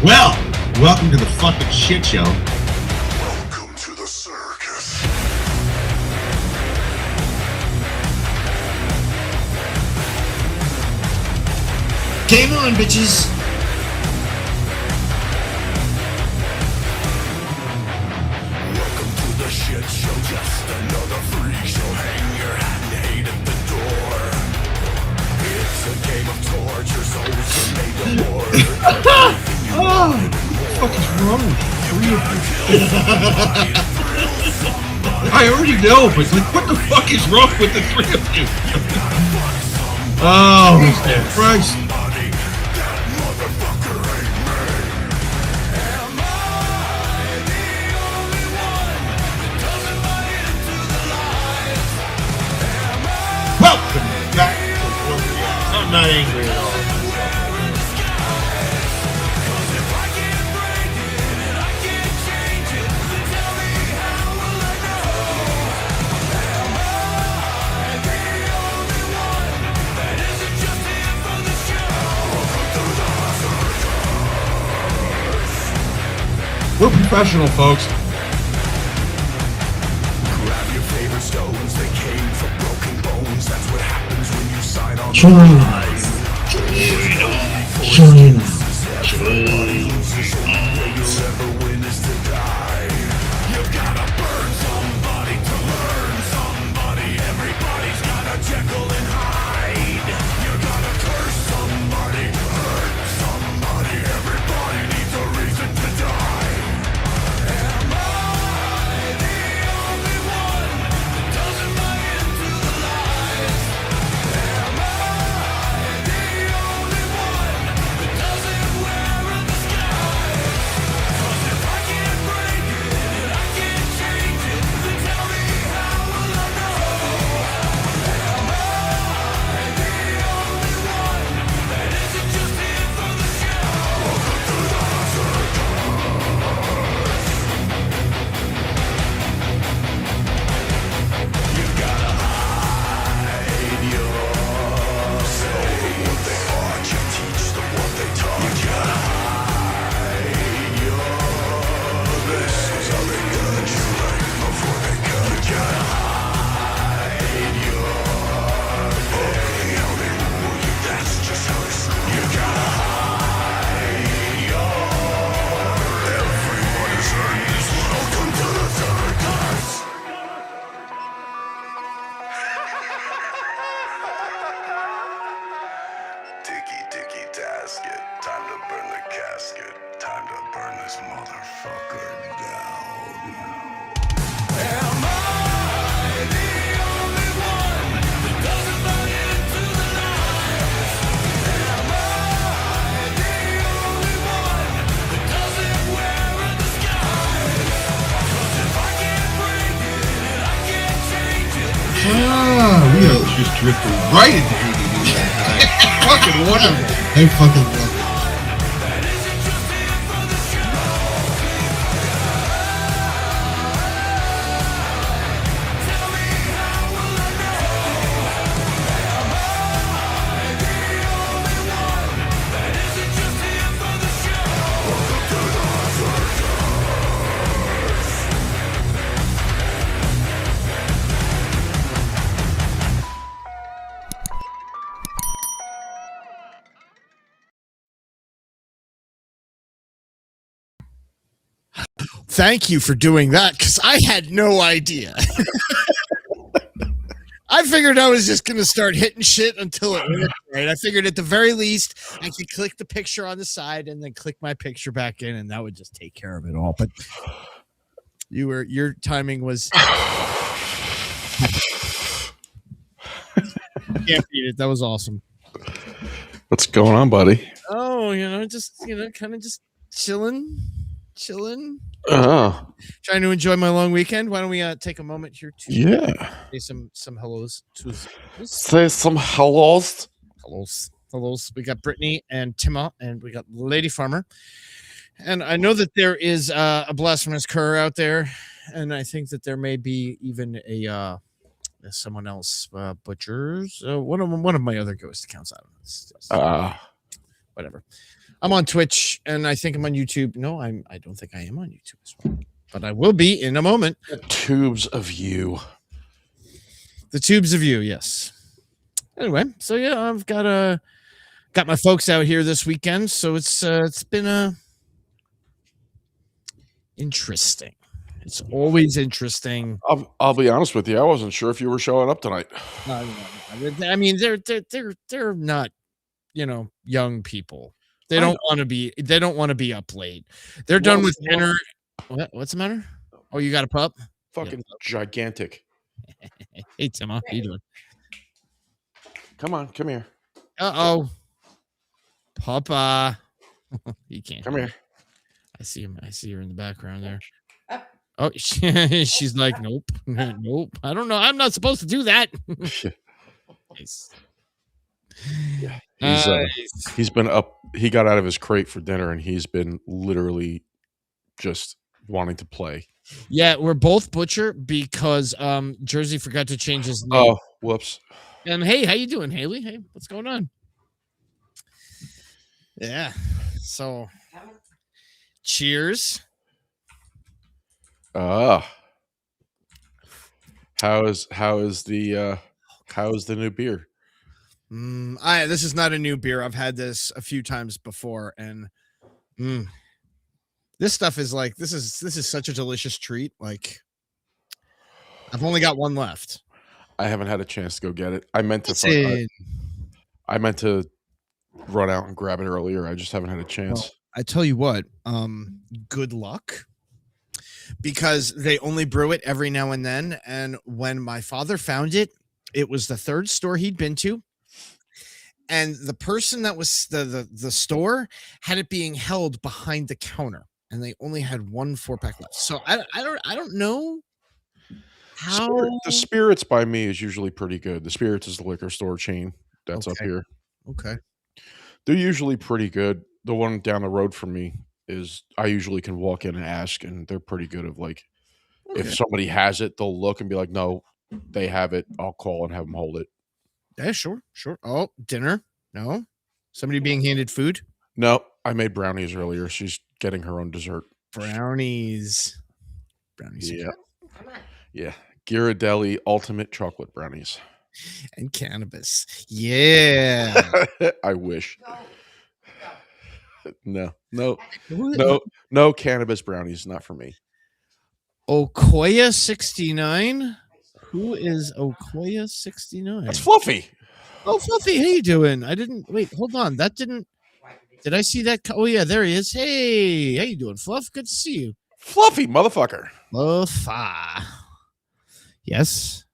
Well, welcome to the fucking shit show. Welcome to the circus. Game on, bitches. Welcome to the shit show. Just another freak show. Hang your hat and hate at the door. It's a game of torture. Souls are made of war. Oh, what the fuck is wrong with you? I already know, but like, what the fuck is wrong with the three of you? Oh, Christ. Welcome back to I'm not angry at all. We're professional, folks. Grab your favorite stones. They came from broken bones. That's what happens when you sign on. Join. You'll ever win is to die. You gotta burn somebody to learn somebody. Everybody's got a Jekyll and Hyde. You gotta curse somebody, hurt somebody. Everybody needs a reason to die. Am I the only one that doesn't buy into the lies? Am I the only one that doesn't wear a disguise? 'Cause if I can't break it and I can't change it, then tell me how will I know? Am I the only one that isn't just here for the show? Welcome to the circus. You gotta hide yourself. What they are, you teach them what they taught. You gotta hide your this is how they got you right before they cut. You gotta hide your how they rule you. That's just how they screw you. Gotta hide your everyone is earned this. Welcome to the circus. Dicky dicky dasket, time to burn the casket, time to burn this motherfucker down. Am I the only one that doesn't buy into the lies? Am I the only one that doesn't wear a disguise? 'Cause if I can't break it and I can't change it, Ah, we are just drifting right into ADD. Fucking wonderful. I fucking love it. that isn't just here for the show. Tell me how will I know? Am I the only one that isn't just here for the show? Welcome to the circus. Thank you for doing that, because I had no idea. I figured I was just going to start hitting shit until it worked right. I figured at the very least I could click the picture on the side and then click my picture back in, and that would just take care of it all. But your timing was can't beat it. That was awesome. What's going on, buddy? Oh, kind of just chilling. Oh, Trying to enjoy my long weekend. Why don't we take a moment here to yeah. say some hellos to Say some hellos. hellos. We got Brittany and Tima, and we got Lady Farmer. And I know that there is a blasphemous cur out there, and I think that there may be even a someone else, Butchers. One of my other ghost accounts. I don't know. It's whatever. I'm on Twitch, and I think I'm on YouTube. No, I don't think I am on YouTube as well, but I will be in a moment. Tubes of you. The tubes of you, yes. Anyway, so yeah, I've got my folks out here this weekend, so it's been interesting. It's always interesting. I'll be honest with you. I wasn't sure if you were showing up tonight. I mean, they're not, young people. They don't want to be. They don't want to be up late. They're done with dinner. What's the matter? Oh, you got a pup? Fucking gigantic. Hey, Tim, how you doing? Come on, come here. Uh-oh. Papa. You can't. Come here. I see him. I see her in the background there. Oh, she's like, nope. Nope. I don't know. I'm not supposed to do that. Nice. Yeah. He's been up. He got out of his crate for dinner, and he's been literally just wanting to play. Yeah, we're both Butcher because Jersey forgot to change his name. Oh, whoops. And hey, how you doing, Haley? Hey, what's going on? Yeah. So cheers. How is the new beer? This is not a new beer. I've had this a few times before, and this stuff is like this is such a delicious treat. Like, I've only got one left. I haven't had a chance to go get it. I meant to run out and grab it earlier. I just haven't had a chance. Well, I tell you what, good luck, because they only brew it every now and then. And when my father found it, it was the third store he'd been to. And the person that was the store had it being held behind the counter, and they only had one 4-pack left. So I don't know how. The Spirits by me is usually pretty good. The Spirits is the liquor store chain that's up here. Okay. They're usually pretty good. The one down the road from me is I usually can walk in and ask, and they're pretty good of like, if somebody has it, they'll look and be like, no, they have it. I'll call and have them hold it. Yeah, sure. Oh, dinner? No? Somebody being handed food? No, I made brownies earlier. She's getting her own dessert. Brownies. Yeah. Yeah. Ghirardelli Ultimate Chocolate Brownies. And cannabis. Yeah. I wish. No cannabis brownies. Not for me. Okoya 69. Who is Okoya 69? That's Fluffy. Oh, Fluffy, how you doing? I didn't wait. Hold on. Did I see that? Oh yeah, there he is. Hey, how you doing, Fluff? Good to see you. Fluffy, motherfucker. Fluffy. Yes,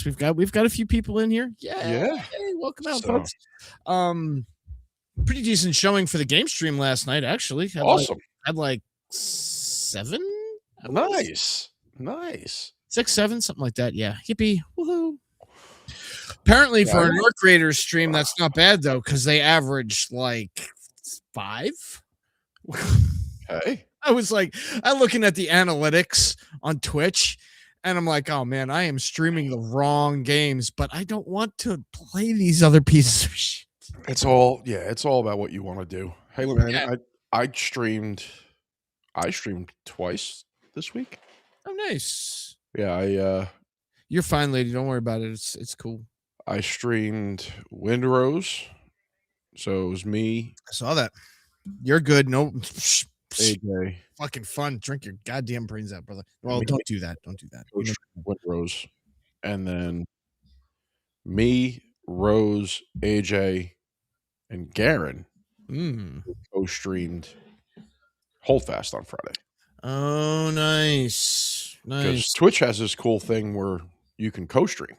we've got a few people in here. Yeah. Hey, welcome out, folks. Pretty decent showing for the game stream last night. Actually, awesome. Had like 7. Nice. 6, 7, something like that. Yeah. Yippee. Woohoo. Apparently for an Orc Raiders stream, that's not bad though, because they averaged like 5. Okay. I'm looking at the analytics on Twitch, and I'm like, oh man, I am streaming the wrong games, but I don't want to play these other pieces of shit. It's all about what you want to do. Hey man, I streamed twice this week. Oh, nice. Yeah, you're fine, lady. Don't worry about it. It's cool. I streamed Windrose, so it was me. I saw that. You're good. No, AJ. Fucking fun. Drink your goddamn brains out, brother. Well, don't do that. Don't do that. Windrose, and then me, Rose, AJ, and Garen co-streamed Holdfast on Friday. Oh, nice. Because Twitch has this cool thing where you can co-stream,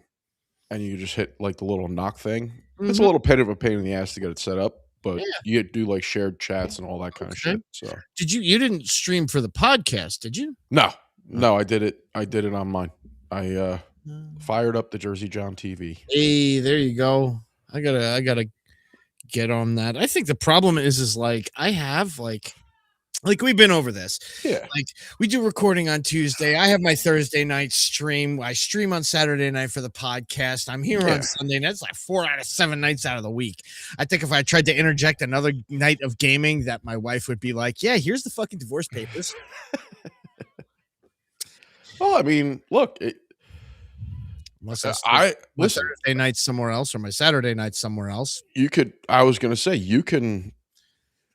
and you just hit like the little knock thing. Mm-hmm. It's a little bit of a pain in the ass to get it set up, but you do like shared chats and all that kind of shit. So you didn't stream for the podcast, did you? No, I did it on mine. I fired up the Jersey John TV. Hey, there you go. I gotta get on that. I think the problem is like I have like Like, we've been over this. Yeah. Like, we do recording on Tuesday. I have my Thursday night stream. I stream on Saturday night for the podcast. I'm here on Sunday. And that's like 4 out of 7 nights out of the week. I think if I tried to interject another night of gaming, that my wife would be like, yeah, here's the fucking divorce papers. Well, I mean, look, Unless I I my listen. Thursday night somewhere else or my Saturday night somewhere else. You could. I was going to say you can.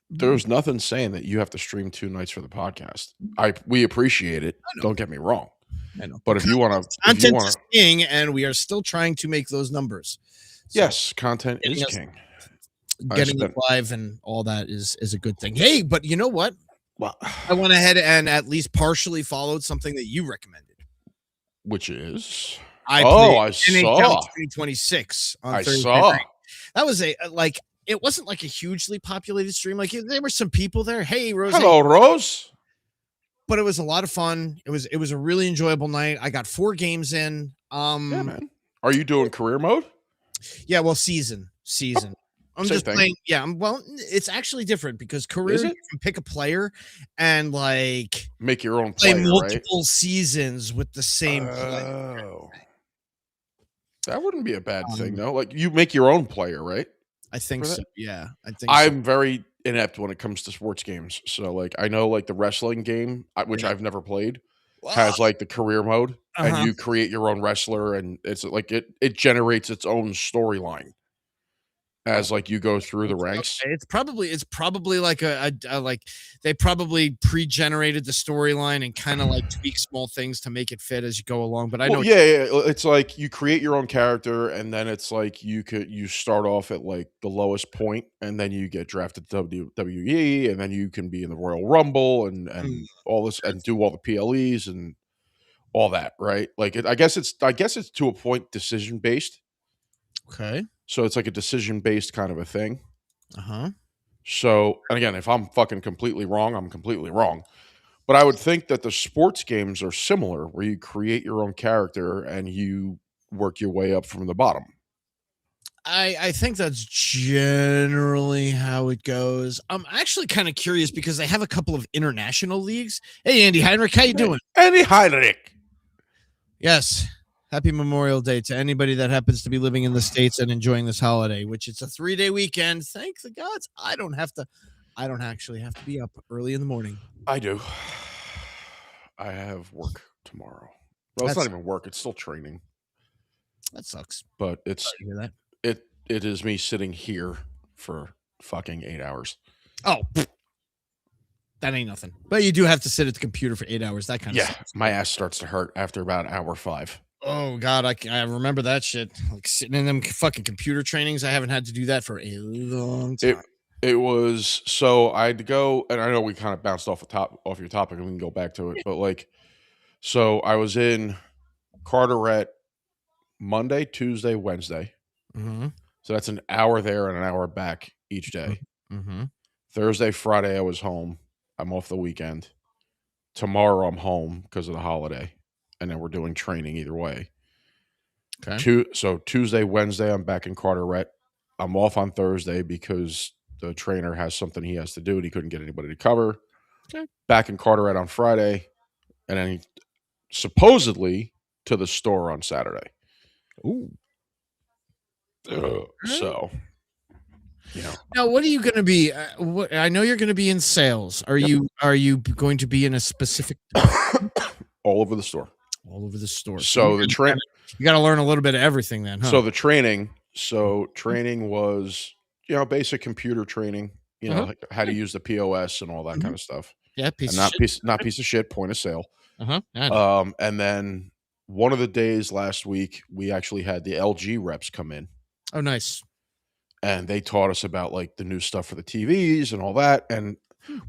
There's nothing saying that you have to stream 2 nights for the podcast. We appreciate it. Don't get me wrong. I know. But if you want to, content is king, and we are still trying to make those numbers. So yes, content is king. Getting it live and all that is a good thing. Hey, but you know what? Well, I went ahead and at least partially followed something that you recommended. Which is? I saw NHL 2026 on I Thursday saw. night. That was it wasn't like a hugely populated stream. Like, there were some people there. Hey, Rose. Hello, Rose. But it was a lot of fun. It was a really enjoyable night. I got 4 games in. Yeah, man. Are you doing career mode? Yeah, well, season. I'm Same just thing. playing. Yeah, well, it's actually different because career you can pick a player and like make your own play player, multiple seasons with the same player. Oh. That wouldn't be a bad thing, though. Like, you make your own player, right? I think so. Yeah, I think I'm very inept when it comes to sports games. So, like, I know, like, the wrestling game, which I've never played, has like the career mode, and you create your own wrestler, and it's like it generates its own storyline as like you go through the ranks. It's probably like a like they probably pre-generated the storyline and kind of like tweak small things to make it fit as you go along. But I know, it's like you create your own character, and then it's like you start off at like the lowest point, and then you get drafted to WWE, and then you can be in the Royal Rumble and all this and do all the PLEs and all that, right? Like, I guess it's to a point decision based. Okay. So it's like a decision-based kind of a thing. Uh-huh. So, and again, if I'm fucking completely wrong, I'm completely wrong. But I would think that the sports games are similar, where you create your own character and you work your way up from the bottom. I think that's generally how it goes. I'm actually kind of curious because they have a couple of international leagues. Hey, Andy Heinrich, how you doing? Andy Heinrich. Yes. Happy Memorial Day to anybody that happens to be living in the States and enjoying this holiday, which it's a 3-day weekend. Thank the gods. I don't actually have to be up early in the morning. I do. I have work tomorrow. Well, it's not even work. It's still training. That sucks. But it's that. It is me sitting here for fucking 8 hours. Oh, that ain't nothing. But you do have to sit at the computer for 8 hours. That kind of stuff. My ass starts to hurt after about hour 5. Oh God, I remember that shit. Like sitting in them fucking computer trainings. I haven't had to do that for a long time. It was so I had to go, and I know we kind of bounced off your topic, and we can go back to it. But like, so I was in Carteret Monday, Tuesday, Wednesday. Mm-hmm. So that's an hour there and an hour back each day. Mm-hmm. Thursday, Friday, I was home. I'm off the weekend. Tomorrow, I'm home because of the holiday. And then we're doing training either way. Okay. So Tuesday, Wednesday, I'm back in Carteret. I'm off on Thursday because the trainer has something he has to do and he couldn't get anybody to cover. Okay. Back in Carteret on Friday. And then supposedly to the store on Saturday. Ooh. So, you know. Now, what are you going to be? I know you're going to be in sales. Are you going to be in a specific? All over the store. All over the store. So the train, you got to learn a little bit of everything then. Huh? So the training was, basic computer training, like how to use the POS and all that kind of stuff. Yeah. Not piece of shit, point of sale. Uh-huh. And then one of the days last week, we actually had the LG reps come in. Oh, nice. And they taught us about like the new stuff for the TVs and all that. And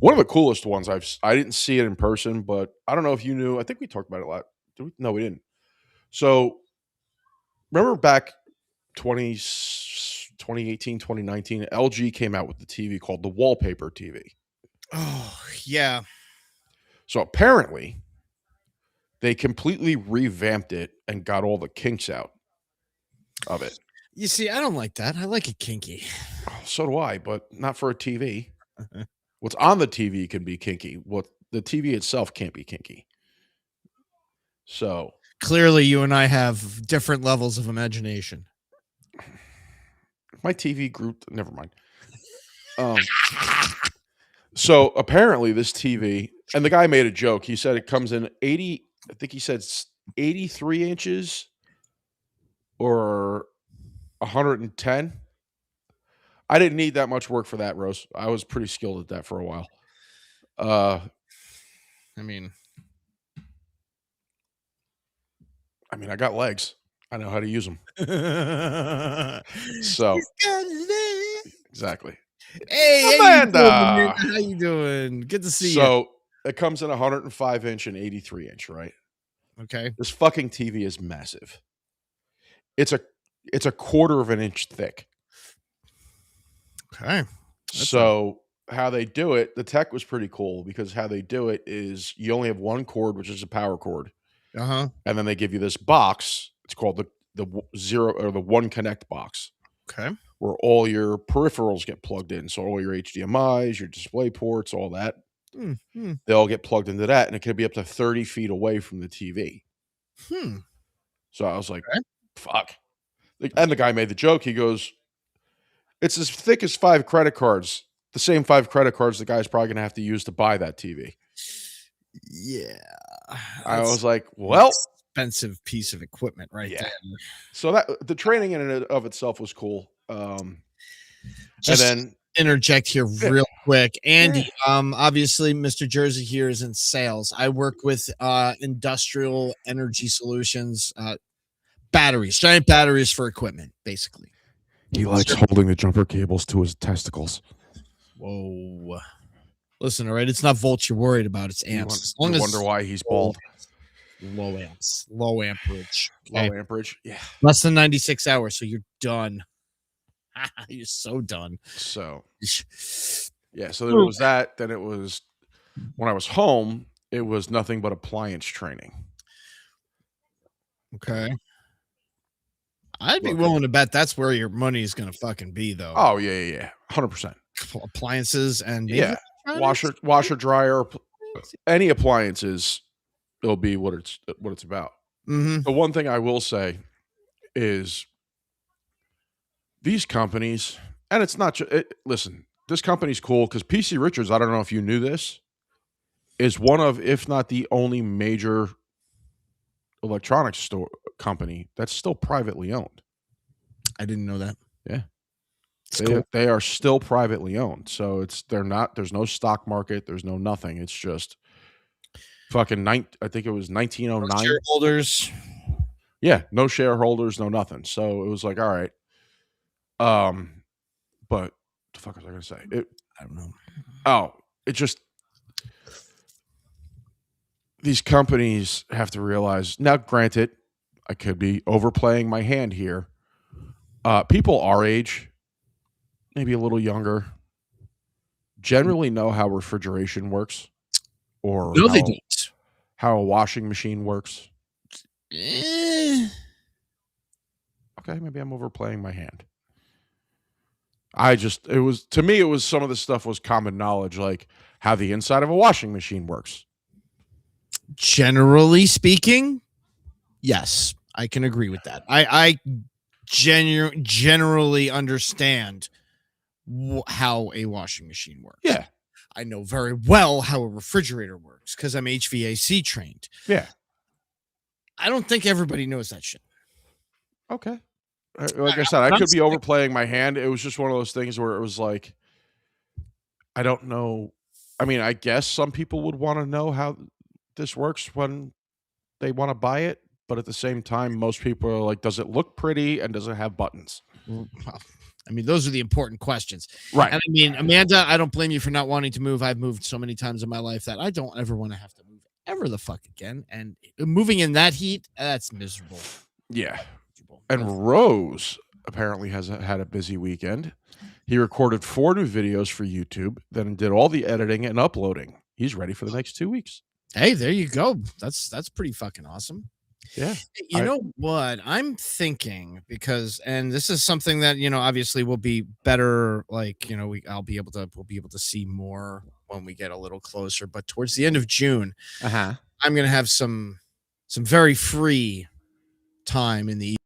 one of the coolest ones I didn't see it in person, but I don't know if you knew. I think we talked about it a lot. No, we didn't. So remember back 2018, 2019, LG came out with the TV called the Wallpaper TV. Oh, yeah. So apparently they completely revamped it and got all the kinks out of it. You see, I don't like that. I like it kinky. Oh, so do I, but not for a TV. What's on the TV can be kinky. What the TV itself can't be kinky. So Clearly, you and I have different levels of imagination. my TV group, never mind. So apparently this TV, and the guy made a joke. He said it comes in 80, I think he said 83 inches or 110. I didn't need that much work for that, Rose. I was pretty skilled at that for a while. I mean, I got legs. I know how to use them. So exactly. Hey, Amanda! How you doing? Good to see you. So it comes in 105 inch and 83 inch, right? Okay. This fucking TV is massive. It's a quarter of an inch thick. Okay. So how they do it, the tech was pretty cool because how they do it is you only have one cord, which is a power cord, Uh-huh. and then they give you this box. It's called the zero or the one connect box, Okay. where all your peripherals get plugged in. So all your HDMIs, your display ports, all that, they all get plugged into that, and it could be up to 30 feet away from the TV. So I was like, fuck. And the guy made the joke. He goes, it's as thick as 5 credit cards. The same 5 credit cards the guy's probably going to have to use to buy that TV. Yeah. I was like, well, expensive piece of equipment right there. So that the training in and of itself was cool. Just and then interject here real quick. Andy, obviously Mr. Jersey here is in sales. I work with industrial energy solutions, batteries, giant batteries for equipment, basically. he likes holding the jumper cables to his testicles. Whoa. Listen, all right, it's not volts you're worried about, it's amps. You wonder why he's bald. Low amps, low amperage. Low amperage, yeah. Less than 96 hours, so you're done. You're so done. So yeah, so there was that. Then it was when I was home, it was nothing but appliance training. Okay. I'd be willing to bet that's where your money is gonna fucking be, though. Oh yeah, 100%. Appliances and yeah, washer, dryer, any appliances. It'll be what it's about. The one thing I will say is these companies, and it's not listen, this company's cool because PC Richards, I don't know if you knew this, is one of, if not the only major electronics store company that's still privately owned. I didn't know that. Yeah. They are still privately owned. So there's no stock market, there's no nothing. It's just fucking I think it was 1909. No shareholders. Yeah, no shareholders, no nothing. So it was like, all right. But the fuck was I gonna say? I don't know. Oh, it just these companies have to realize now, granted, I could be overplaying my hand here. People our age, maybe a little younger, generally know how refrigeration works. Or no, they don't. How a washing machine works. Okay, maybe I'm overplaying my hand. It was some of the stuff was common knowledge, like how the inside of a washing machine works. Generally speaking, yes, I can agree with that. I generally understand how a washing machine works. Yeah. I know very well how a refrigerator works because I'm HVAC trained. Yeah. I don't think everybody knows that shit. Okay. Like I said, I could be overplaying my hand. It was just one of those things where it was like, I don't know. I mean, I guess some people would want to know how this works when they want to buy it. But at the same time, most people are like, does it look pretty and does it have buttons? I mean, those are the important questions. Right. And I mean, Amanda, I don't blame you for not wanting to move. I've moved so many times in my life that I don't ever want to have to move ever the fuck again. And moving in that heat, that's miserable. Yeah. And Rose apparently has had a busy weekend. He recorded 4 new videos for YouTube, then did all the editing and uploading. He's ready for the next 2 weeks. Hey, there you go. That's pretty fucking awesome. Yeah. You know what? I'm thinking because, and this is something that, obviously will be better. Like, we'll be able to see more when we get a little closer. But towards the end of June, Uh-huh. I'm going to have some very free time in the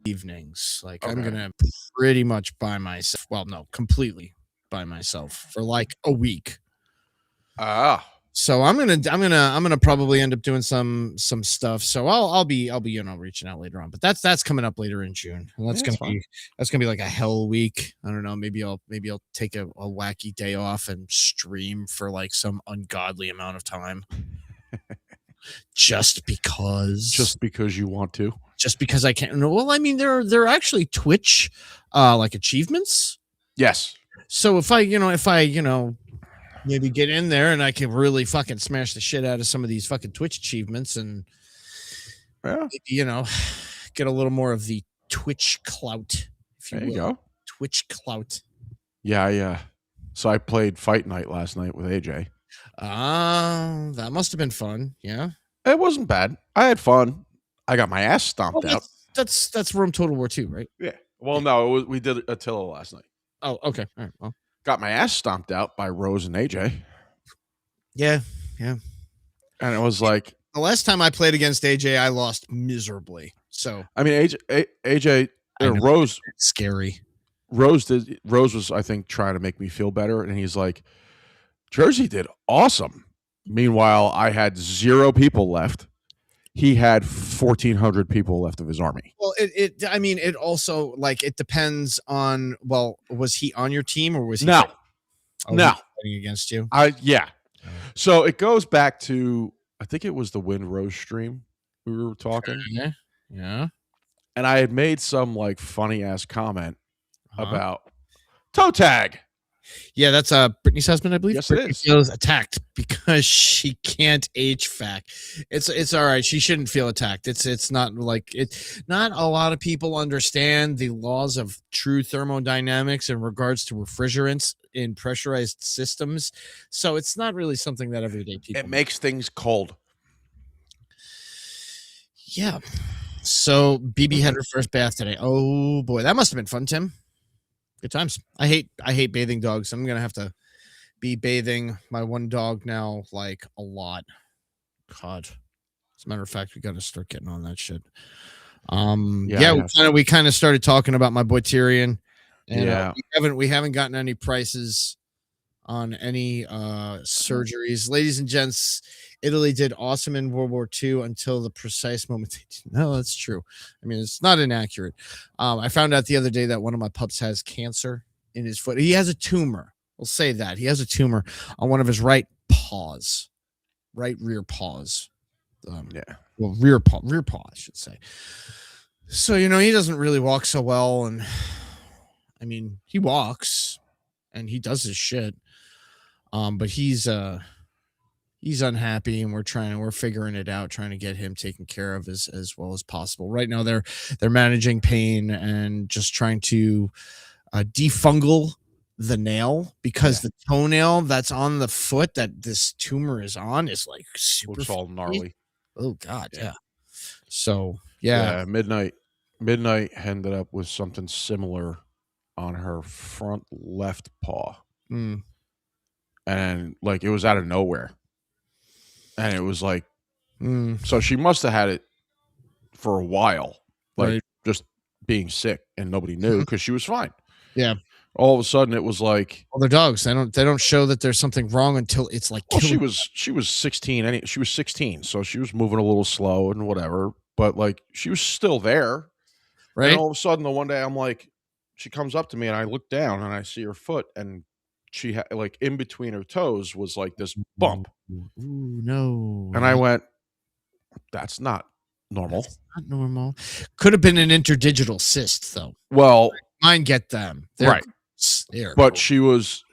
evenings. Like, I'm Okay. going to pretty much by myself. Well, no, completely by myself for like a week. Ah. So I'm gonna probably end up doing some stuff. So I'll be reaching out later on. But that's coming up later in June. And Yeah, that's fine. that's gonna be like a hell week. I don't know. Maybe I'll take a wacky day off and stream for like some ungodly amount of time. Just because. Just because you want to. Just because I can't. Well, I mean, there are actually Twitch like achievements. Yes. So if I maybe get in there and I can really fucking smash the shit out of some of these fucking Twitch achievements and get a little more of the Twitch clout, if you There you will. go. Twitch clout. Yeah. So I played Fight Night last night with AJ. That must have been fun. Yeah. It wasn't bad. I had fun. I got my ass stomped out. That's Rome Total War 2, right? Yeah. Well, no, we did Attila last night. Oh, okay. All right. Well, got my ass stomped out by Rose and AJ. Yeah. And it was like the last time I played against AJ, I lost miserably. So I mean, AJ Rose scary. Rose was, I think, trying to make me feel better, and he's like, Jersey did awesome. Meanwhile, I had 0 people left. He had 1,400 people left of his army. Well, it also, like, it depends on, well, was he on your team or was he no fighting against you? Yeah. So it goes back to, I think it was the Wind Rose stream we were talking. Yeah. And I had made some like funny ass comment about toe tag. Yeah, that's Brittany's husband, I believe. Yes, Brittany it is. feels attacked because she can't HVAC. It's all right. She shouldn't feel attacked. It's not like it. Not a lot of people understand the laws of true thermodynamics in regards to refrigerants in pressurized systems. So it's not really something that everyday people. It makes things cold. Yeah. So BB had her first bath today. Oh boy, that must have been fun, Tim. Good times. I hate bathing dogs. I'm gonna have to be bathing my one dog now like a lot. God. As a matter of fact, we got to start getting on that shit. We kind of started talking about my boy Tyrion, and we haven't gotten any prices on any surgeries. Ladies and gents, Italy did awesome in World War II until the precise moment they didn't. No, that's true. I mean, it's not inaccurate. I found out the other day that one of my pups has cancer in his foot. He has a tumor. We'll say that. He has a tumor on one of his right rear paws. Well, rear paw, I should say. So, he doesn't really walk so well. And I mean, he walks and he does his shit. But he's unhappy, and we're figuring it out, trying to get him taken care of as well as possible. Right now, they're managing pain and just trying to defungal the nail, because the toenail that's on the foot that this tumor is on is like super looks all gnarly. Oh God, yeah. So Midnight ended up with something similar on her front left paw. And like it was out of nowhere. And it was like, so she must have had it for a while, like just being sick, and nobody knew because she was fine. Yeah. All of a sudden, it was like, well, they're dogs. They don't show that there's something wrong until it's like. Well, she was 16. She was 16, so she was moving a little slow and whatever. But like, she was still there. Right. And all of a sudden, the one day, I'm like, she comes up to me, and I look down, and I see her foot, and she had like in between her toes was like this bump. Ooh, no. And I went, that's not normal. That's not normal. Could have been an interdigital cyst, though. Well, mine get them. Right. But she was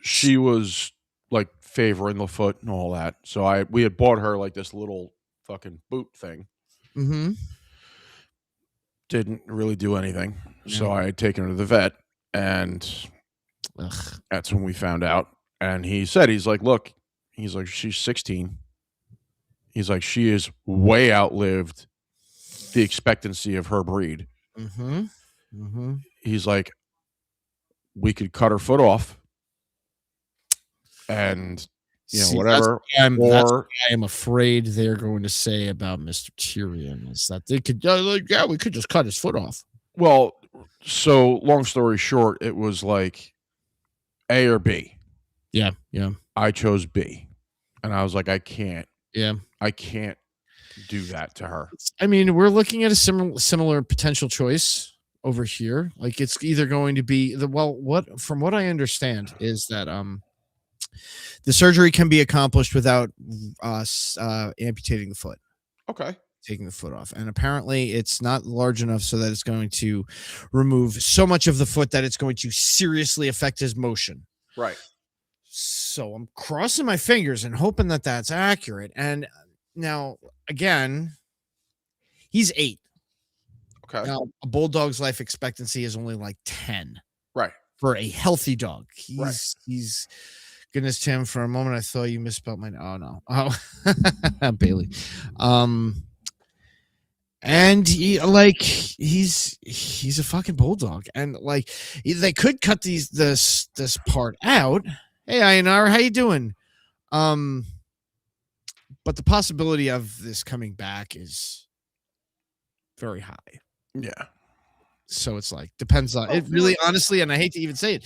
like favoring the foot and all that. So we had bought her like this little fucking boot thing. Mm-hmm. Didn't really do anything. Yeah. So I had taken her to the vet, and that's when we found out. And he's like, look, she's 16. He's like, she is way outlived the expectancy of her breed. Mm-hmm. Mm-hmm. He's like, we could cut her foot off, and whatever. That's Or what I am afraid they're going to say about Mr. Tyrion is that they could, we could just cut his foot off. well, so long story short, it was like A or B. Yeah, yeah, I chose B, and I was like, I can't yeah. do that to her. I mean, we're looking at a similar potential choice over here. Like it's either going to be from what I understand is that the surgery can be accomplished without us amputating the foot, Okay. taking the foot off, and apparently it's not large enough so that it's going to remove so much of the foot that it's going to seriously affect his motion. Right. So I'm crossing my fingers and hoping that that's accurate. And now, again, he's 8. Okay. Now, a bulldog's life expectancy is only like 10 Right. for a healthy dog. Right. He's goodness, Tim, for a moment I thought you misspelled my oh no. Oh Bailey. And he's a fucking bulldog. And like they could cut this part out. Hey, Ionar, how you doing? But the possibility of this coming back is very high. Yeah. So it's like depends on it really honestly, and I hate to even say it,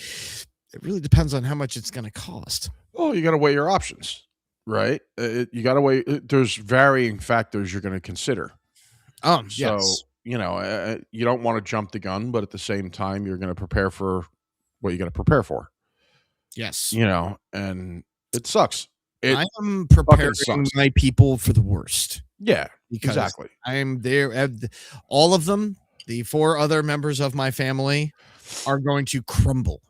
it really depends on how much it's going to cost. Well, you got to weigh your options, right? You got to weigh. There's varying factors you're going to consider. So Yes. you don't want to jump the gun, but at the same time, you're going to prepare for what you got to prepare for. Yes. And it sucks. I am preparing sucks. my people for the worst. Yeah, Because exactly. I am there. All of them, the 4 other members of my family, are going to crumble.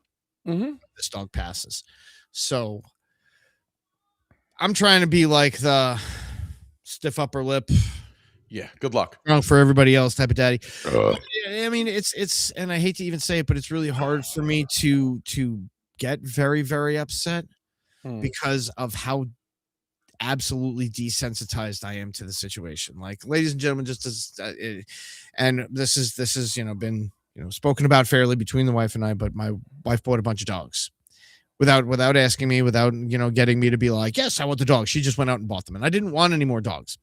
Mm-hmm. This dog passes. So I'm trying to be like the stiff upper lip. Yeah. Good luck. Wrong for everybody else type of daddy. I mean, it's, and I hate to even say it, but it's really hard for me to get very, very upset because of how absolutely desensitized I am to the situation. Like, ladies and gentlemen, just as, and this is been spoken about fairly between the wife and I, but my wife bought a bunch of dogs without asking me, without getting me to be like, yes, I want the dog. She just went out and bought them, and I didn't want any more dogs.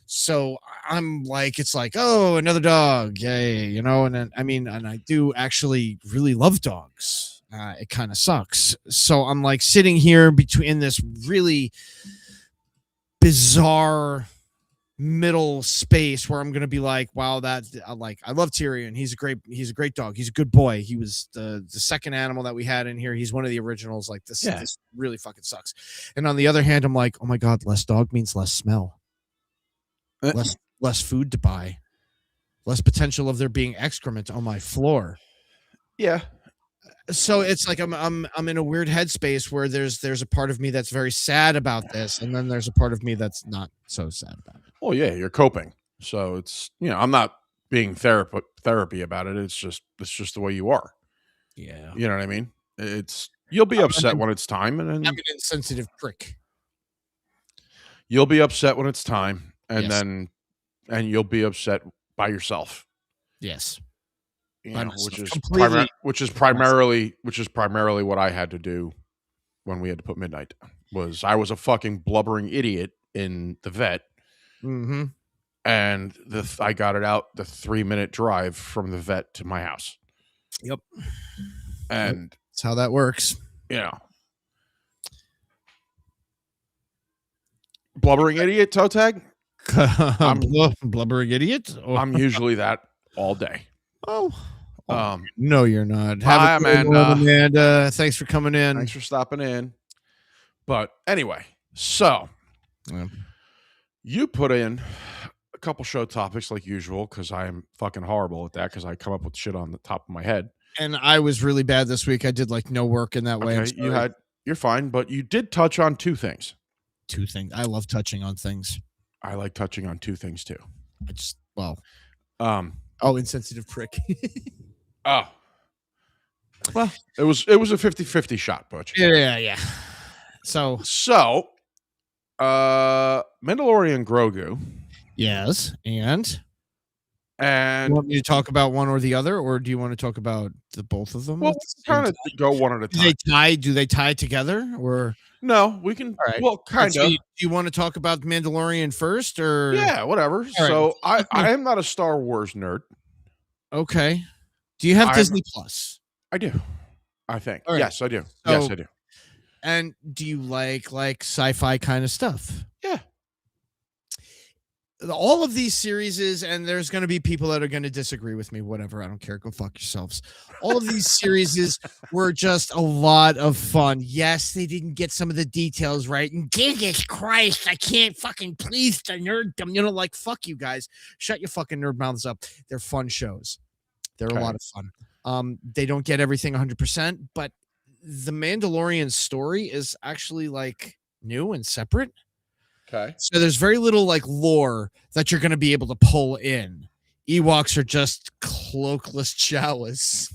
So I'm like, it's like, oh, another dog, yay, and then, and I do actually really love dogs. It kind of sucks. So I'm like sitting here between this really bizarre middle space where I'm gonna be like, wow, I love Tyrion. He's a great dog. He's a good boy. He was the second animal that we had in here. He's one of the originals. Like this, this really fucking sucks. And on the other hand, I'm like, oh my god, less dog means less smell, less food to buy, less potential of there being excrement on my floor. Yeah. So it's like I'm in a weird headspace where there's a part of me that's very sad about this, and then there's a part of me that's not so sad about it. Well, yeah, you're coping. So it's I'm not being therapy about it. It's just the way you are. Yeah. You know what I mean? You'll be upset when it's time, and then I'm an insensitive prick. You'll be upset when it's time, and Yes. and you'll be upset by yourself. Yes. Which is primarily what I had to do when we had to put midnight down. I was a fucking blubbering idiot in the vet, Mm-hmm. and I got it out the 3-minute drive from the vet to my house. Yep. And that's how that works. Blubbering idiot toe tag. Blubbering idiot. I'm usually that all day. Oh. No, you're not. Hi, Amanda. Amanda, thanks for coming in. Thanks for stopping in. But anyway, so you put in a couple show topics like usual, because I am fucking horrible at that, because I come up with shit on the top of my head. And I was really bad this week. I did like no work in that way. Okay, you're fine, but you did touch on 2 things. 2 things. I love touching on things. I like touching on 2 things too. Insensitive prick. Oh. Well, it was a 50-50 shot, Butch. Yeah. So Mandalorian Grogu. Yes, and You And want me to talk about one or the other, or do you want to talk about the both of them? well, at the same kind of time? go one at a Do time. they tie? Do they tie together, or No, we can. all right? Well, All right, kind so of. do you want to talk about Mandalorian first, or Yeah, whatever. all right? So I Okay. I am not a Star Wars nerd. Okay. Do you have I'm Disney Plus? I do. I think. All right. Yes, I do. So, Yes, I do. and do you like sci-fi kind of stuff? Yeah. All of these series, and there's going to be people that are going to disagree with me. Whatever, I don't care. Go fuck yourselves. All of these series were just a lot of fun. Yes, they didn't get some of the details right. And Jesus Christ, I can't fucking please the nerddom. You know, like fuck you guys. Shut your fucking nerd mouths up. They're fun shows. They're a lot of fun. They don't get everything 100%, but the Mandalorian story is actually like new and separate. Okay. So there's very little like lore that you're going to be able to pull in. Ewoks are just cloakless Jawas.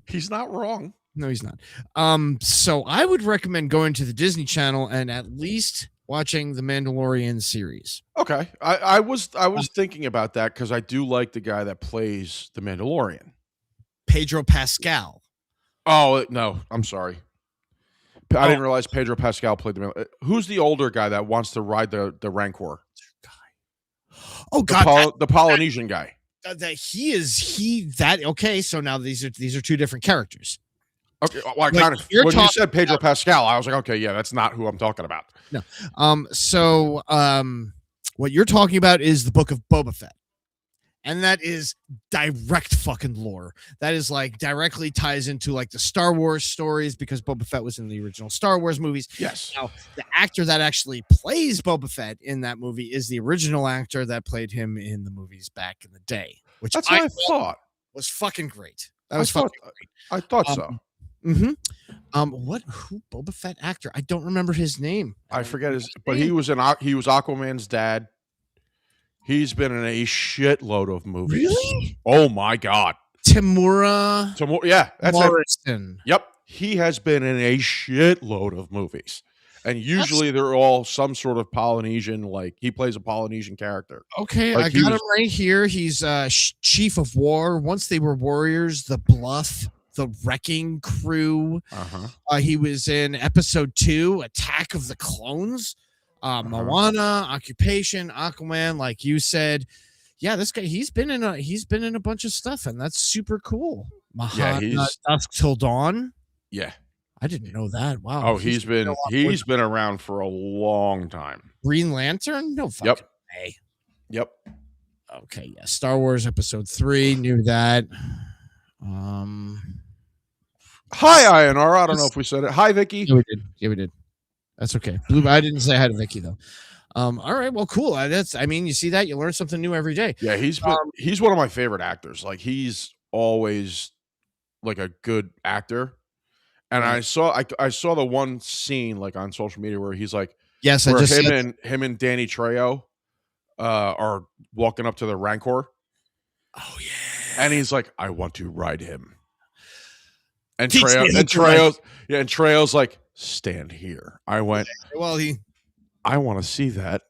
He's not wrong. No, he's not. So I would recommend going to the Disney Channel and at least watching the Mandalorian series. Okay. I was thinking about that because I do like the guy that plays the Mandalorian. Pedro Pascal. Oh no, I'm sorry. I didn't realize Pedro Pascal played the Mandalorian. Who's the older guy that wants to ride the Rancor? Oh God, the Polynesian guy. Okay, so now these are two different characters. Okay, well, Like, when you said Pedro Pascal, I was like, okay, yeah, that's not who I'm talking about. No. What you're talking about is the Book of Boba Fett. And that is direct fucking lore. That is like directly ties into like the Star Wars stories because Boba Fett was in the original Star Wars movies. Yes. Now, the actor that actually plays Boba Fett in that movie is the original actor that played him in the movies back in the day, which That's what I thought. Was fucking great. That was fucking great. I thought so. Mm-hmm. Who Boba Fett actor? I don't remember his name. I forget his, but he was Aquaman's dad. He's been in a shitload of movies. Really? Oh my God. Timura. Yeah, that's Morrison. it. Yep. He has been in a shitload of movies. And usually they're all some sort of Polynesian, like he plays a Polynesian character. Okay, like I got him right here. He's chief of war. Once they were warriors, the Bluff, the Wrecking Crew. He was in episode 2, Attack of the Clones. Moana, Occupation, Aquaman, like you said. Yeah, this guy, he's been in a bunch of stuff, and that's super cool. Dusk Till Dawn. Yeah. I didn't know that. Wow. Oh, he's been around for a long time. Green Lantern? No fucking way. Yep. Okay, yeah. Star Wars Episode 3, knew that. Hi, INR. I don't know if we said it. Hi, Vicky. Yeah, we did. That's okay. I didn't say hi to Vicky though. All right, well, cool. You see that you learn something new every day. Yeah, he's one of my favorite actors. Like he's always like a good actor. And I saw the one scene like on social media where he's like, yes, where him and Danny Trejo are walking up to the Rancor. Oh yeah, and he's like, I want to ride him. And Trejo's like, stand here. I went, well, I want to see that.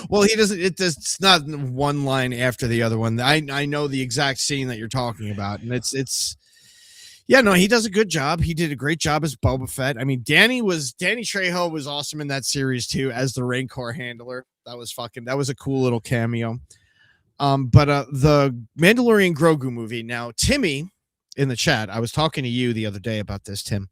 Well, he doesn't. It's not one line after the other one. I know the exact scene that you're talking about, and it's. Yeah, no, he does a good job. He did a great job as Boba Fett. I mean, Danny Trejo was awesome in that series too as the Rancor handler. That was a cool little cameo. But the Mandalorian Grogu movie. Now, Timmy in the chat, I was talking to you the other day about this, Tim,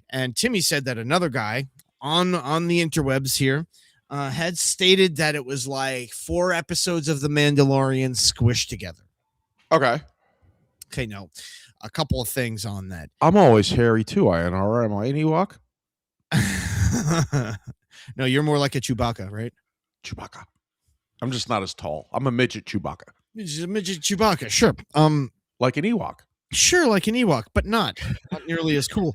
and Timmy said that another guy on the interwebs here had stated that it was like 4 episodes of The Mandalorian squished together. Okay, no. A couple of things on that. I'm always hairy too, INR. Am I an Ewok? No, you're more like a Chewbacca, right? Chewbacca. I'm just not as tall. I'm a midget Chewbacca. A midget Chewbacca, sure. Like an Ewok. Sure, like an Ewok, but not nearly as cool.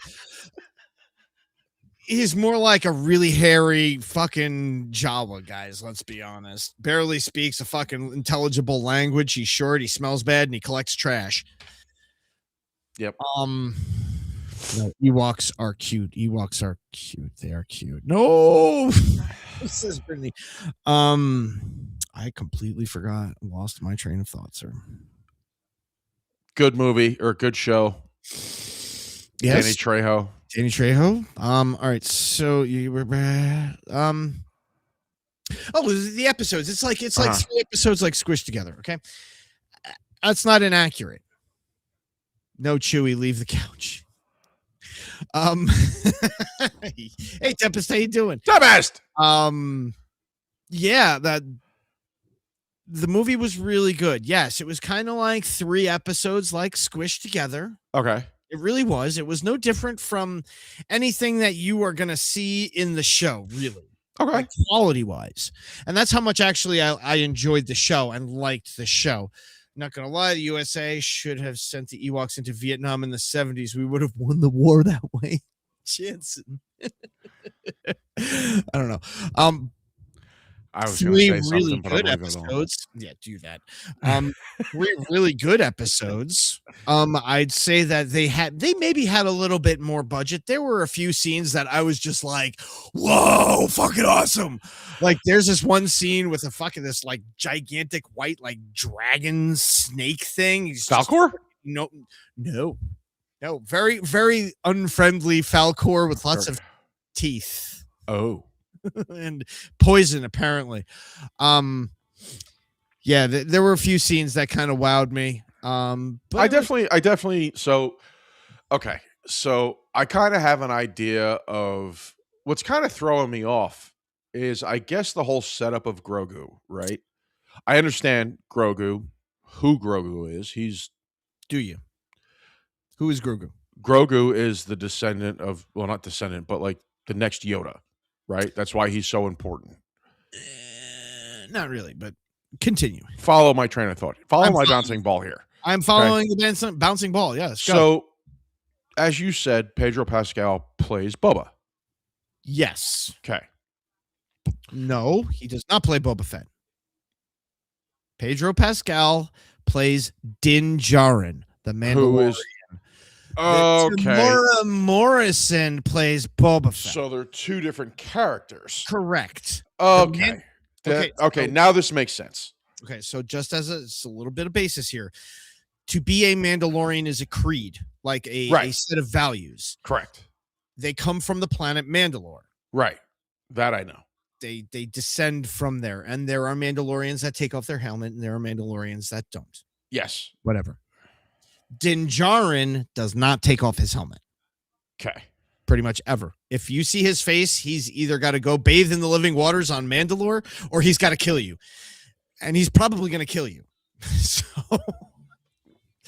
He's more like a really hairy fucking Jawa, guys. Let's be honest. Barely speaks a fucking intelligible language. He's short. He smells bad, and he collects trash. Yep. No, Ewoks are cute. Ewoks are cute. They are cute. No, this is Brittany. I completely forgot. Lost my train of thought, sir. Good movie or good show. Yes, Danny Trejo. Danny Trejo. All right. So you were oh, the episodes. It's like 3 episodes like squished together. Okay, that's not inaccurate. No, Chewie, leave the couch. Hey, Tempest, how you doing? Tempest. Yeah, that the movie was really good. Yes, it was kind of like 3 episodes like squished together. Okay. It really was. It was no different from anything that you are going to see in the show, really. Okay. Like quality wise. And that's how much actually I enjoyed the show and liked the show. Not going to lie, the USA should have sent the Ewoks into Vietnam in the 70s. We would have won the war that way. Jansen. I don't know. I was going to 3 say really something, but good I'm leaving it alone. episodes. Yeah, do that. 3 really good episodes. I'd say that they maybe had a little bit more budget. There were a few scenes that I was just like, whoa, fucking awesome. Like there's this one scene with this like gigantic white like dragon snake thing. Falcor? No, very, very unfriendly Falcor with lots of teeth. Oh. And poison apparently. Yeah, there were a few scenes that kind of wowed me. But I definitely so okay. So I kind of have an idea of what's kind of throwing me off is I guess the whole setup of Grogu, right? I understand Grogu, who Grogu is. Do you? Who is Grogu? Grogu is the descendant of, well, not descendant, but like the next Yoda, right? That's why he's so important. Not really, but continue. Follow my train of thought. Follow my bouncing ball here. I'm following the bouncing ball. Yes. So, as you said, Pedro Pascal plays Boba. Yes. Okay. No, he does not play Boba Fett. Pedro Pascal plays Din Djarin, the Mandalorian. Who is okay? Tamora Morrison plays Boba Fett. So they're 2 different characters. Correct. Okay. Okay. Now this makes sense. Okay, so just as a little bit of basis here, to be a Mandalorian is a creed, like a set of values. Correct. They come from the planet Mandalore. Right. That I know. They descend from there, and there are Mandalorians that take off their helmet, and there are Mandalorians that don't. Yes. Whatever. Din Djarin does not take off his helmet. Okay. Pretty much ever. If you see his face, he's either got to go bathe in the living waters on Mandalore, or he's got to kill you. And he's probably going to kill you. So.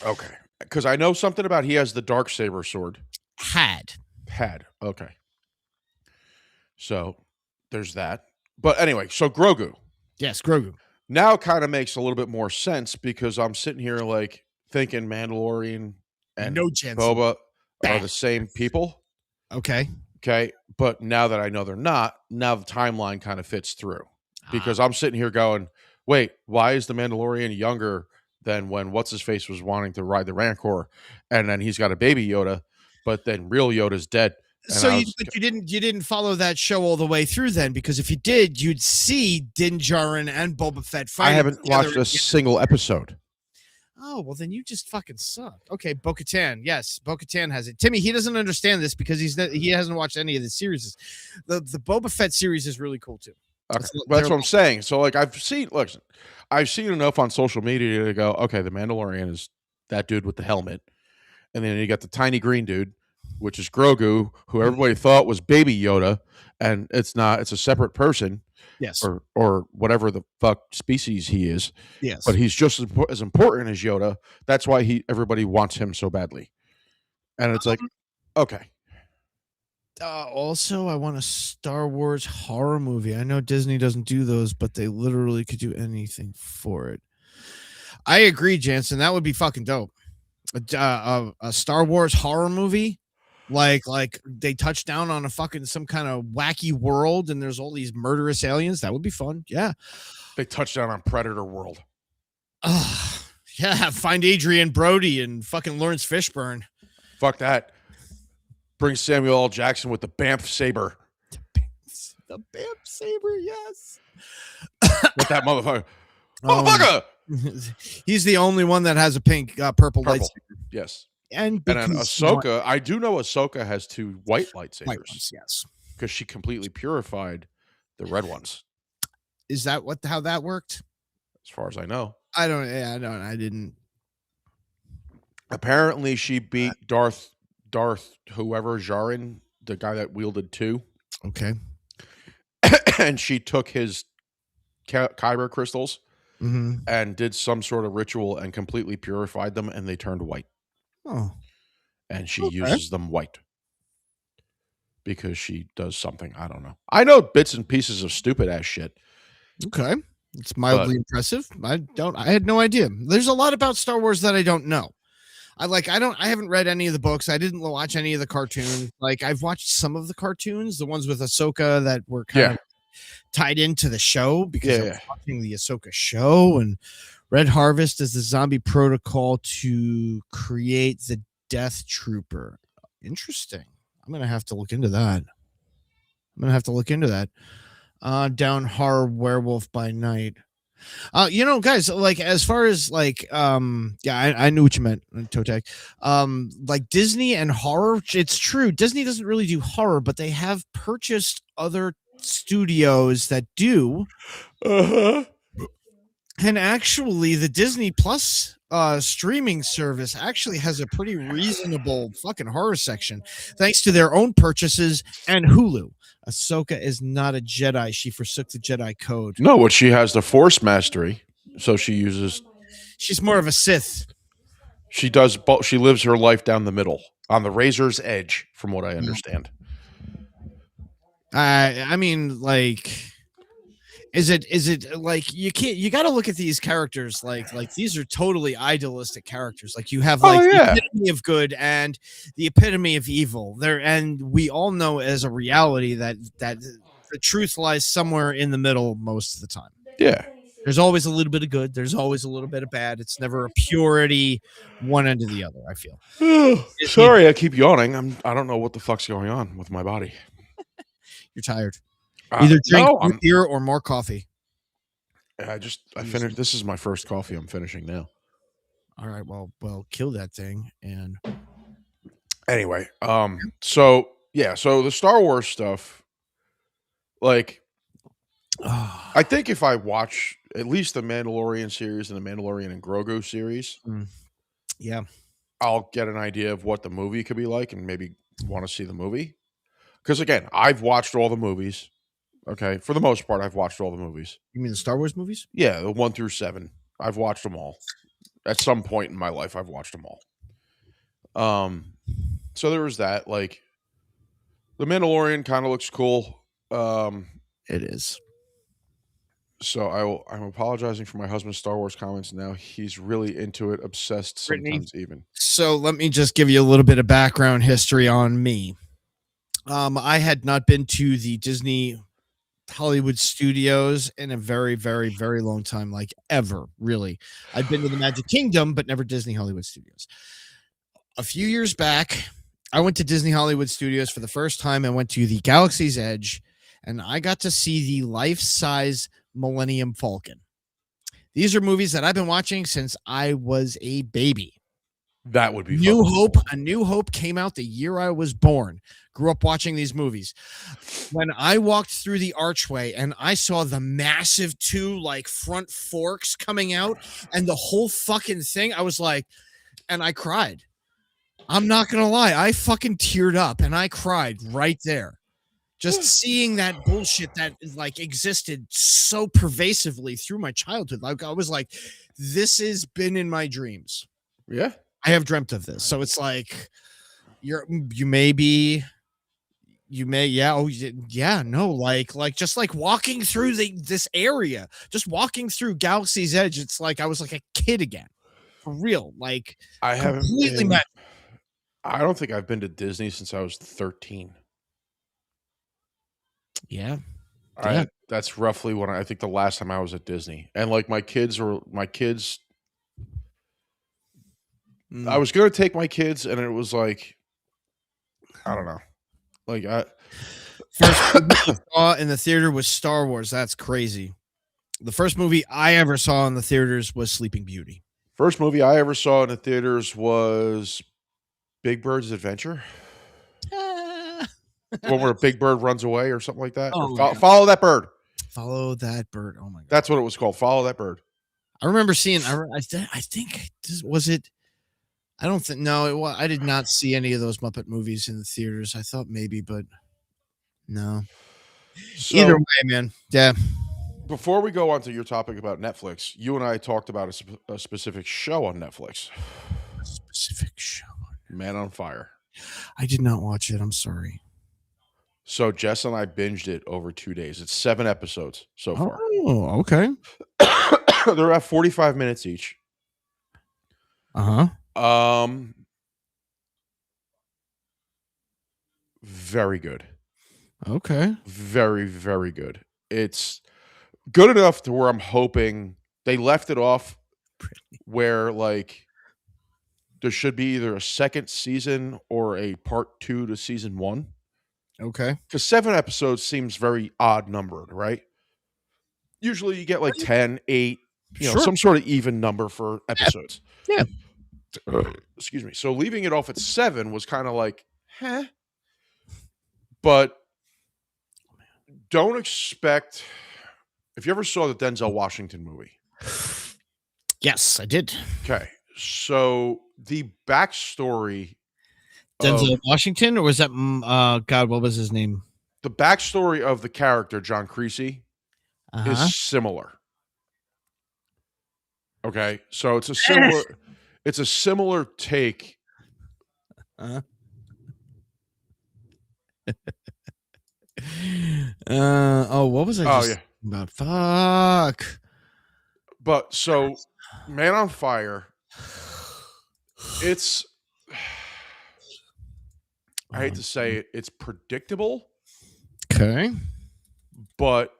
Okay. Because I know something about he has the Darksaber sword. Had. Okay. So there's that. But anyway, so Grogu. Yes, Grogu. Now it kind of makes a little bit more sense because I'm sitting here like thinking Mandalorian and Boba are the same people. Okay. But now that I know they're not, now the timeline kind of fits through. Because I'm sitting here going, wait, why is the Mandalorian younger than when what's-his-face was wanting to ride the Rancor? And then he's got a baby Yoda, but then real Yoda's dead. So you didn't follow that show all the way through then, because if you did, you'd see Din Djarin and Boba Fett fighting. I haven't watched a single episode. Oh, well, then you just fucking suck. Okay, Bo-Katan. Yes, Bo-Katan has it. Timmy, he doesn't understand this because he hasn't watched any of the series. The Boba Fett series is really cool too. Okay. That's what I'm saying. So, like, I've seen enough on social media to go, okay, the Mandalorian is that dude with the helmet. And then you got the tiny green dude, which is Grogu, who everybody thought was baby Yoda. And it's not, it's a separate person. Yes. Or whatever the fuck species he is. Yes. But he's just as important as Yoda. That's why everybody wants him so badly. And it's like, okay. Also, I want a Star Wars horror movie. I know Disney doesn't do those, but they literally could do anything for it. I agree, Jansen. That would be fucking dope. A Star Wars horror movie, like they touch down on some kind of wacky world, and there's all these murderous aliens. That would be fun. Yeah. They touch down on Predator World. Yeah. Find Adrian Brody and fucking Lawrence Fishburne. Fuck that. Bring Samuel L. Jackson with the Banff saber. The Banff saber, yes. With that motherfucker. Um, Motherfucker! He's the only one that has a purple Purple. lightsaber. Yes. And And then because Ahsoka, I do know Ahsoka has 2 white lightsabers. white ones, yes. Because she completely purified the red ones, Is that how that worked? as far as I know. I didn't. Apparently, she beat Darth whoever, Jaren, the guy that wielded 2. Okay. And she took his kyber crystals Mm-hmm. and did some sort of ritual and completely purified them, and they turned white. Oh. And she Okay. uses them white because she does something. I don't know. I know bits and pieces of stupid ass shit. Okay. It's mildly impressive. I had no idea. There's a lot about Star Wars that I don't know. I haven't read any of the books. I didn't watch any of the cartoons. Like, I've watched some of the cartoons, the ones with Ahsoka that were kind of tied into the show because I was watching the Ahsoka show, and Red Harvest is the zombie protocol to create the Death Trooper. Interesting. I'm going to have to look into that. Down Horror Werewolf by Night. Guys, like, as far as like, I knew what you meant, Totek. Like Disney and horror, it's true. Disney doesn't really do horror, but they have purchased other studios that do. And actually, the Disney Plus streaming service actually has a pretty reasonable fucking horror section, thanks to their own purchases and Hulu. Ahsoka is not a Jedi. She forsook the Jedi code. No, what she has the Force mastery, so she uses. She's more of a Sith. She does. She lives her life down the middle, on the razor's edge, from what I understand. I mean, like, is it like you got to look at these characters like these are totally idealistic characters. Like, you have like the epitome of good and the epitome of evil there, and we all know as a reality that the truth lies somewhere in the middle most of the time. Yeah, there's always a little bit of good, there's always a little bit of bad. It's never a purity one end or the other, I feel. Sorry, I keep yawning. I don't know what the fuck's going on with my body. You're tired. Either drink more beer or more coffee. I finished. This is my first coffee I'm finishing now. All right. Well, kill that thing. And anyway, so the Star Wars stuff, like, I think if I watch at least the Mandalorian series and the Mandalorian and Grogu series, I'll get an idea of what the movie could be like and maybe want to see the movie. Because again, I've watched all the movies. Okay, for the most part, I've watched all the movies. You mean the Star Wars movies? Yeah, the 1 through 7. I've watched them all. At some point in my life, I've watched them all. So there was that. Like, the Mandalorian kind of looks cool. It is. So I'm apologizing for my husband's Star Wars comments now. He's really into it, obsessed sometimes even. So let me just give you a little bit of background history on me. I had not been to the Disney Hollywood Studios in a very, very, very long time, like ever, really. I've been to the Magic Kingdom, but never Disney Hollywood Studios. A few years back, I went to Disney Hollywood Studios for the first time. I went to the Galaxy's Edge, and I got to see the life-size Millennium Falcon. These are movies that I've been watching since I was a baby. That would be New Hope. A New Hope came out the year I was born. Grew up watching these movies. When I walked through the archway and I saw the massive 2 like front forks coming out and the whole fucking thing, I was like, and I cried. I'm not gonna lie, I fucking teared up and I cried right there. Just seeing that bullshit that like existed so pervasively through my childhood. Like, I was like, this has been in my dreams. Yeah. I have dreamt of this. So it's like like just like walking through this area, just walking through Galaxy's Edge. It's like I was like a kid again, for real. Like, I haven't completely met. I don't think I've been to Disney since I was 13. Yeah. That's roughly when I think the last time I was at Disney. And like my kids I was going to take my kids, and it was like I don't know. Like First movie I saw in the theater was Star Wars. That's crazy. The first movie I ever saw in the theaters was Sleeping Beauty. first movie I ever saw in the theaters was Big Bird's Adventure. One where Big Bird runs away or something like that. Oh Or my God. Follow That Bird. Follow That Bird. Oh my God. That's what it was called. Follow That Bird. I remember seeing. I think was it. I don't think. No, it was. I did not see any of those Muppet movies in the theaters. I thought maybe, but no. So, Either way, man. Yeah. before we go on to your topic about Netflix, you and I talked about a specific show on Netflix, Specific show. Man on Fire. I did not watch it. I'm sorry. So Jess and I binged it over 2 days. It's 7 episodes so far. Oh, okay. They're at 45 minutes each. Uh-huh. Very good. Okay. Very, very good. It's good enough to where I'm hoping they left it off where like there should be either a second season or a part 2 to season 1. Okay. Because 7 episodes seems very odd numbered, right? Usually you get like 10, 8, Sure. some sort of even number for episodes. Yeah. Excuse me. So leaving it off at 7 was kind of like, huh? But don't expect, if you ever saw the Denzel Washington movie. Yes, I did. Okay. So the backstory Denzel Washington, or was that God? What was his name? the backstory of the character, John Creasy, is similar. Okay. So it's a similar take. What was I just about? Fuck. But so Man on Fire, it's I hate to say it, it's predictable, Okay. but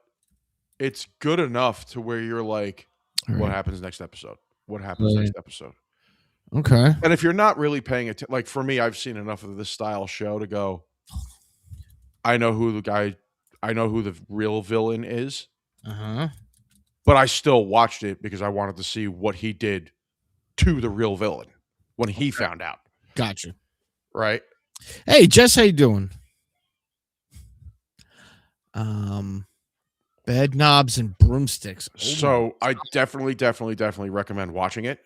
it's good enough to where you're like, All what right. happens next episode? What happens Right. next episode? Okay. And if you're not really paying attention, like for me, I've seen enough of this style show to go, I know who the real villain is, but I still watched it because I wanted to see what he did to the real villain when he found out. Gotcha. Right? Hey, Jess, how you doing? Bed knobs and broomsticks. Oh So I definitely recommend watching it.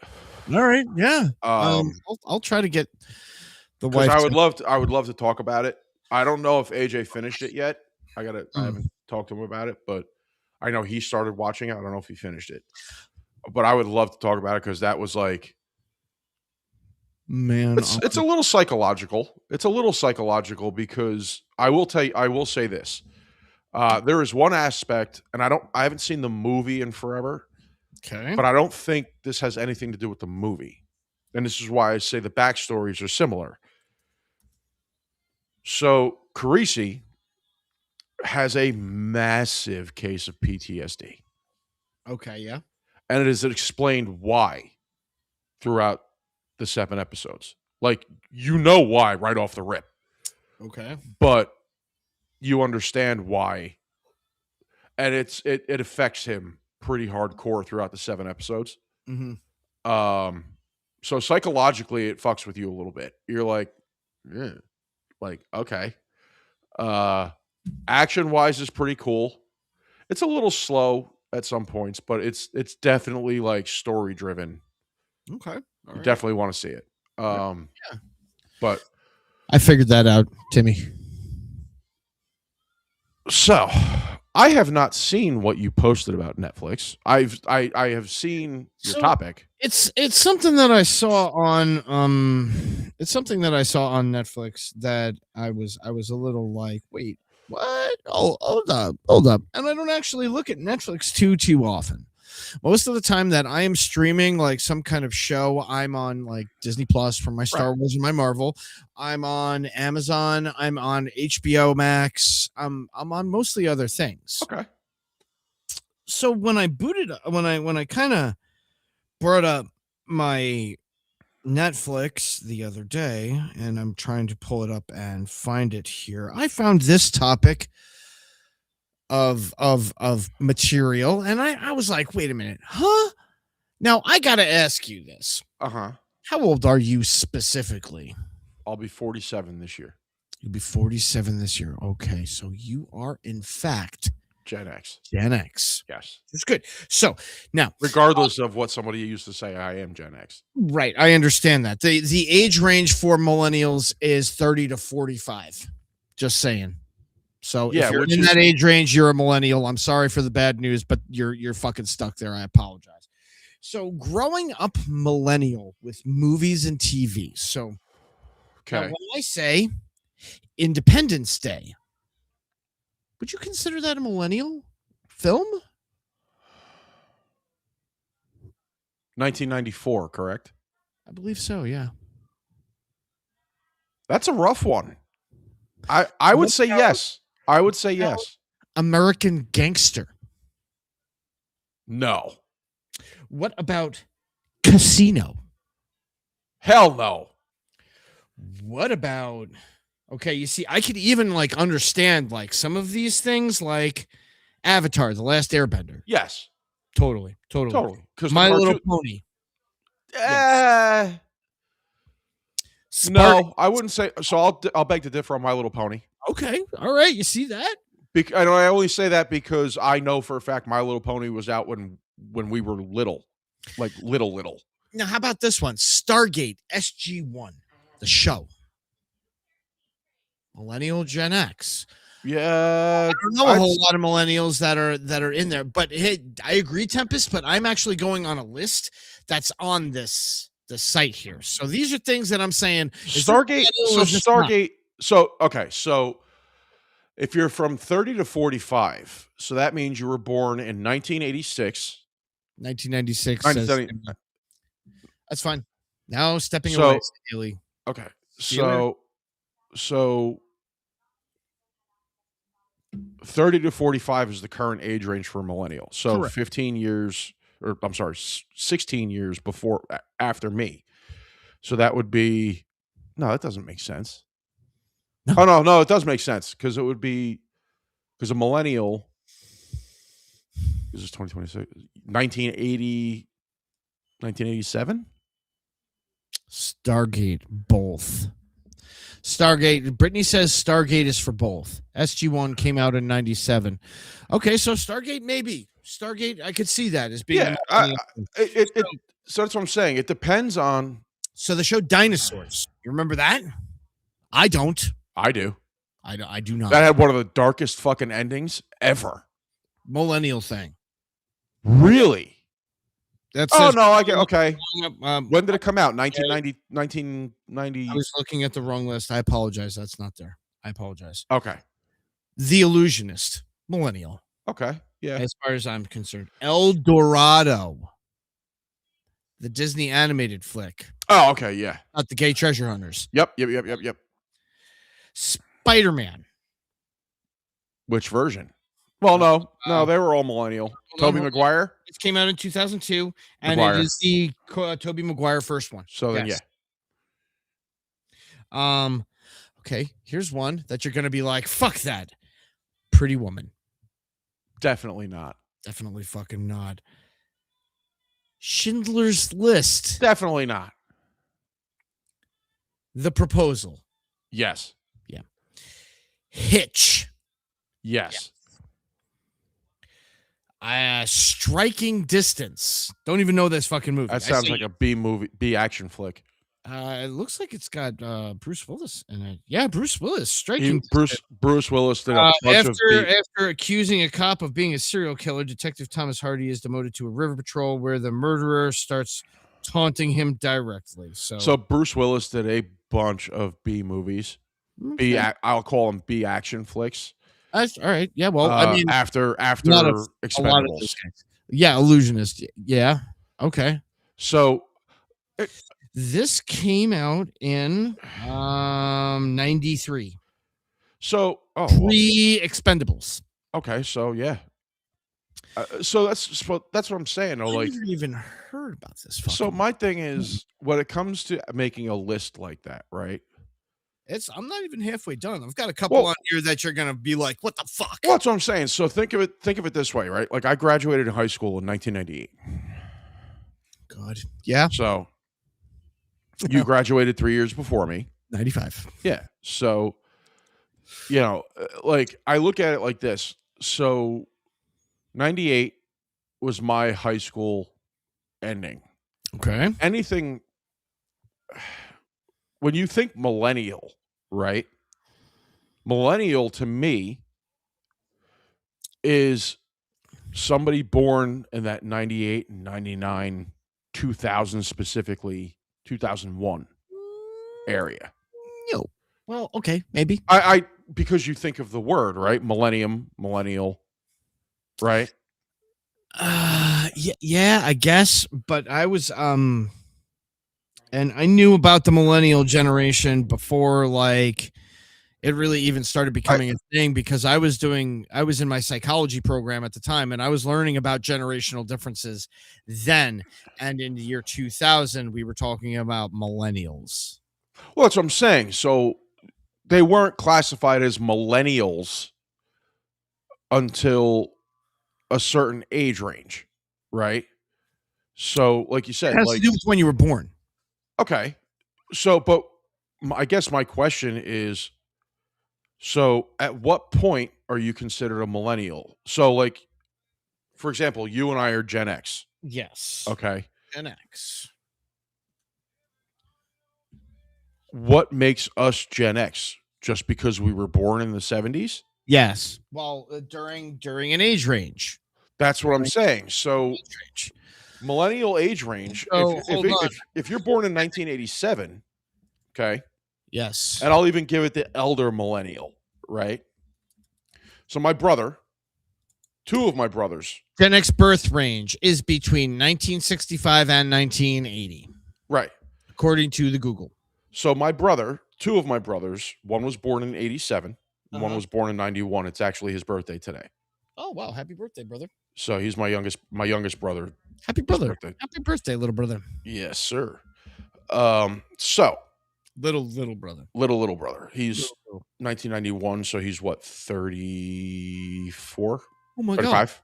All right. Yeah. Um, I'll try to get the because wife. I would love to talk about it. I don't know if AJ finished it yet. I haven't talked to him about it, but I know he started watching it. I don't know if he finished it, but I would love to talk about it because that was like, man. it's a little psychological. It's a little psychological because I will say this. There is one aspect, and I haven't seen the movie in forever, Okay. but I don't think this has anything to do with the movie. And this is why I say the backstories are similar. So Carisi has a massive case of PTSD. Okay. Yeah. And it is explained why throughout the 7 episodes. Like, why right off the rip. Okay. But you understand why. And it affects him pretty hardcore throughout the 7 episodes. So psychologically it fucks with you a little bit. You're like, okay. Action wise is pretty cool. It's a little slow at some points, but it's definitely like story driven. Okay. You definitely want to see it. But I figured that out, Timmy. So I have not seen what you posted about Netflix. I have seen your topic. It's something that I saw on it's something that I saw on Netflix that I was a little like, wait, what? Oh, hold up. And I don't actually look at Netflix too often. Most of the time that I am streaming like some kind of show, I'm on like Disney Plus for my Star Wars and my Marvel. I'm on Amazon. I'm on HBO Max. I'm on mostly other things. Okay. So when I booted, when I kind of brought up my Netflix the other day, and I'm trying to pull it up and find it here. I found this topic of material, and I was like, wait a minute, huh? Now I gotta ask you this. Uh-huh. How old are you specifically? I'll be 47 this year. You'll be 47 this year. Okay, so you are in fact Gen X. Gen X. Yes. That's good. So now, Regardless of what somebody used to say, I am Gen X. right, I understand that. The age range for millennials is 30 to 45. Just saying. So Yeah, if you're which in is- that age range, you're a millennial. I'm sorry for the bad news, but you're fucking stuck there. I apologize. So growing up millennial with movies and TV. So now Okay. when I say Independence Day, would you consider that a millennial film? 1994, correct? I believe so, yeah. That's a rough one. I would say yes. I would say yes. American Gangster. No. What about Casino? Hell no. What about okay, you see, I could even like understand like some of these things like Avatar, The Last Airbender. Yes. Totally. Because My Little Pony. No, I wouldn't say so. I'll beg to differ on My Little Pony. Okay. All right. You see that? I only say that because I know for a fact My Little Pony was out when we were little, like little. Now, how about this one? Stargate SG-1, the show. Millennial Gen X. Yeah, I don't know a whole lot of millennials that are in there, but hey, I agree, Tempest. But I'm actually going on a list that's on the site here. So these are things that I'm saying. Stargate. So okay. So if you're from 30 to 45, so that means you were born in 1986. 1996. 1970. That's fine. Now stepping away, Steely. Okay. Steeler? So 30 to 45 is the current age range for a millennial. So Correct. 15 years, or I'm sorry, 16 years after me. So that would be, no, that doesn't make sense. No. Oh, no, it does make sense because it would be, because a millennial, this is 2026, 1980, 1987? Stargate, both. Stargate, Brittany says Stargate is for both. SG-1 came out in 97. Okay, so Stargate maybe. Stargate, I could see that as being. Yeah, so that's what I'm saying. It depends on. So the show Dinosaurs, you remember that? I don't. I do. I do not. That had one of the darkest fucking endings ever. Millennial thing. Really? That's Oh, no, I get, okay. When When did it come out? 1990. I was looking at the wrong list. I apologize. That's not there. I apologize. Okay. The Illusionist, millennial, Okay. Yeah. as far as I'm concerned. El Dorado, the Disney animated flick, Oh, okay. Yeah. not the gay treasure hunters. Yep. Spider-Man. Which version? Well, no, they were all millennial. Toby Maguire. It came out in 2002, and Maguire. it is the Toby Maguire first one. So then, Yes. Okay, here's one that you're gonna be like, fuck that. Pretty Woman. definitely not. Definitely fucking not. Schindler's List. Definitely not. The Proposal. Yes. Hitch. Yes. Striking Distance. Don't even know this fucking movie. That sounds like a B movie, B action flick. It looks like it's got Bruce Willis in it. Yeah, Bruce Willis. Striking. Bruce Willis did a bunch of B. After accusing a cop of being a serial killer, Detective Thomas Hardy is demoted to a river patrol where the murderer starts taunting him directly. So Bruce Willis did a bunch of B movies. okay. I'll call them B action flicks. That's all right. Yeah, well, I mean, after not a lot of Expendables. those guys. Yeah, Illusionist. Yeah. Okay. So This came out in 93. pre Pre-Expendables. okay, so yeah. So that's what I'm saying. Though, I like, never even heard about this. so Fucking, my thing is when it comes to making a list like that, right? I'm not even halfway done. I've got a couple Well, on here that you're gonna be like, what the fuck? well, that's what I'm saying. So think of it this way, right? Like I graduated high school in 1998. God, yeah, So you graduated 3 years before me. 95. Yeah. So, like I look at it like this. So 98 was my high school ending. Okay. Anything when you think millennial, right? Millennial to me is somebody born in that 98 and 99, 2000 specifically, 2001 area. Yo. Well, okay, maybe. I because you think of the word, right? Millennial, right? Yeah, I guess. But I was and I knew about the millennial generation before like it really even started becoming a thing because I was in my psychology program at the time and I was learning about generational differences then. And in the year 2000, we were talking about millennials. Well, that's what I'm saying. So they weren't classified as millennials until a certain age range, right? So, like you It said, has to like, do with when you were born. okay. So, but I guess my question is, so at what point are you considered a millennial? So, like, for example, you and I are Gen X. Yes. Okay. Gen X. What makes us Gen X? Just because we were born in the 70s? Yes. Well, during an age range. That's what I'm saying. So, Age range. millennial age range, So, hold on. if you're born in 1987, okay, Yes. and I'll even give it the elder millennial, right? So my brother, two of my brothers, Gen X birth range is between 1965 and 1980, right? according to the Google. So my brother, two of my brothers, one was born in 87, and one Uh-huh. was born in 91. It's actually his birthday today. Oh wow! Happy birthday, brother! So he's my youngest brother. Happy His brother! birthday. Happy birthday, little brother! Yes, sir. So Little brother. little brother. He's Little. 1991, so he's what, 34? Oh my 35?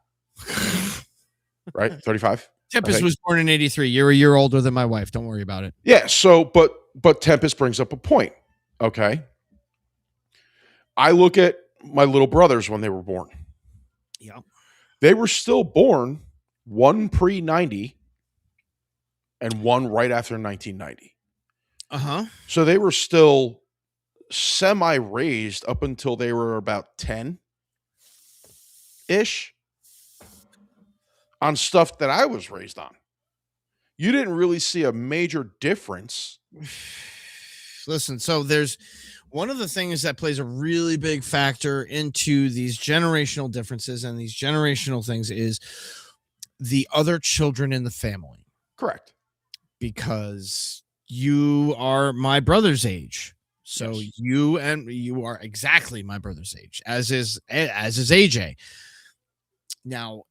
Right? 35? God! Tempest was born in 83. You're a year older than my wife. Don't worry about it. Yeah, so but Tempest brings up a point. Okay. I look at my little brothers when they were born. Yeah. They were still born one pre-90 and one right after 1990. Uh-huh. So they were still semi-raised up until they were about 10-ish on stuff that I was raised on. You didn't really see a major difference. Listen, so there's one of the things that plays a really big factor into these generational differences and these generational things is the other children in the family. Correct. Because you are my brother's age. So Yes. you are exactly my brother's age, as is AJ. Now,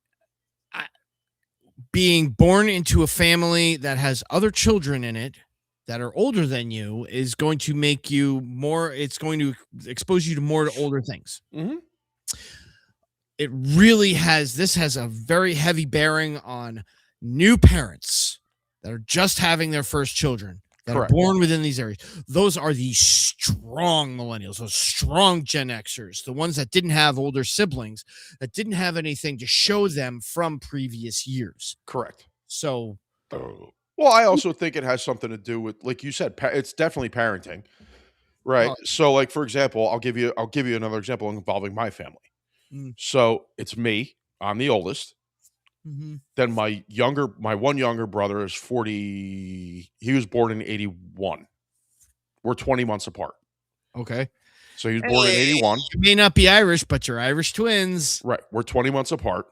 being born into a family that has other children in it that are older than you is going to make you more, it's going to expose you to more older things. Mm-hmm. It really this has a very heavy bearing on new parents that are just having their first children that Correct. are born within these areas. Those are the strong millennials, those strong Gen Xers, the ones that didn't have older siblings, that didn't have anything to show them from previous years. Correct. So, well, I also think it has something to do with, like you said, it's definitely parenting, right? Oh. So, like for example, I'll give you another example involving my family. So it's me. I'm the oldest. Mm-hmm. Then my one younger brother is 40. He was born in 81. We're 20 months apart. Okay. So he was born in 81. You may not be Irish, but you're Irish twins. Right. We're 20 months apart.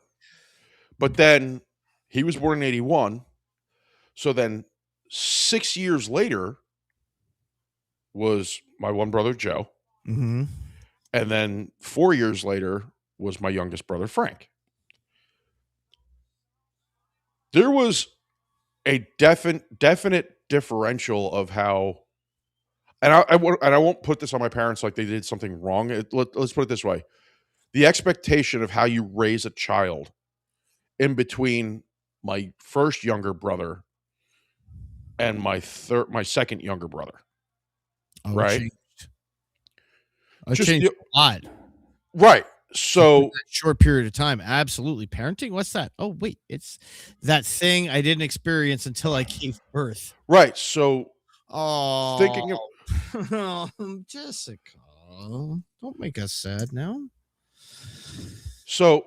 But then he was born in 81. So then 6 years later was my one brother, Joe. Mm-hmm. And then 4 years later was my youngest brother, Frank. There was a definite differential of how, and I won't put this on my parents like they did something wrong. Let's put it this way: the expectation of how you raise a child in between my first younger brother and my second younger brother, Oh, it right? changed. It Just changed a lot. right. In So that short period of time. Absolutely. Parenting? What's that? Oh, wait. It's that thing I didn't experience until I gave birth. right. So Oh, thinking of Jessica. Don't make us sad now. so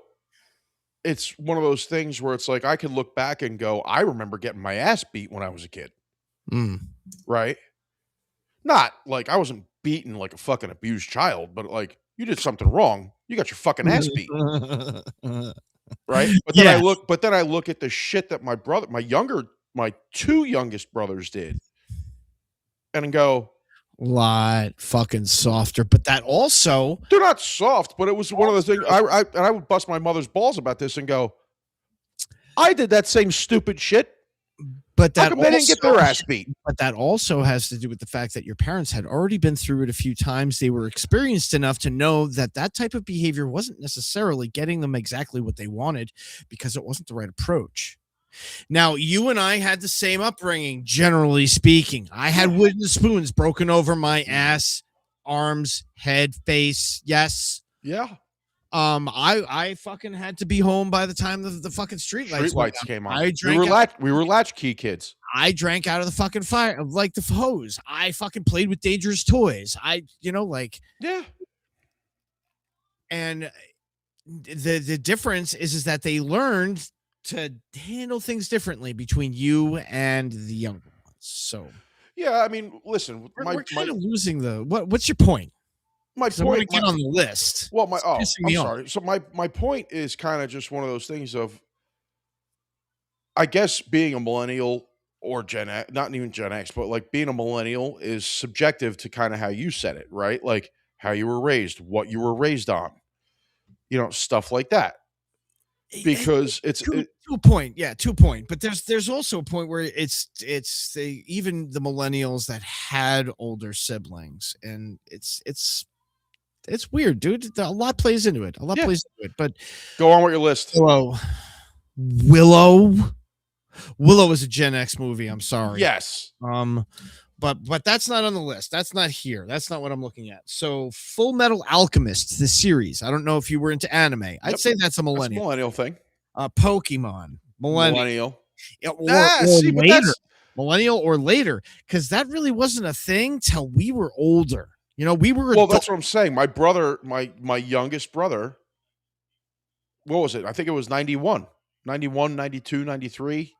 it's one of those things where it's like I can look back and go, I remember getting my ass beat when I was a kid, Mm. right? Not like I wasn't beaten like a fucking abused child, but like you did something wrong, you got your fucking ass beat, right? Yes. But then I look at the shit that my two youngest brothers did, and go, Lot fucking softer, but that also, they're not soft, but it was one of those things. I would bust my mother's balls about this and go, I did that same stupid shit. but How that come they didn't get their ass beat? But that also has to do with the fact that your parents had already been through it a few times. They were experienced enough to know that that type of behavior wasn't necessarily getting them exactly what they wanted because it wasn't the right approach. Now, you and I had the same upbringing, generally speaking. I had wooden spoons broken over my ass, arms, head, face. Yes. Yeah. I fucking had to be home by the time the fucking street lights Came on. I drank We were latchkey kids. I drank out of the fucking fire, like the hose. I fucking played with dangerous toys. Yeah. And the difference is that they learned to handle things differently between you and the younger ones. So Yeah, I mean, listen, we're kind of losing what's your point? my 'Cause I want to point. get on the list. Well, It's pissing I'm me off. sorry. So my point is kind of just one of those things of, I guess, being a millennial or Gen X, not even Gen X, but like being a millennial is subjective to kind of how you said it, right? Like how you were raised, what you were raised on, stuff like that. Because it's to a point, yeah, to a point. But there's also a point where it's even the millennials that had older siblings, and it's weird, dude. A lot plays into it. Plays into it. But go on with your list. Willow is a Gen X movie. I'm sorry. Yes. But that's not on the list. That's not here. That's not what I'm looking at. So Full Metal Alchemist, the series. I don't know if you were into anime. I'd say that's a millennial. That's a millennial thing. Pokemon, millennial. Yeah, or later. Millennial or later, because that really wasn't a thing till we were older. We were that's what I'm saying. My brother, my youngest brother, what was it? I think it was 91, 92, 93.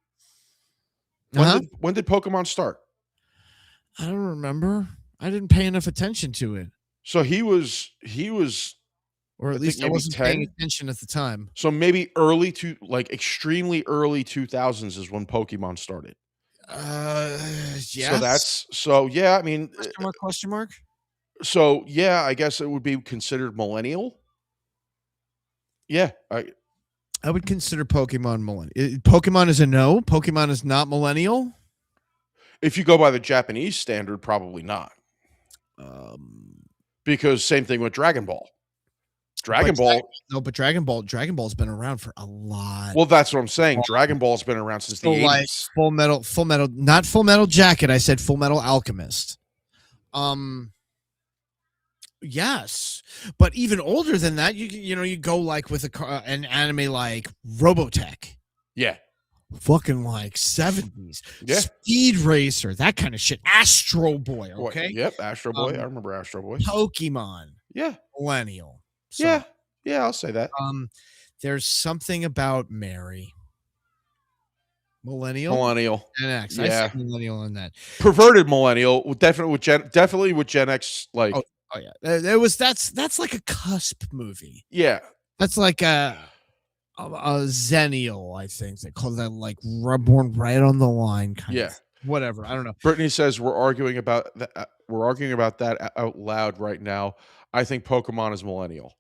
When did Pokemon start? I don't remember. I didn't pay enough attention to it. So he was, or at least I wasn't paying attention at the time. So maybe extremely early 2000s is when Pokemon started. Yeah. I mean, question mark. So yeah, I guess it would be considered millennial. Yeah, I would consider Pokemon millennial. Pokemon is a no. Pokemon is not millennial. If you go by the Japanese standard, probably not. Because same thing with Dragon Ball. Dragon Ball's been around for a lot. Well, that's what I'm saying. Dragon Ball's been around since the 80s. Full Metal, not Full Metal Jacket. I said Full Metal Alchemist. Yes, but even older than that, you go like with an anime like Robotech. Yeah. Fucking like 70s. Yeah. Speed Racer, that kind of shit. Astro Boy, okay? Yep, Astro Boy. I remember Astro Boy. Pokemon. Yeah. Millennial. So, yeah, I'll say that. There's something about Mary. Millennial. Gen X. Yeah. I said millennial on that. Perverted millennial, definitely with Gen X, like. Oh yeah. That's like a cusp movie. Yeah. That's like a zennial, I think they call that, like born right on the line kind of whatever. I don't know. Brittany says we're arguing about that out loud right now. I think Pokemon is millennial.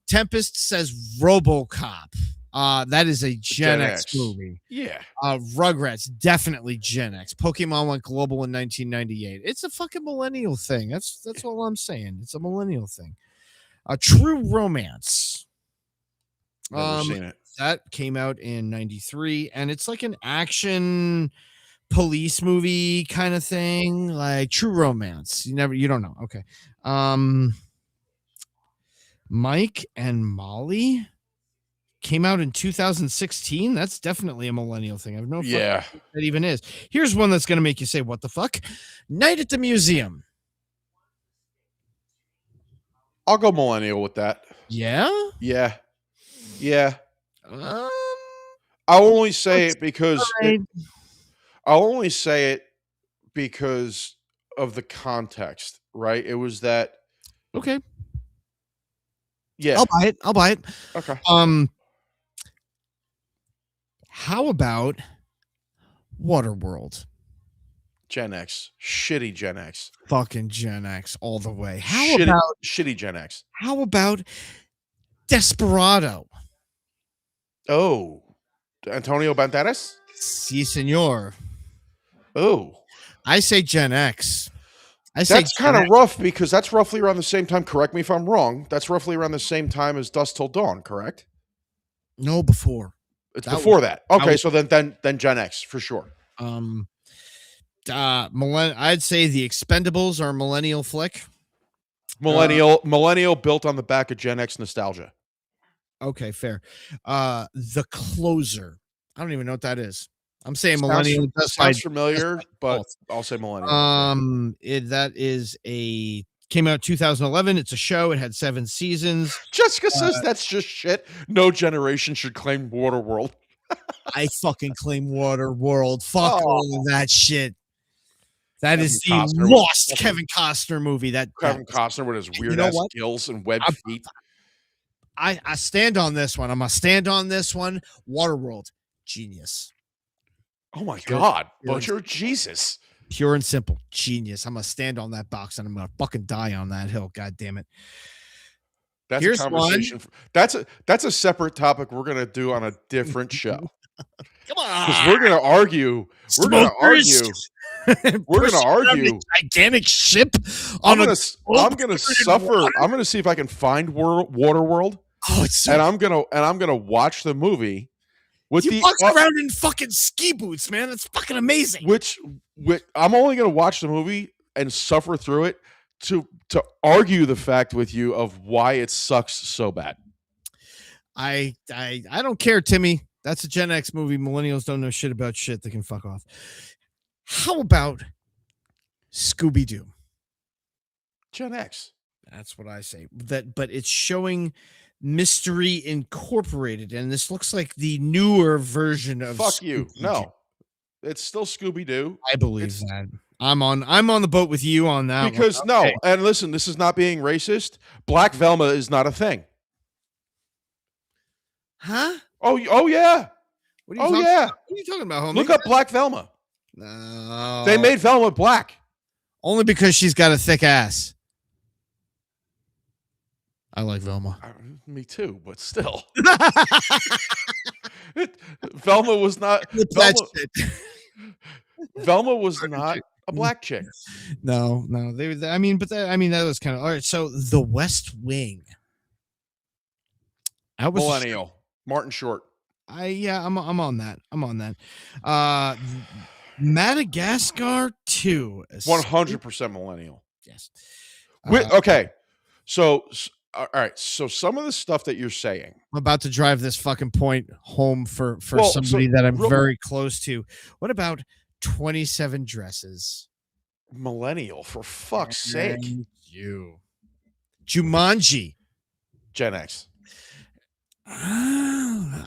Tempest says RoboCop. That is a Gen X X. movie. Yeah. Rugrats, definitely Gen X. Pokemon went global in 1998. It's a fucking millennial thing. That's all I'm saying. It's a millennial thing. True Romance. Never seen it. That came out in 93, and it's like an action police movie kind of thing, like True Romance. You don't know. Okay. Mike and Molly came out in 2016. That's definitely a millennial thing. I have no fucking Yeah. idea what that even is. Here's one that's going to make you say, what the fuck? Night at the Museum. I'll go millennial with that. Yeah? Yeah. Yeah. Um, I'll only say it because right. I'll only say it because of the context, right? It was that. Okay. Yeah. I'll buy it. Okay. How about Waterworld? Gen X. Shitty Gen X. Fucking Gen X all the way. Shitty Gen X. How about Desperado? Oh. Antonio Banderas? Si, senor. Oh. I say Gen X. That's kind of rough because that's roughly around the same time. Correct me if I'm wrong. That's roughly around the same time as Dusk Till Dawn, correct? No, before. It's before that. Okay, so then Gen X for sure. I'd say The Expendables are a millennial flick. Millennial built on the back of Gen X nostalgia. Okay, fair. The Closer. I don't even know what that is. I'm saying millennial. Sounds familiar, but I'll say millennial. Came out 2011. It's a show. It had 7 seasons. Jessica says that's just shit. No generation should claim Waterworld. I fucking claim Waterworld. Fuck all of that shit. That is the lost Kevin Costner movie. Kevin Costner with his weird ass gills and webbed feet. I stand on this one. I'm gonna stand on this one. Waterworld, genius. Oh my God, Butcher, Jesus. Pure and simple, genius. I'm gonna stand on that box and I'm gonna fucking die on that hill. God damn it. Here's a conversation. That's a separate topic we're gonna do on a different show. Come on, because we're gonna argue. We're gonna argue. Gigantic ship. I'm gonna suffer. I'm gonna see if I can find Waterworld. Oh, it's so and I'm gonna watch the movie. He walks around in fucking ski boots, man. That's fucking amazing. Which I'm only gonna watch the movie and suffer through it to argue the fact with you of why it sucks so bad. I don't care, Timmy. That's a Gen X movie. Millennials don't know shit about shit. They can fuck off. How about Scooby-Doo? Gen X. That's what I say. But it's showing Mystery Incorporated, and this looks like the newer version of Fuck you. No. It's still Scooby-Doo. I believe that. I'm on the boat with you on that because one. No, and listen, this is not being racist. Black Velma is not a thing. Huh? Oh yeah. What are you talking about, homie? Look up Black Velma. No. They made Velma black. Only because she's got a thick ass. I like Velma. Me too, but still. Velma was not. Velma was not a black chick. No. That was kind of all right. So The West Wing. Millennial. Martin Short. I'm on that. Madagascar 2. 100% millennial. Yes. Okay. So, all right. So some of the stuff that you're saying. I'm about to drive this fucking point home for somebody that I'm very close to. What about 27 Dresses? Millennial, for fuck's sake. You. Jumanji. Gen X.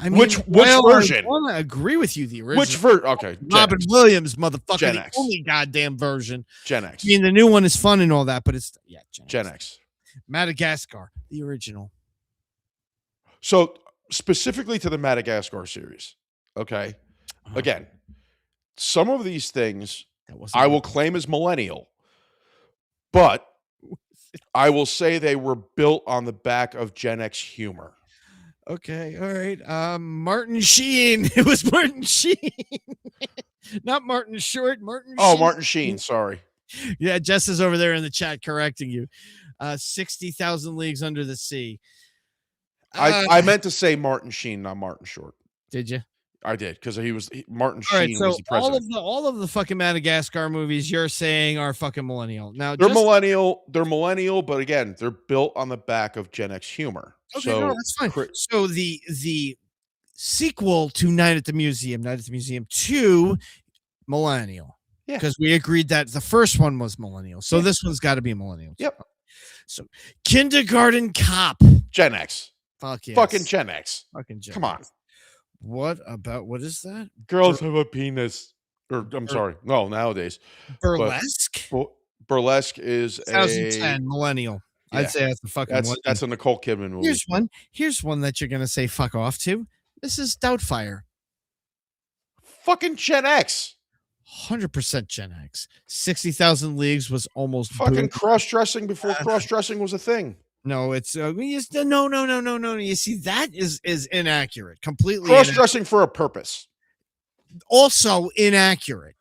Which version? I want to agree with you. The original. Which version? Okay. Robin Williams, motherfucker. Gen the X. only goddamn version. Gen X. I mean, the new one is fun and all that, but it's Gen X. Madagascar, the original. So specifically to the Madagascar series, okay. Again, some of these things I will claim as millennial, but I will say they were built on the back of Gen X humor. Okay, all right. Martin Sheen. It was Martin Sheen, not Martin Short. Martin. Oh, Sheen. Martin Sheen. Sorry. Yeah, Jess is over there in the chat correcting you. 60,000 Leagues Under the Sea. I meant to say Martin Sheen, not Martin Short. Did you? I did because Martin All right, Sheen so was the president. all of the fucking Madagascar movies you're saying are fucking millennial. Now, They're just millennial. They're millennial, but again, they're built on the back of Gen X humor. okay, no, that's fine. So the sequel to Night at the Museum 2, millennial. Yeah. Because we agreed that the first one was millennial. So this one's got to be millennial. Yep. So Kindergarten Cop. Gen X. Fuck yes. Fucking Gen X. Fucking Gen Come on. X. What is that? Girls have a penis. Or I'm sorry. No, nowadays. Burlesque? Burlesque is 2010 millennial. Yeah. I'd say that's the fucking one. That's a Nicole Kidman movie. Here's one that you're gonna say fuck off to. This is Doubtfire. Fucking Gen X. 100% Gen X. 60,000 Leagues was almost fucking cross-dressing before cross-dressing was a thing. No, it's no. You see, that is inaccurate. Completely cross-dressing for a purpose. Also inaccurate.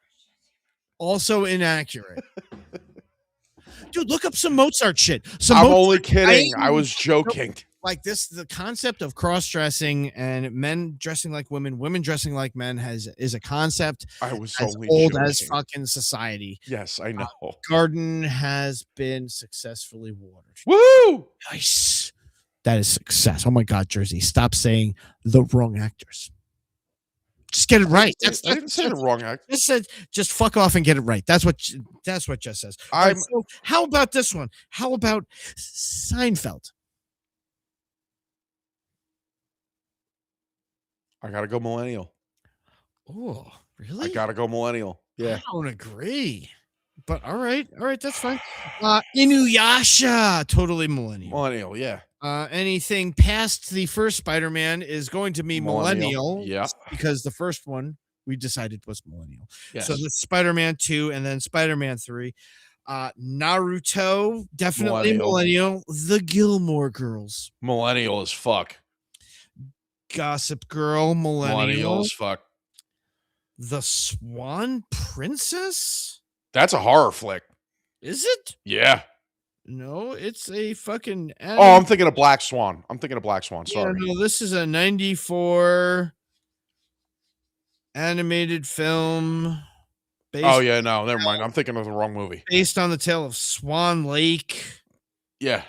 Dude, look up some Mozart shit. I'm only kidding. I was joking. Like this, the concept of cross-dressing and men dressing like women, women dressing like men is a concept I was as only old joking. as fucking society. Yes, I know. Garden has been successfully watered. Woo! Nice. That is success. Oh my God, Jersey, stop saying the wrong actors. Just get it right. I didn't say the wrong actor. Just fuck off and get it right. That's what Jess says. Right, so how about this one? How about Seinfeld? I gotta go millennial. Oh, really? I gotta go millennial. Yeah. I don't agree. But all right, that's fine. Inuyasha, totally millennial. Millennial, yeah. Anything past the first Spider-Man is going to be millennial. Yeah. Because the first one we decided was millennial. Yes. So the Spider-Man 2 and then Spider-Man 3. Naruto, definitely millennial. The Gilmore Girls. Millennial as fuck. Gossip Girl, millennial as fuck. The Swan Princess? That's a horror flick. Is it? Yeah. No, it's a fucking. Oh, I'm thinking of Black Swan. Sorry. Yeah, no, this is a 94 animated film. Oh yeah, no, never mind. I'm thinking of the wrong movie. Based on the tale of Swan Lake. Yeah.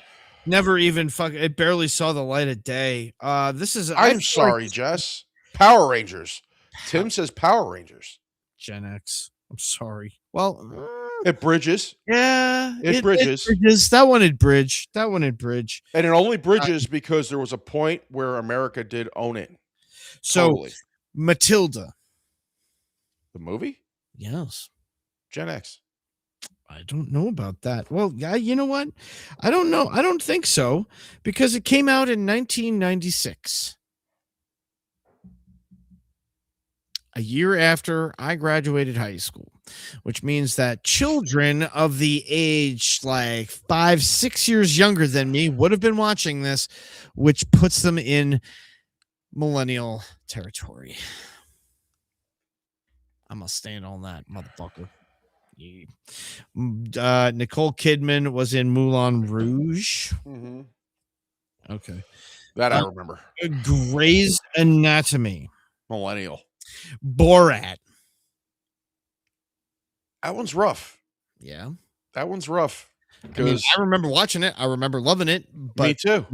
Never even it barely saw the light of day. This is. I'm sorry, Jess. Power Rangers. Tim says Power Rangers. Gen X. I'm sorry. Well, it bridges. Yeah, it bridges. That one had bridge. And it only bridges because there was a point where America did own it. So, totally. Matilda. The movie? Yes. Gen X. I don't know about that. Well, yeah, you know what? I don't know. I don't think so because it came out in 1996. A year after I graduated high school, which means that children of the age like 5-6 years younger than me would have been watching this, which puts them in millennial territory. I'm gonna stand on that, motherfucker. Nicole Kidman was in Moulin Rouge. Mm-hmm. Okay. That I remember. Grey's Anatomy. Millennial. Borat. That one's rough. Yeah. That one's rough. I mean, I remember watching it. I remember loving it. But me too.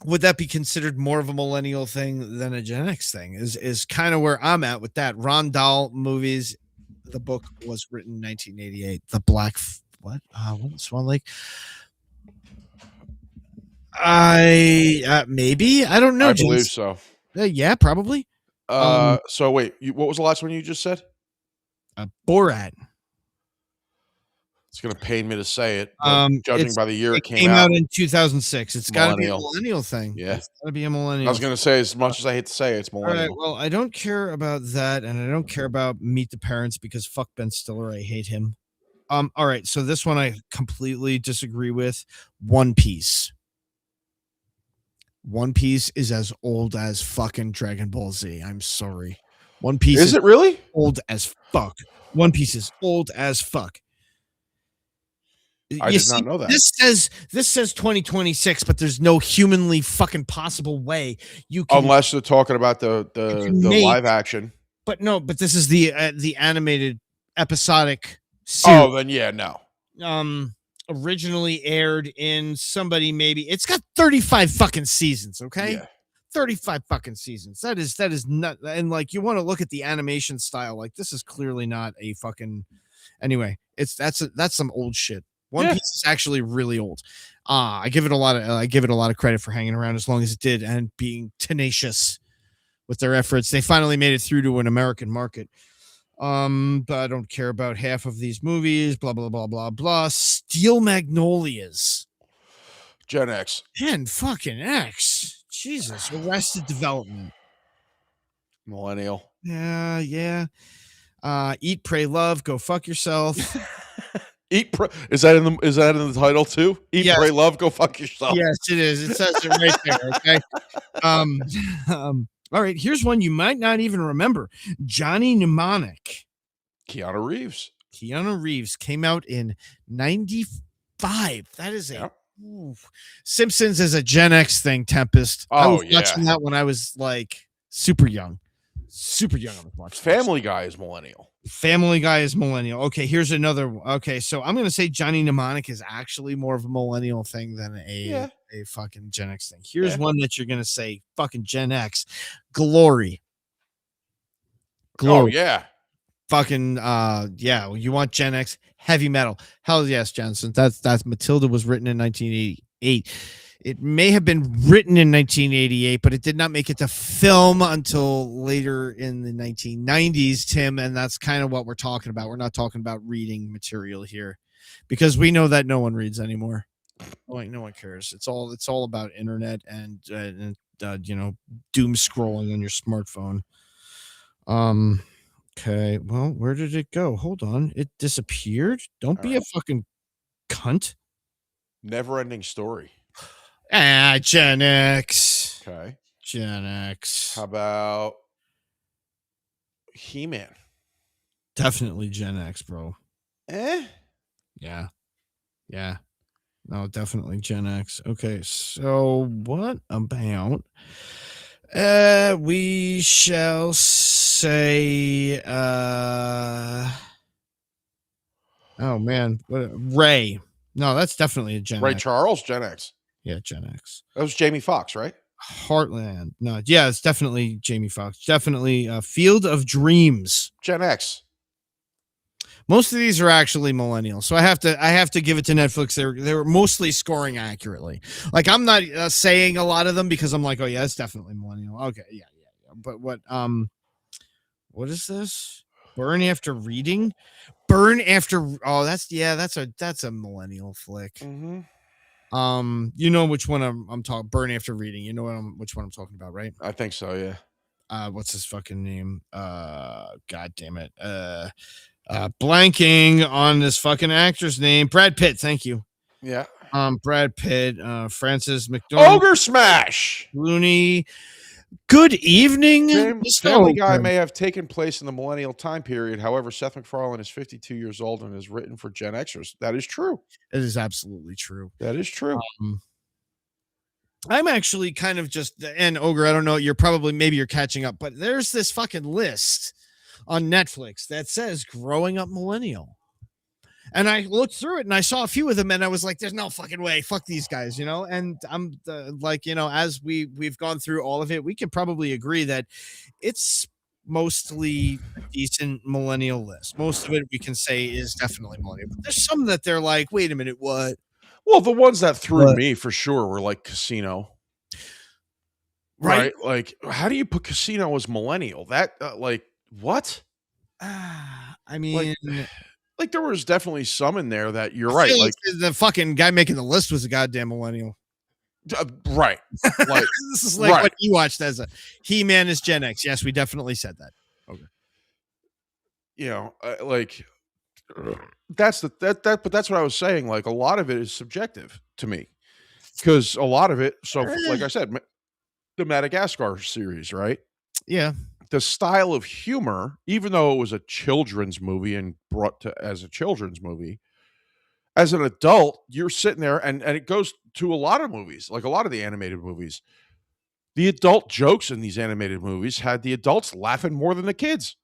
Would that be considered more of a millennial thing than a Gen X thing? Is kind of where I'm at with that. Ron Dahl movies. The book was written in 1988. The Black Swan Lake. Maybe I don't know. I believe so. Yeah, probably. So wait, what was the last one you just said? Borat. It's gonna pain me to say it. Judging by the year it came out in 2006. It's got to be a millennial thing. Yeah, it's got to be a millennial. I was gonna say, as much as I hate to say it, it's millennial. All right, well, I don't care about that, and I don't care about Meet the Parents because fuck Ben Stiller. I hate him. All right, so this one I completely disagree with. One Piece. One Piece is as old as fucking Dragon Ball Z. I'm sorry. One Piece Is it really? old as fuck. One Piece is old as fuck. I You did see, not know that. this says 2026, but there's no humanly fucking possible way you can Unless they're talking about the make- live action. But no, but this is the animated episodic series. Oh, then yeah, no. Originally aired in somebody maybe it's got 35 fucking seasons, okay? Yeah. 35 fucking seasons. That is not, and like you want to look at the animation style, like this is clearly not a fucking anyway, that's some old shit. One Yeah. Piece is actually really old. I give it a lot of credit for hanging around as long as it did and being tenacious with their efforts. They finally made it through to an American market. But I don't care about half of these movies, blah blah blah blah blah. Steel Magnolias. Gen X. And fucking X. Jesus. Arrested Development. Millennial. Yeah. Eat, Pray, Love, Go Fuck Yourself. Is that in the title too? Eat, Yes. Pray, Love, Go Fuck Yourself. Yes, it is. It says it right there. Okay. All right. Here's one you might not even remember. Johnny Mnemonic. Keanu Reeves. Keanu Reeves came out in 95. That is Yeah. Simpsons is a Gen X thing, Tempest. I Oh, was watching that when I was like super young. Super young. I was watching Family Guy is millennial. Family Guy is millennial. Okay, here's another one. Okay, so I'm gonna say Johnny Mnemonic is actually more of a millennial thing than a fucking Gen X thing. Here's one that you're gonna say fucking Gen X. Glory. Oh yeah. Fucking yeah, you want Gen X heavy metal. Hell yes, Jensen. That's Matilda was written in 1988. It may have been written in 1988, but it did not make it to film until later in the 1990s, Tim, and that's kind of what we're talking about. We're not talking about reading material here because we know that no one reads anymore. Like no one cares. It's all about internet and you know, doom scrolling on your smartphone. Okay, well, where did it go? Hold on. It disappeared? Don't be a fucking cunt. Never Ending Story. Gen X. Okay. Gen X. How about He-Man? Definitely Gen X, bro. Eh? Yeah. No, definitely Gen X. Okay, so what about we shall say oh man, Ray. No, that's definitely a Gen Ray X. Charles, Gen X. Yeah, Gen X. That was Jamie Foxx, right? Heartland. No, yeah, it's definitely Jamie Foxx. Definitely Field of Dreams. Gen X. Most of these are actually millennial, so I have to give it to Netflix. They're mostly scoring accurately. Like I'm not saying a lot of them because I'm like, oh yeah, it's definitely millennial. Okay, yeah. But what is this? Burn After Reading. Burn After. Oh, that's a millennial flick. Mm-hmm. You know which one I'm talking. Burn After Reading. You know which one I'm talking about, right? I think so. Yeah. What's his fucking name? God damn it. Blanking on this fucking actor's name. Brad Pitt. Thank you. Yeah. Brad Pitt. Francis McDormand. Ogre Smash. Looney. Good evening. Family Guy may have taken place in the millennial time period. However, Seth MacFarlane is 52 years old and is written for Gen Xers. That is true. It is absolutely true. That is true. I'm actually kind of just, and Ogre, I don't know, maybe you're catching up, but there's this fucking list on Netflix that says Growing Up Millennial. And I looked through it and I saw a few of them and I was like, there's no fucking way. Fuck these guys, you know? And I'm like, you know, as we've gone through all of it, we can probably agree that it's mostly a decent millennial list. Most of it we can say is definitely millennial. But there's some that they're like, wait a minute, what? Well, the ones that threw me for sure were like Casino. Right? Like, how do you put Casino as millennial? That, like, what? I mean... Like there was definitely some in there that you're right. Like the fucking guy making the list was a goddamn millennial. Right. Like this is like what you watched as a He-Man is Gen X. Yes, we definitely said that. Okay. You know, like that's but that's what I was saying. Like a lot of it is subjective to me because a lot of it. So like I said, the Madagascar series, right? Yeah. The style of humor, even though it was a children's movie and brought to as a children's movie, as an adult, you're sitting there and it goes to a lot of movies, like a lot of the animated movies. The adult jokes in these animated movies had the adults laughing more than the kids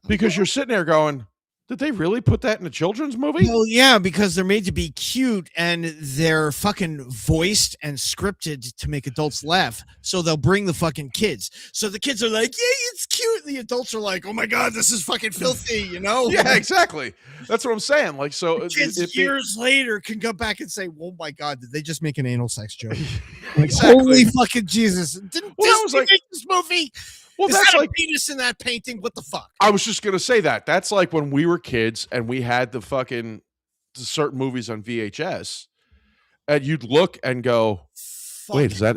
because you're sitting there going, did they really put that in a children's movie? Well, yeah, because they're made to be cute and they're fucking voiced and scripted to make adults laugh. So they'll bring the fucking kids. So the kids are like, "Yeah, it's cute." And the adults are like, "Oh my god, this is fucking filthy," you know? Yeah, exactly. That's what I'm saying. Like, so The kids years later can come back and say, "Oh my god, did they just make an anal sex joke?" Like, Exactly. holy fucking Jesus! Didn't Well, that Disney was like- make this movie? well, Is that's that like a penis in that painting? What the fuck? I was just gonna say that. That's like when we were kids and we had the certain movies on VHS, and you'd look and go, "Wait, is that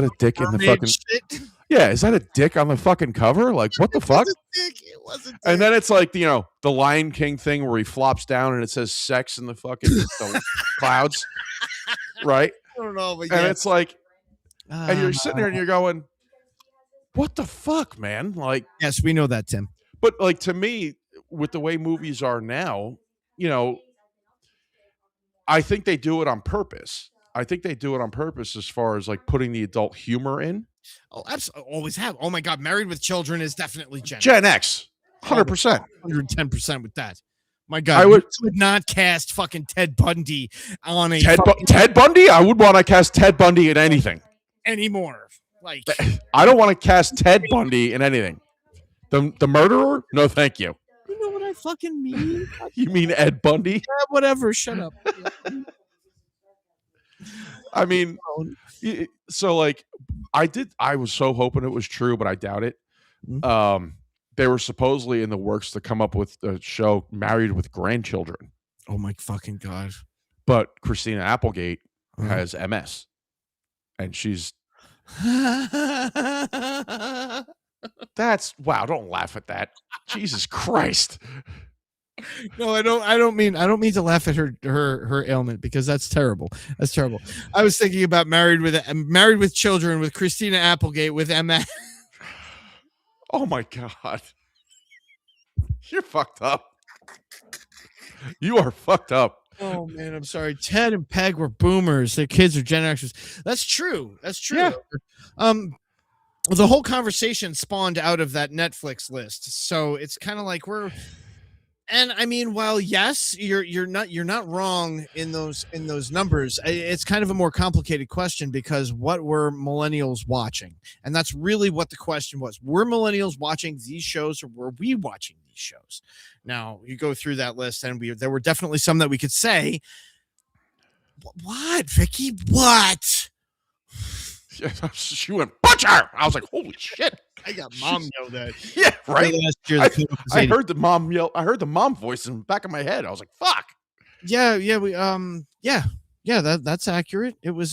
a dick in the mermaid fucking shit. yeah? Is that a dick on the fucking cover? Like what the It fuck?" wasn't dick. It wasn't dick. And then it's like the Lion King thing where he flops down and it says "sex" in the fucking the clouds, right? I don't know, but And yeah. it's like, and you're sitting there and you're going, "What the fuck, man?" Like. Yes, we know that, Tim. But like to me, with the way movies are now, I think they do it on purpose. I think they do it on purpose as far as like putting the adult humor in. Oh, absolutely. Always have. Oh my God, Married with Children is definitely Gen X, 100%. 110% with that. My God, I you would- would not cast fucking Ted Bundy on a Ted Bundy? I would want to cast Ted Bundy in anything. anymore. Like, I don't want to cast Ted Bundy in anything. The murderer? No, thank you. you know what I fucking mean? You mean Ed Bundy? Yeah, whatever. Shut up. I mean, so like I was so hoping it was true, but I doubt it. Mhm. They were supposedly in the works to come up with a show Married with Grandchildren, Oh my fucking God. but Christina Applegate Uh-huh. has MS, and she's wow. Don't laugh at that. Jesus Christ. No, I don't mean to laugh at her ailment because that's terrible. That's terrible. I was thinking about Married with Children with Christina Applegate with MS. Oh my God. You're fucked up. You are fucked up. Oh man, I'm sorry. Ted and Peg were boomers. Their kids are Gen Xers. That's true. That's true. Yeah. The whole conversation spawned out of that Netflix list. So it's kind of like and I mean, while yes, you're not wrong in those numbers. It's kind of a more complicated question because what were millennials watching? And that's really what the question was. Were millennials watching these shows or were we watching these shows? Now you go through that list and there were definitely some that we could say, what, Vicky? What? She went, butcher. I was like, holy shit. I got mom yelled at. Yeah, right. Last year, the kid was I 80. heard the mom yell. I heard the mom voice in the back of my head. I was like, fuck. Yeah, we that's accurate. It was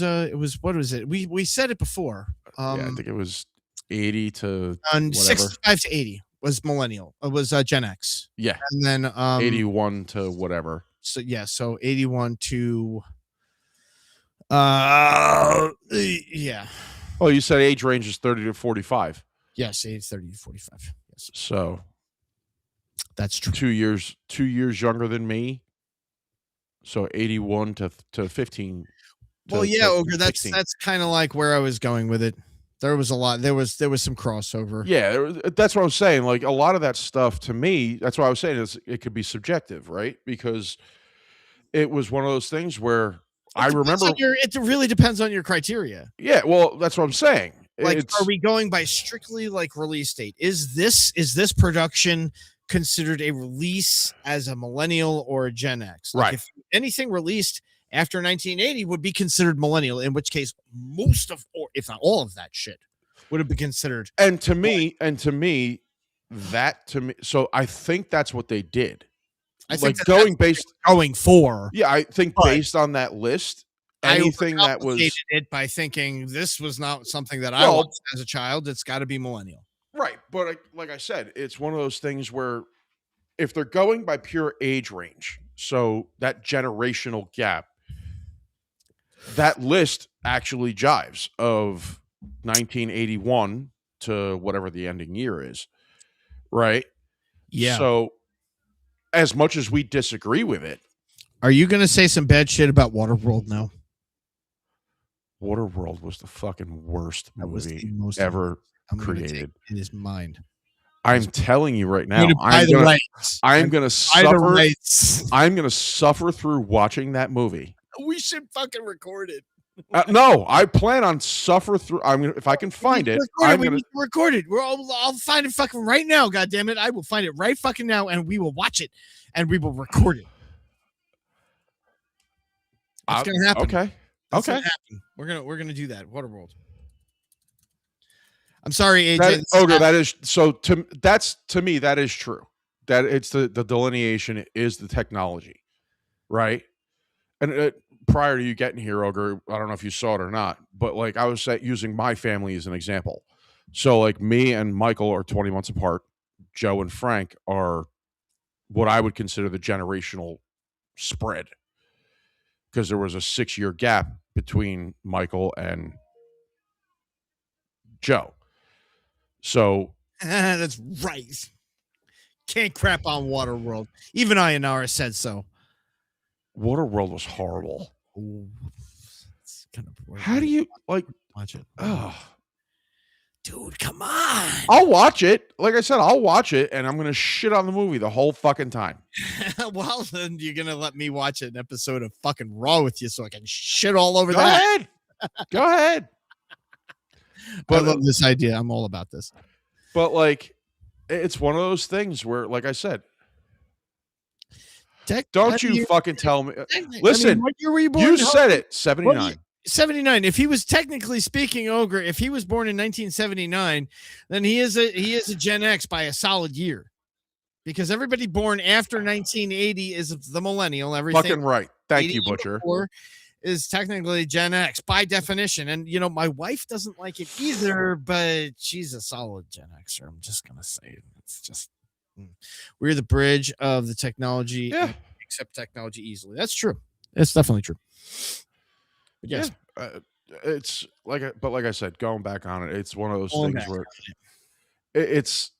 what was it? We said it before. Yeah, I think it was 80 to On whatever. 65 to 80 was millennial. It was Gen X. Yeah. And then 81 to whatever. So yeah, so 81 to yeah. Oh, you said age range is 30 to 45. Yes, age 30 to 45. Yes. So That's true. 2 years younger than me. So 81 to 15. Well, yeah, Ogre, that's kind of like where I was going with it. There was a lot. There was some crossover. Yeah, that's what I was saying. Like a lot of that stuff to me, that's what I was saying is it could be subjective, right? Because it was one of those things where I remember it really depends on your criteria. Yeah, well, that's what I'm saying. Like, are we going by strictly like release date? Is this production considered a release as a millennial or a Gen X? Like Right. If anything released after 1980 would be considered millennial, in which case most of, or if not all of that shit would have been considered. And to me, so I think that's what they did. I Like think going for. Yeah, I think But based on that list, anything that was overcomplicated it by thinking this was not something that I watched as a child. It's got to be millennial. right. But like I said, it's one of those things where if they're going by pure age range, so that generational gap, that list actually jives of 1981 to whatever the ending year is, right? Yeah. So, as much as we disagree with it, Are you going to say some bad shit about Waterworld now? Waterworld was the fucking worst That was the movie most ever I'm gonna created. take in his mind. I'm telling you right now, Buy the rights. I'm gonna Buy the suffer. rights. I'm gonna suffer through watching that movie. We should fucking record it. No, I plan on suffer through. I'm gonna, if I can find it, I'm we gonna. need to record it. I'll find it fucking right now. God damn it! I will find it right fucking now, and we will watch it, and we will record it. It's gonna happen. Okay. It's gonna happen. We're gonna do that. Waterworld. I'm sorry, AJ. Ogre, that is so. To me, that is true. That it's the delineation is the technology, right? And prior to you getting here, Ogre, I don't know if you saw it or not, but like I was using my family as an example. So like me and Michael are 20 months apart. Joe and Frank are what I would consider the generational spread, because there was a 6-year gap between Michael and Joe. So that's right. Can't crap on Waterworld. Even Ayanara said so. Waterworld was horrible. Ooh, it's kind of How do you like watch it? Oh, Dude, come on. I'll watch it. Like I said, I'll watch it, and I'm gonna shit on the movie the whole fucking time. Well, then you're gonna let me watch an episode of fucking Raw with you so I can shit all over Go that. ahead. Go ahead. But I love this idea. I'm all about this. But like, it's one of those things where, like I said, don't you fucking tell me. Listen, what year were you born? You said it. 79. 79. If he was technically speaking, Ogre, if he was born in 1979, then he is a Gen X by a solid year, because everybody born after 1980 is the millennial. Everything fucking right. Thank you, Butcher. Is technically Gen X by definition, and you know my wife doesn't like it either, but she's a solid Gen Xer. I'm just gonna say it. It's just we're the bridge of the technology. Yeah. Accept technology easily. That's true. It's definitely true. But yes, it's like, but like I said, going back on it, it's one of those things where it's.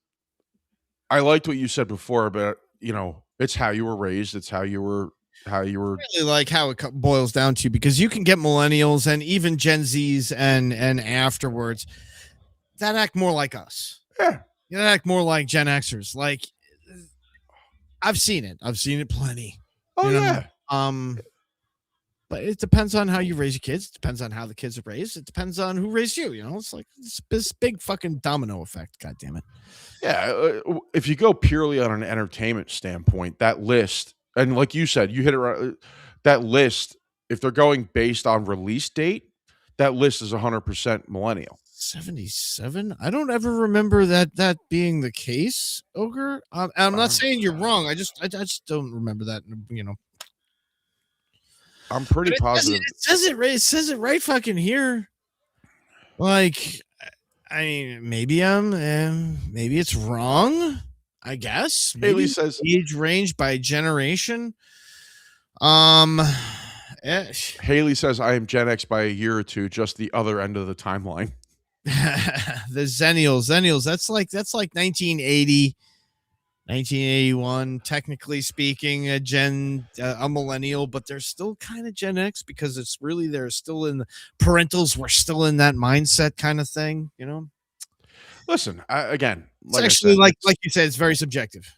I liked what you said before, but you know, it's how you were raised. It's how you were. I really like how it boils down to, because you can get millennials and even Gen Zs and afterwards that act more like us. Yeah, you act more like Gen Xers. Like I've seen it plenty. Oh yeah. But it depends on how you raise your kids. It depends on how the kids are raised. It depends on who raised you. You know, it's like this big fucking domino effect. God damn it. Yeah, if you go purely on an entertainment standpoint, that list. And like you said, you hit it right. That list, if they're going based on release date, that list is 100% millennial. 77? I don't ever remember that being the case, Ogre. I'm not saying you're wrong. I just don't remember that. You know, I'm pretty positive. It says it right fucking here. Like, I mean, maybe it's wrong. I guess. Maybe Haley says age range by generation. Haley says I am Gen X by a year or two, just the other end of the timeline. The Zennials. That's like 1980, 1981. Technically speaking, a millennial, but they're still kind of Gen X, because it's really they're still in the parentals. We're still in that mindset kind of thing, you know. Listen, again, it's actually like you said, it's very subjective.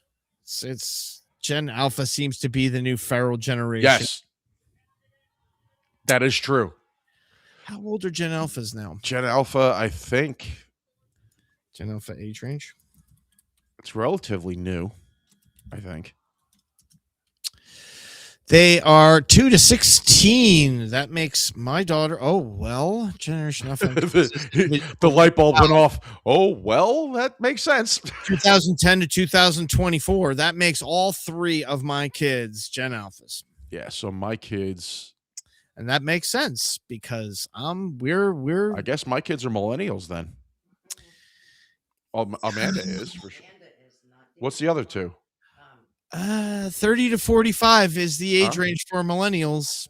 It's Gen Alpha seems to be the new feral generation. Yes, that is true. How old are Gen Alphas now? Gen Alpha, I think. Gen Alpha age range? It's relatively new, I think. They are 2 to 16. That makes my daughter. Oh, well, Generation Alpha. the light bulb went off. Oh, well, that makes sense. 2010 to 2024. That makes all 3 of my kids Gen Alphas. Yeah, so my kids. And that makes sense, because we're. I guess my kids are millennials then. Amanda is for sure. What's the other 2? 30 to 45 is the age range for millennials.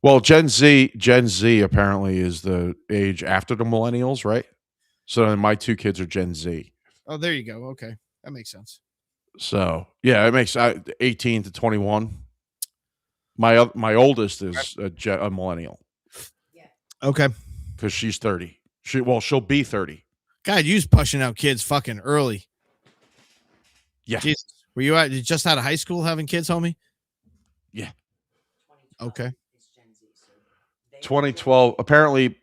Well, Gen Z apparently is the age after the millennials, right? So then my two kids are Gen Z. Oh, there you go. Okay, that makes sense. So yeah, it makes 18 to 21. My oldest is a millennial Okay, because she's 30. She'll be 30. God, you's pushing out kids fucking early. Yeah. Jesus, were you just out of high school having kids, homie? Yeah. Okay. 2012. Apparently,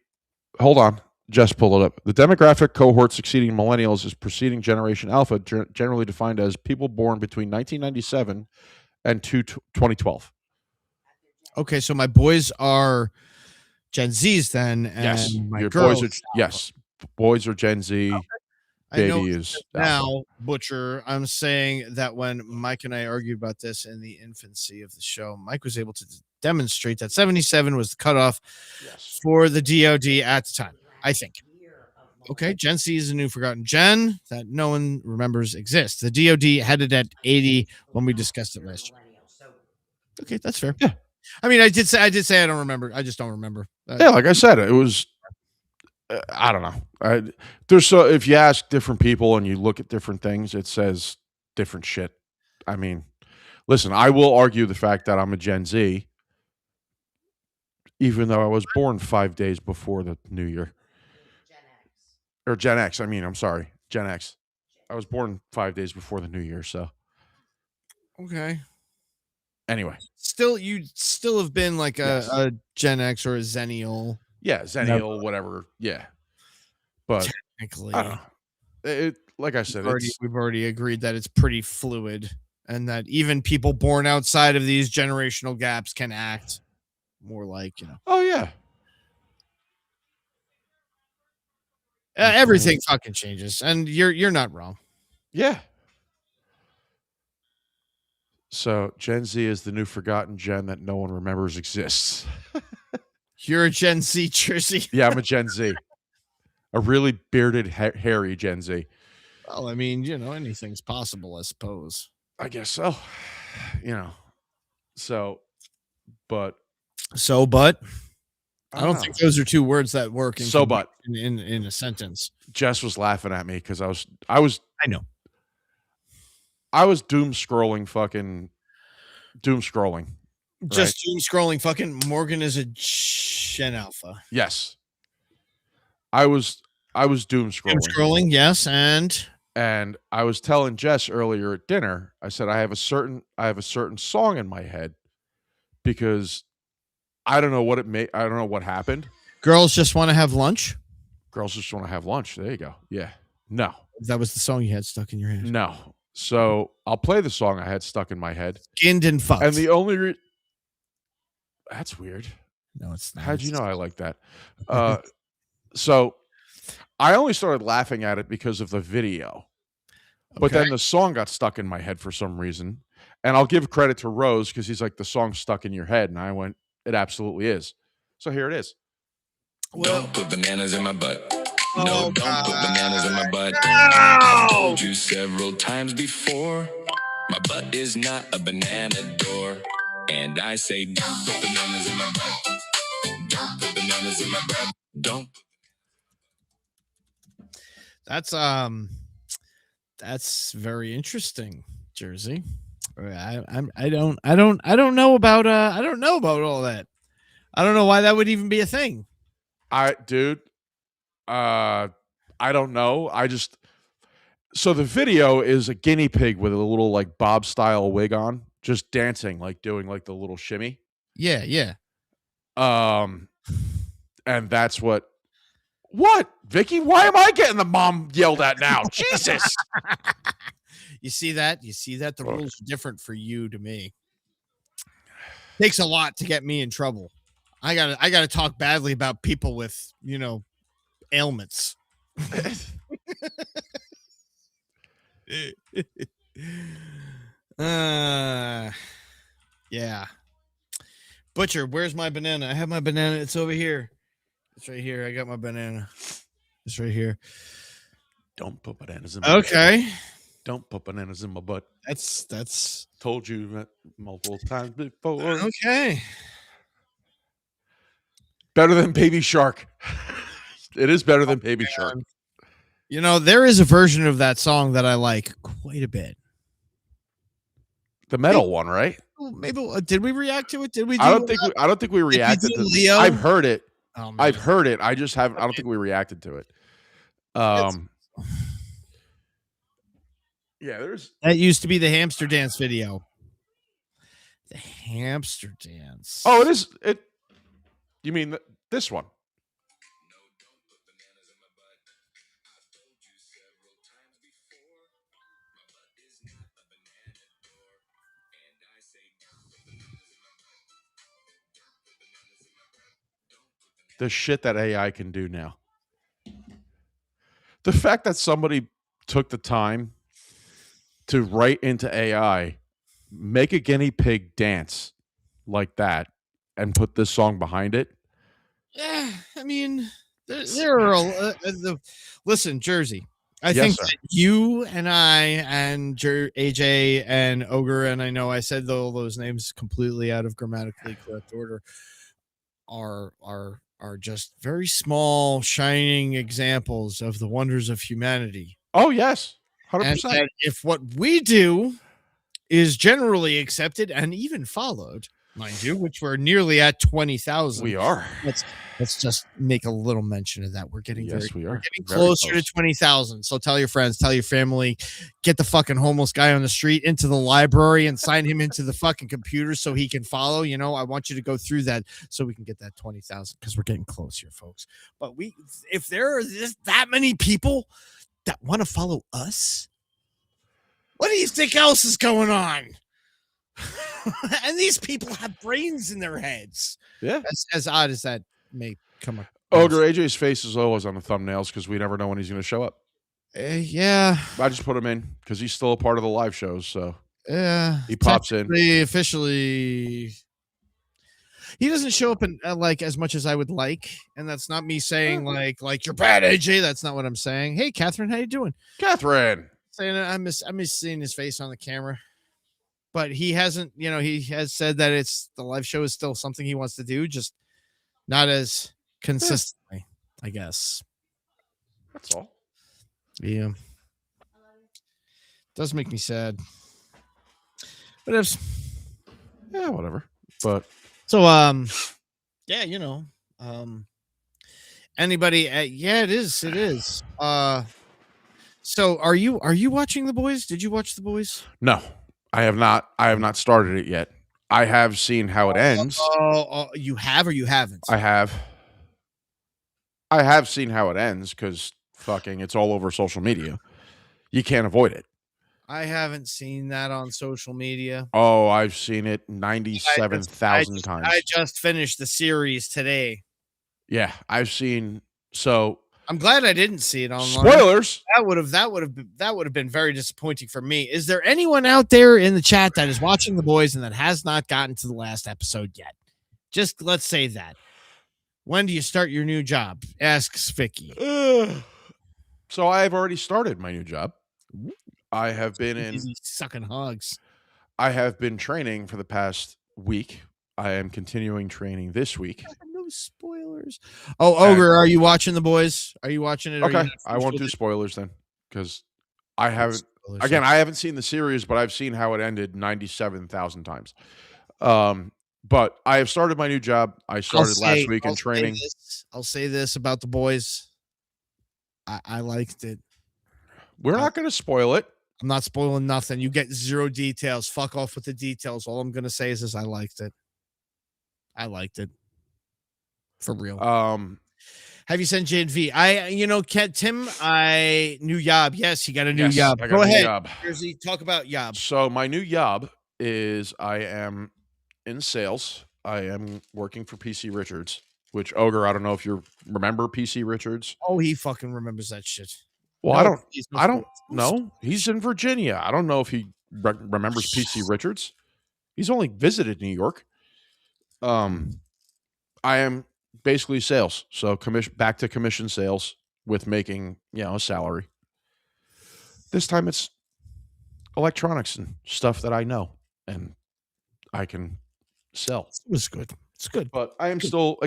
hold on. Just pull it up. The demographic cohort succeeding millennials is preceding Generation Alpha, generally defined as people born between 1997 and 2012. Okay, so my boys are Gen Zs then, and Yes, my your girls. boys are yes, boys are Gen Z. I know Baby is now, Alpha. Butcher. I'm saying that when Mike and I argued about this in the infancy of the show, Mike was able to demonstrate that 77 was the cutoff Yes. for the DoD at the time, I think. Okay, Gen Z is a new forgotten gen that no one remembers exists. The DoD headed at 80 when we discussed it last year. Okay, that's fair. Yeah. I mean, I did say I don't remember. I just don't remember. Yeah, like I said, it was. I don't know. If you ask different people and you look at different things, it says different shit. I mean, listen, I will argue the fact that I'm a Gen Z, even though I was born 5 days before the new year. Or Gen X. I mean, I'm sorry, Gen X. I was born 5 days before the new year, so Okay. anyway. You'd still have been like a Gen X or a Zennial. Yeah, Zennial, whatever. Yeah. But Technically, I don't know. Like I said, we've already agreed that it's pretty fluid and that even people born outside of these generational gaps can act more like, oh yeah. everything fucking changes, and you're not wrong. Yeah. So Gen Z is the new forgotten gen that no one remembers exists. You're a Gen Z, Jersey. Yeah, I'm a Gen Z. A really bearded, hairy Gen Z. Well, I mean, anything's possible, I suppose. I guess so. So, but I don't think those are two words that work in a sentence. Jess was laughing at me because I was I know. I was doom scrolling. Just doom scrolling. Fucking Morgan is a Gen Alpha. Yes. I was doom scrolling. Doom scrolling, yes, and I was telling Jess earlier at dinner. I said I have a certain song in my head because I don't know what I don't know what happened. Girls just want to have lunch. Girls just want to have lunch. There you go. Yeah. No. That was the song you had stuck in your head. No. So I'll play the song I had stuck in my head. Skinned and fucked. And the only that's weird. No, it's not. How'd you know I like that? So I only started laughing at it because of the video. Okay. But then the song got stuck in my head for some reason. And I'll give credit to Rose because he's like, the song's stuck in your head. And I went, it absolutely is. So here it is. Don't put bananas in my butt. No, don't put bananas in my butt. I told you several times before, my butt is not a banana door. And I say, don't put bananas in my butt. Don't put bananas in my butt. Don't. That's very interesting, Jersey. I don't know about all that. I don't know why that would even be a thing. I don't know. So the video is a guinea pig with a little like Bob style wig on, just dancing, like doing like the little shimmy. Yeah. And that's what, Vicky? Why am I getting the mom yelled at now? Jesus. You see that? The rules are different for you to me. Takes a lot to get me in trouble. I gotta talk badly about people with, ailments. Yeah. Butcher, where's my banana? I have my banana. It's over here. It's right here. I got my banana. It's right here. Don't put bananas in my butt. Okay. Don't put bananas in my butt. That's told you that multiple times before. Okay. Better than Baby Shark. It is better than Baby Shark. You know, there is a version of that song that I like quite a bit. The metal one, right? Maybe did we react to it? Did we? I don't think we reacted to Leo? I've heard it. Oh, I've heard it. I just haven't. I don't think we reacted to it. Yeah, that used to be the hamster dance video. The hamster dance. Oh, it is. You mean this one? The shit that AI can do now. The fact that somebody took the time to write into AI, make a guinea pig dance like that, and put this song behind it. Yeah, I mean, there are listen, Jersey. I think that you and I and AJ and Ogre, and I know I said all those names completely out of grammatically correct order, are just very small, shining examples of the wonders of humanity. Oh yes, 100%. And if what we do is generally accepted and even followed, mind you, which we're nearly at 20,000. We are. Let's just make a little mention of that. We're getting we're getting closer to 20,000. So tell your friends, tell your family, get the fucking homeless guy on the street into the library and sign him into the fucking computer so he can follow. You know, I want you to go through that so we can get that 20,000 because we're getting close here, folks. But if there are that many people that want to follow us, what do you think else is going on? And these people have brains in their heads. Yeah. As odd as that may come up. Ogre AJ's face is always on the thumbnails because we never know when he's going to show up. Yeah. I just put him in because he's still a part of the live shows. So yeah, he pops in. Officially, he doesn't show up in like as much as I would like, and that's not me saying like you're bad, AJ. That's not what I'm saying. Hey, Catherine, how you doing? Catherine, saying I miss seeing his face on the camera. But he hasn't, you know, he has said that the live show is still something he wants to do, just not as consistently, I guess. That's all. Yeah. Does make me sad. But it's whatever. But so yeah, you know, anybody yeah, it is. So are you watching The Boys? Did you watch The Boys? No. I have not started it yet. I have seen how it ends. You have or you haven't? I have. I have seen how it ends because fucking it's all over social media. You can't avoid it. I haven't seen that on social media. Oh, I've seen it 97,000 times. I just finished the series today. Yeah, I've seen. So I'm glad I didn't see it online. Spoilers. That would have been very disappointing for me. Is there anyone out there in the chat that is watching The Boys and that has not gotten to the last episode yet? Just let's say that. When do you start your new job? Asks Vicky. So I've already started my new job. I have been in sucking hogs. I have been training for the past week. I am continuing training this week. No spoilers. Oh, Ogre, are you watching The Boys? Are you watching it? Okay, I won't do spoilers then because I haven't. Again, I haven't seen the series, but I've seen how it ended 97,000 times. But I have started my new job. I started last week in training. I'll say this about The Boys. I liked it. We're not going to spoil it. I'm not spoiling nothing. You get zero details. Fuck off with the details. All I'm going to say is I liked it. I liked it. For real. Have you sent JV? Tim, new job. Yes, he got a new job. Go ahead. Jersey, talk about job. So my new job is I am in sales. I am working for PC Richards, which Ogre, I don't know if you remember PC Richards. Oh, he fucking remembers that shit. Well, I don't know. He's in Virginia. I don't know if he remembers PC Richards. He's only visited New York. I am basically sales. So back to commission sales with making, a salary. This time it's electronics and stuff that I know and I can sell. It was good. It's good. But I am still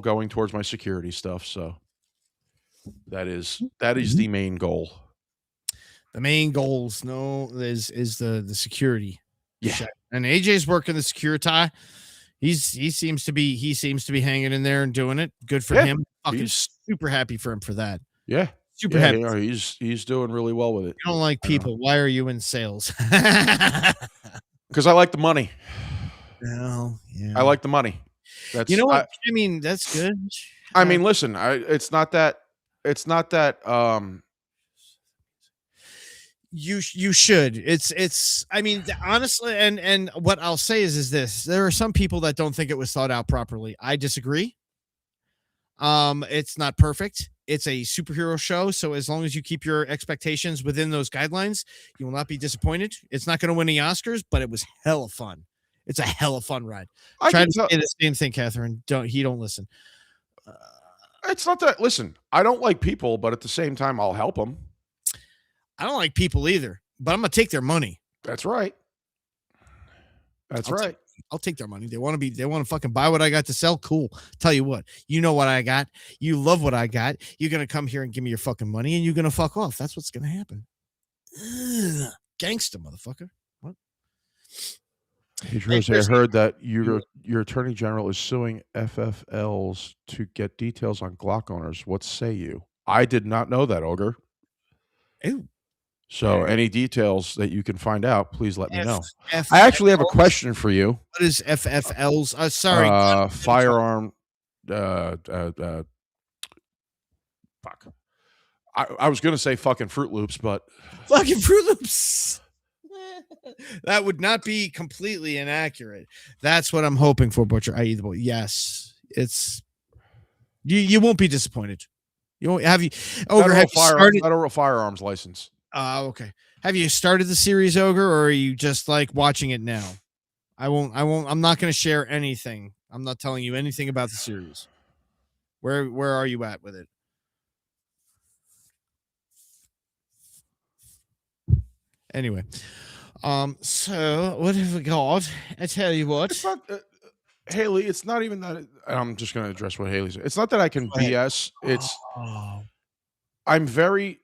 going towards my security stuff. So that is the main goal. The main goals, is the security. Yeah. check. And AJ's working the security. He seems to be hanging in there and doing it. Good for him. Fucking super happy for him for that. Yeah. Super happy. Yeah, he's doing really well with it. You don't like people. Why are you in sales? Because I like the money. Well, yeah. I like the money. That's, you know what? I mean, that's good. I mean, listen, it's not that you should. It's I mean, honestly, and what I'll say is this: there are some people that don't think it was thought out properly. I disagree. It's not perfect. It's a superhero show, so as long as you keep your expectations within those guidelines, you will not be disappointed. It's not going to win any Oscars, but it was hella fun. It's a hella fun ride. Try to say the same thing, Catherine. Don't listen. It's not that. Listen, I don't like people, but at the same time, I'll help them. I don't like people either, but I'm gonna take their money. That's right. I'll take their money. They want to fucking buy what I got to sell. Cool. Tell you what, you know what I got. You love what I got. You're going to come here and give me your fucking money and you're going to fuck off. That's what's going to happen. Ugh. Gangsta, motherfucker. What? Hey, Jose, I heard that your attorney general is suing FFLs to get details on Glock owners. What say you? I did not know that, Ogre. Ew. So any details that you can find out, please let me know. I actually have a question for you. What is FFLs? Sorry. Firearm. Fuck. I was going to say fucking Fruit Loops, but. Fucking Fruit Loops. That would not be completely inaccurate. That's what I'm hoping for, Butcher. Yes. It's. You won't be disappointed. You won't have you. Federal firearms license. Okay. Have you started the series, Ogre, or are you just like watching it now? I'm not going to share anything. I'm not telling you anything about the series. Where are you at with it? Anyway. So what have we got? I tell you what. It's not, Haley, it's not even that. I'm just going to address what Haley said. It's not that I can BS. It's, I'm very,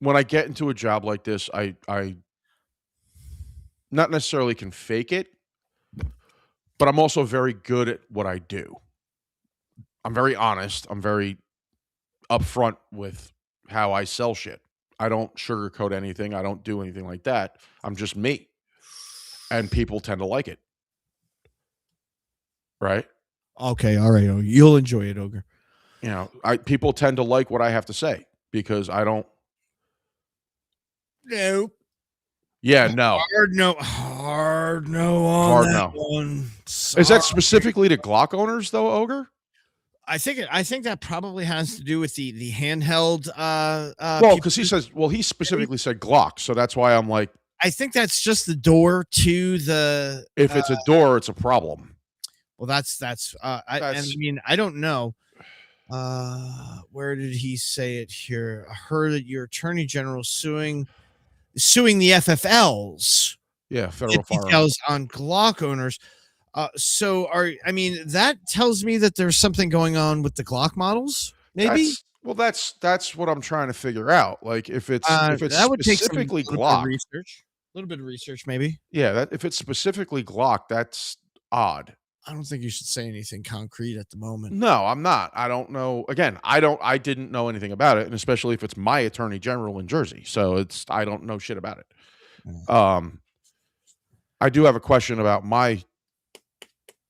when I get into a job like this, I not necessarily can fake it, but I'm also very good at what I do. I'm very honest. I'm very upfront with how I sell shit. I don't sugarcoat anything. I don't do anything like that. I'm just me. And people tend to like it. Right? Okay, all right. You'll enjoy it, Ogre. You know, people tend to like what I have to say because I don't. No. Yeah, no. Hard no on that one. Sorry. Is that specifically to Glock owners though, Ogre? I think that probably has to do with the handheld. Well, because he specifically said Glock, so that's why I'm like. I think that's just the door to the. If it's a door, it's a problem. Well, that's. I mean, I don't know. Where did he say it here? I heard that your attorney general suing the FFLs. Yeah, federal details on Glock owners. That tells me that there's something going on with the Glock models. Maybe. That's what I'm trying to figure out. Like if it's that would specifically take Glock, a little bit of research, maybe. Yeah, if it's specifically Glock, that's odd. I don't think you should say anything concrete at the moment. No, I'm not. I don't know. Again, I didn't know anything about it, and especially if it's my attorney general in Jersey, so I don't know shit about it. I do have a question about my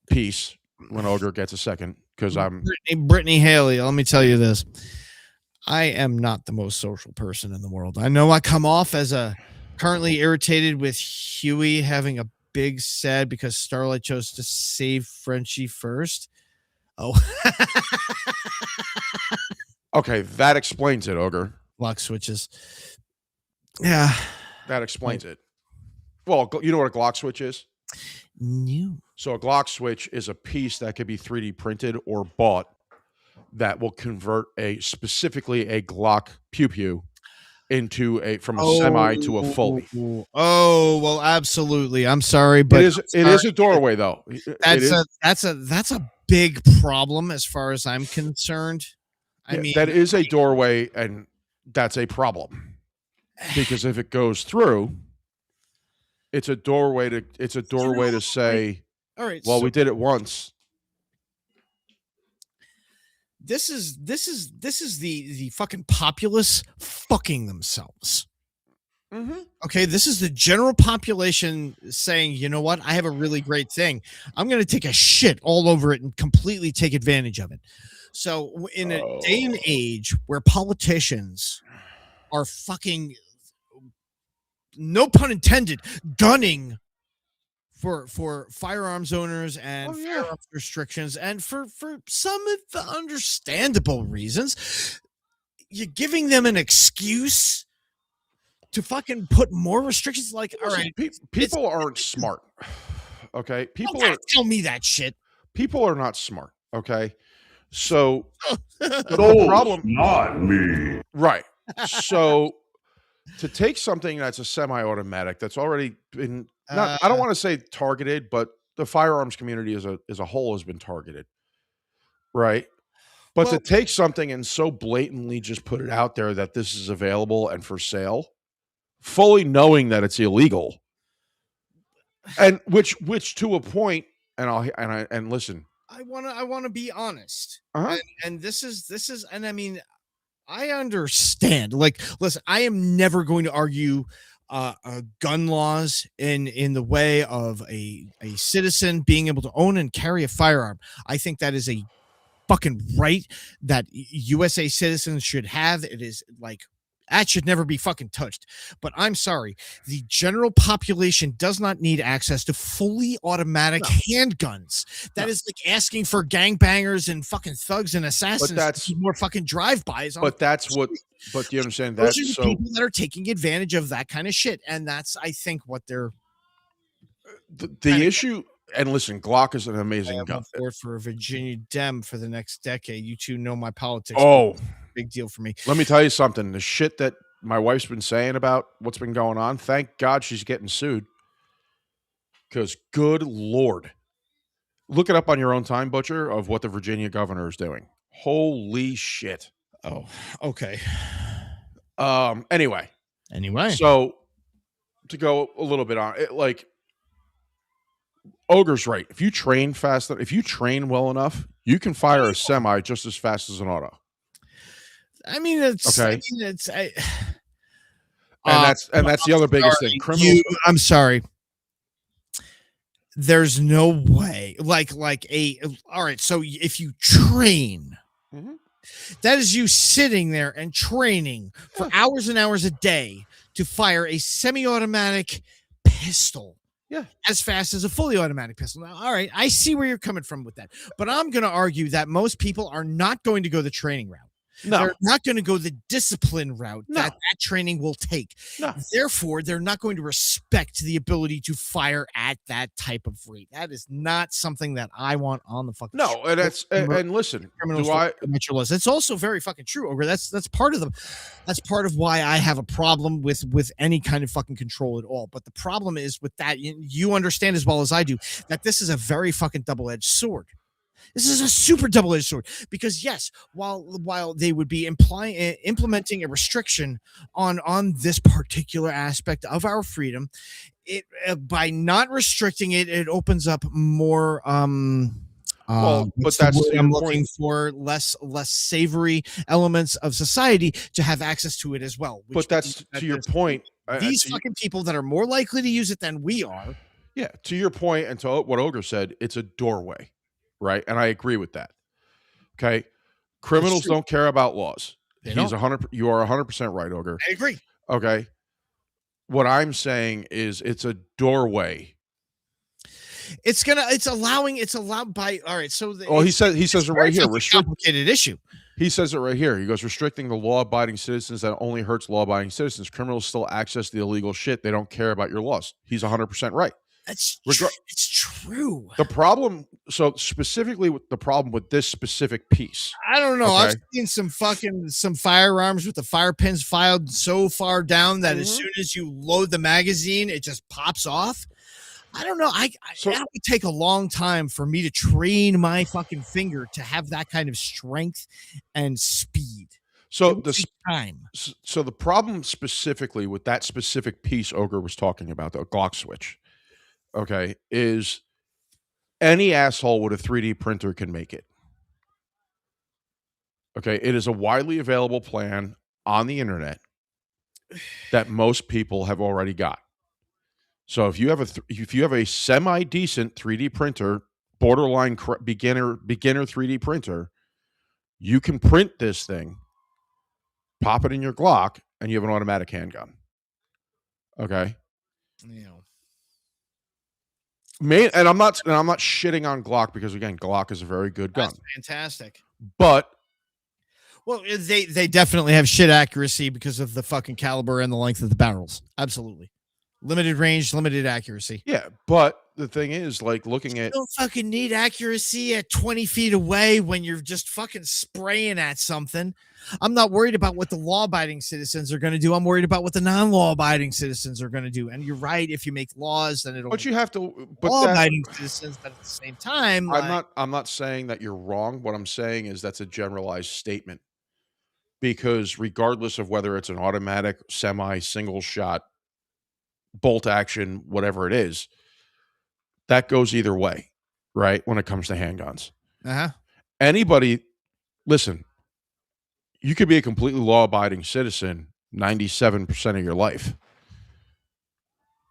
piece when Ogre gets a second because I'm Brittany Haley. Let me tell you this: I am not the most social person in the world. I know I come off as currently irritated with Huey having a big sad because Starlight chose to save Frenchie first. Oh, okay, that explains it, Ogre. Lock switches. Yeah, that explains it. Well, you know what a Glock switch is? No. So a Glock switch is a piece that can be 3D printed or bought that will convert specifically a Glock pew-pew from a semi to a fully. Oh, well, absolutely. I'm sorry, but It is a doorway though. That's a big problem as far as I'm concerned. I mean, that is a doorway, and that's a problem because if it goes through, it's a doorway to say, all right, well, so we did it once. This is the fucking populace fucking themselves. Mm-hmm. Okay, this is the general population saying, you know what, I have a really great thing. I'm going to take a shit all over it and completely take advantage of it. So in a day and age where politicians are fucking, no pun intended, gunning for firearms owners and firearms restrictions, and for some of the understandable reasons, you're giving them an excuse to fucking put more restrictions. Like, all right, people aren't smart. Okay, people don't tell me that shit. People are not smart. Okay, so the problem, not me, right? So to take something that's a semi-automatic that's already been I don't want to say targeted, but the firearms community as a whole has been targeted, right? But to take something and so blatantly just put it out there that this is available and for sale, fully knowing that it's illegal, and which to a point, and listen, I want to be honest, uh-huh. and this is, and I mean, I understand. Like, listen, I am never going to argue gun laws in the way of a citizen being able to own and carry a firearm. I think that is a fucking right that USA citizens should have. It is like, that should never be fucking touched. But I'm sorry, the general population does not need access to fully automatic handguns. That is like asking for gangbangers and fucking thugs and assassins to do more fucking drive-bys. But that's what. But do you understand that? Those are the people that are taking advantage of that kind of shit, and that's, I think, what they're. The issue. And listen, Glock is an amazing gun. For a Virginia Dem for the next decade. You two know my politics. Oh, big deal for me. Let me tell you something. The shit that my wife's been saying about what's been going on, thank God she's getting sued. Because good Lord. Look it up on your own time, Butcher, of what the Virginia governor is doing. Holy shit. Oh, okay. Anyway. So to go a little bit on it, like, Ogre's right. If you train fast, if you train well enough, you can fire a semi just as fast as an auto. I mean, it's okay. And that's the other biggest thing. Criminals. I'm sorry. There's no way. All right. So if you train, that is you sitting there and training for hours and hours a day to fire a semi-automatic pistol. Yeah, as fast as a fully automatic pistol. Now, all right, I see where you're coming from with that, but I'm going to argue that most people are not going to go the training route. No. They're not going to go the discipline route that training will take. No. Therefore, they're not going to respect the ability to fire at that type of rate. That is not something that I want on the fucking No, and that's and listen, it's also very fucking true, Ogre. That's part of why I have a problem with any kind of fucking control at all. But the problem is with that, you understand as well as I do that this is a very fucking double-edged sword. This is a super double-edged sword because yes, while they would be implementing a restriction on this particular aspect of our freedom, it by not restricting it, it opens up more. But that's I'm looking for less savory elements of society to have access to it as well. But that's to your point. These fucking people that are more likely to use it than we are. Yeah, to your point and to what Ogre said, it's a doorway. Right, and I agree with that. Okay, criminals don't care about laws. You are 100% right, Ogre. I agree. Okay, what I'm saying is it's a doorway. It's allowed by. All right, so he says it right here. Complicated issue. He says it right here. He goes, restricting the law-abiding citizens that only hurts law-abiding citizens. Criminals still access the illegal shit. They don't care about your laws. He's 100% right. It's Regar- it's true. The problem, so specifically with the problem with this specific piece. I don't know. I've Okay. seen some firearms with the fire pins filed so far down that as Mhm. soon as you load the magazine, it just pops off. I don't know. So- that would take a long time for me to train my fucking finger to have that kind of strength and speed. So It would the take time. so the problem specifically with that specific piece Ogre was talking about, the Glock switch, okay, is any asshole with a 3D printer can make it. Okay, it is a widely available plan on the internet that most people have already got. So if you have a semi decent 3D printer, borderline beginner 3D printer, you can print this thing, pop it in your Glock, and you have an automatic handgun. Okay. And I'm not shitting on Glock because again, Glock is a very good gun. That's fantastic. But Well, they definitely have shit accuracy because of the fucking caliber and the length of the barrels. Absolutely. Limited range, limited accuracy. yeah, but the thing is, like looking at You don't fucking need accuracy at 20 feet away when you're just fucking spraying at something. I'm not worried about what the law-abiding citizens are going to do. I'm worried about what the non-law-abiding citizens are going to do. And you're right. If you make laws, then it'll. but you have to. But law-abiding citizens, but at the same time, I'm not saying that you're wrong. What I'm saying is that's a generalized statement. Because regardless of whether it's an automatic, semi, single shot, bolt action, whatever it is, that goes either way, right? When it comes to handguns. Anybody, listen, you could be a completely law abiding citizen 97% of your life.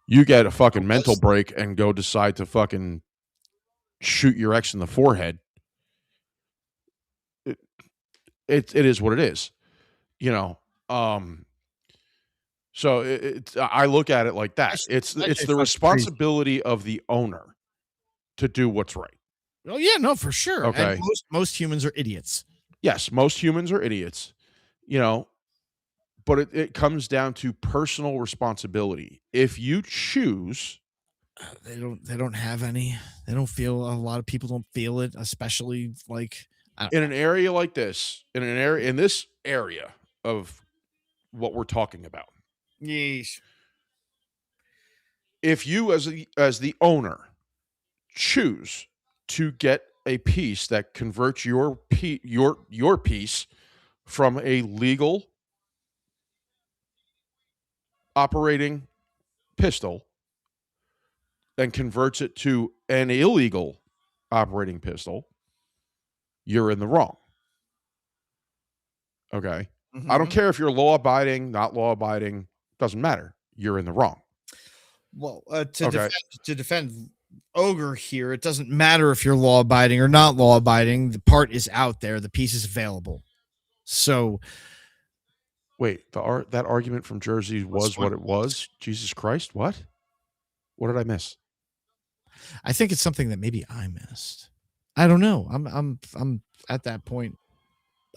You get a fucking mental break and go decide to fucking shoot your ex in the forehead. It is what it is. You know, so I look at it like that. It's the responsibility of the owner to do what's right. Oh yeah, no, for sure. Okay. And most humans are idiots. Yes, most humans are idiots, you know, but it comes down to personal responsibility. If you choose, They don't have any. They don't feel. A lot of people don't feel it, especially like in an area like this, in this area of what we're talking about. Yeesh. If you as the owner choose to get a piece that converts your piece from a legal operating pistol and converts it to an illegal operating pistol, you're in the wrong. Okay. Mm-hmm. I don't care if you're law abiding, not law abiding, doesn't matter. You're in the wrong. Well, to defend Ogre here, it doesn't matter if you're law abiding or not law abiding. The part is out there. The piece is available. So, wait, that argument from Jersey was what it was. Jesus Christ, what? What did I miss? I think it's something that maybe I missed. I don't know. I'm at that point.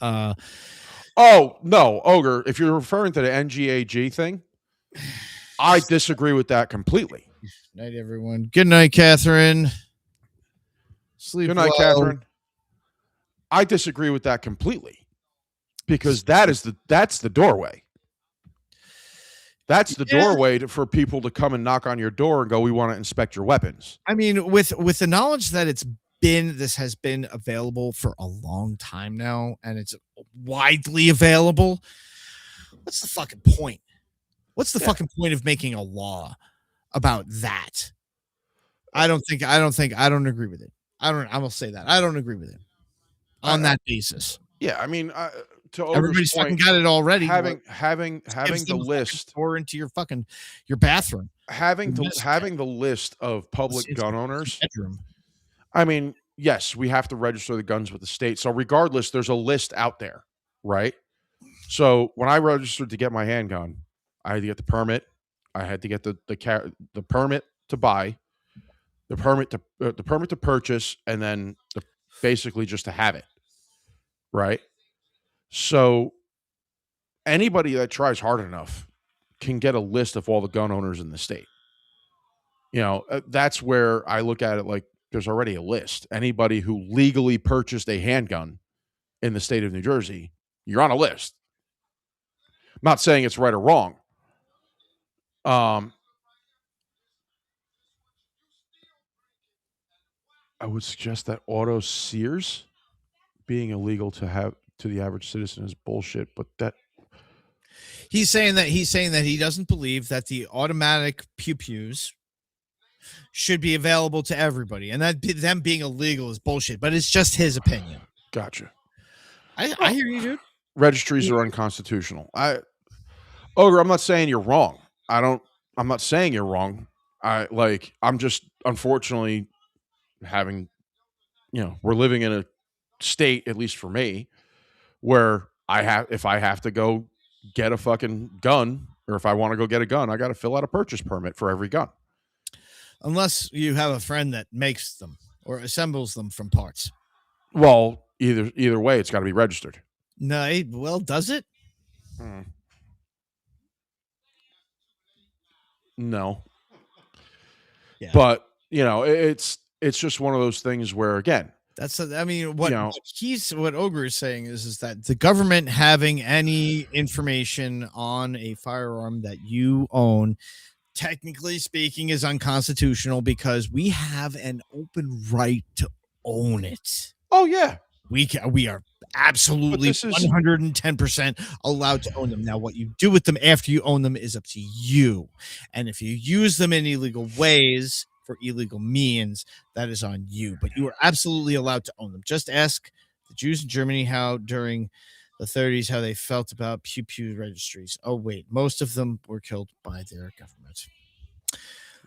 Oh no, Ogre! If you're referring to the NGAG thing, I disagree with that completely. Night, everyone. Good night, Catherine. Sleep Good night, well. Catherine. I disagree with that completely because that's the doorway. That's the doorway for people to come and knock on your door and go, "We want to inspect your weapons." I mean, with the knowledge that this has been available for a long time now, and it's widely available. What's the fucking point? What's the fucking point of making a law about that? I don't agree with it. I will say that. I don't agree with it on that basis. Yeah, I mean, to everybody's fucking got it already. Having the list or into your fucking your bathroom. Having the list of public gun owners. Bedroom. I mean, yes, we have to register the guns with the state. So regardless, there's a list out there, right? So when I registered to get my handgun, I had to get the permit. I had to get the permit to buy, the permit to purchase, and then basically just to have it, right? So anybody that tries hard enough can get a list of all the gun owners in the state. That's where I look at it like there's already a list. Anybody who legally purchased a handgun in the state of New Jersey, you're on a list. I'm not saying it's right or wrong. I would suggest that auto Sears being illegal to the average citizen is bullshit, but that He's saying that he doesn't believe that the automatic pew-pews should be available to everybody, and that them being illegal is bullshit. But it's just his opinion. gotcha. I hear you, dude. Registries are unconstitutional. Ogre, I'm not saying you're wrong. I'm not saying you're wrong. I'm just unfortunately having, we're living in a state, at least for me, where if I have to go get a fucking gun, or if I want to go get a gun, I got to fill out a purchase permit for every gun. Unless you have a friend that makes them or assembles them from parts. Well, either way, it's got to be registered. No, well, does it? No. Yeah. But, it's just one of those things where, again, what Ogre is saying is that the government having any information on a firearm that you own, technically speaking, is unconstitutional because we have an open right to own it. Oh yeah, we are absolutely 110% allowed to own them. Now, what you do with them after you own them is up to you, and if you use them in illegal ways for illegal means, that is on you, but you are absolutely allowed to own them. Just ask the Jews in Germany how during the 30s how they felt about pew-pew registries. Oh wait, most of them were killed by their government.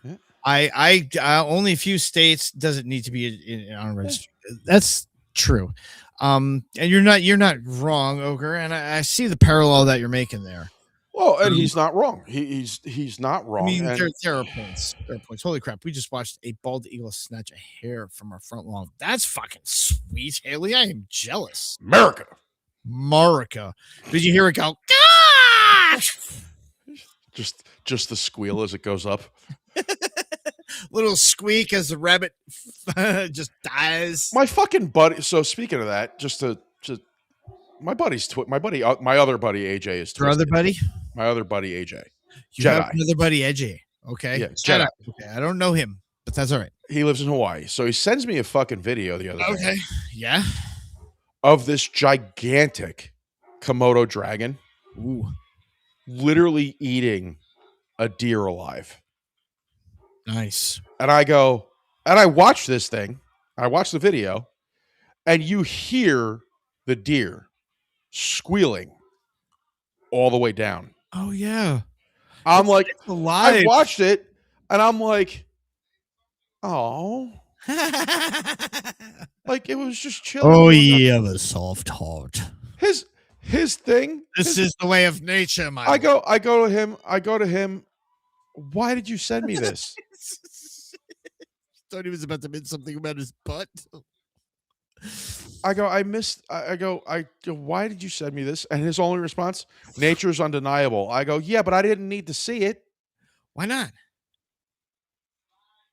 Yeah. I only a few states does it need to be on a registry. Yeah. That's true. And you're not wrong, Ogre, and I see the parallel that you're making there. Well, and he's not wrong. He's not wrong. I mean, there are points. There are points. Holy crap! We just watched a bald eagle snatch a hair from our front lawn. That's fucking sweet, Haley. I am jealous. America. Did you hear it go? Gosh! Just the squeal as it goes up. Little squeak as the rabbit just dies. My fucking buddy. So speaking of that, my other buddy AJ is twisted. Your other buddy? My other buddy AJ. You have another buddy AJ. Okay. Yeah, Jedi. Okay. I don't know him, but that's all right. He lives in Hawaii. So he sends me a fucking video the other day. Okay. Yeah. Of this gigantic Komodo dragon. Ooh. Literally eating a deer alive. Nice. And I watch this thing. I watch the video, and you hear the deer squealing all the way down. Oh yeah. I'm like, I watched it, and I'm like, oh, like it was just chilling. Oh, you have a soft heart. His thing. This is the way of nature, my. I go to him. Why did you send me this? Thought he was about to mention something about his butt. I go, why did you send me this? And his only response, nature's undeniable. I go, yeah, but I didn't need to see it. Why not?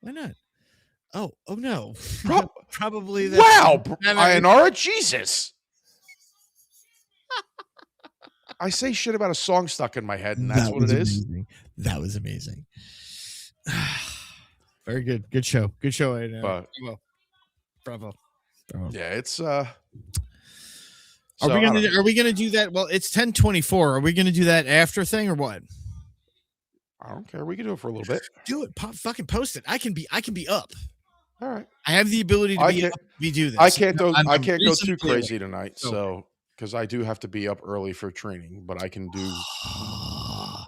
Why not? Oh no. Probably that. Wow, Ionara, Jesus. I say shit about a song stuck in my head, and that's what it is. That was amazing. Very good. Good show. Good show. Bravo. Yeah, it's Are we gonna do that? Well, it's 10:24. Are we gonna do that after thing or what? I don't care. We can do it for a little bit. Do it. Fucking post it. I can be up. All right. I have the ability to be up. We do this. I can't go too crazy tonight, so because I do have to be up early for training, but I can do.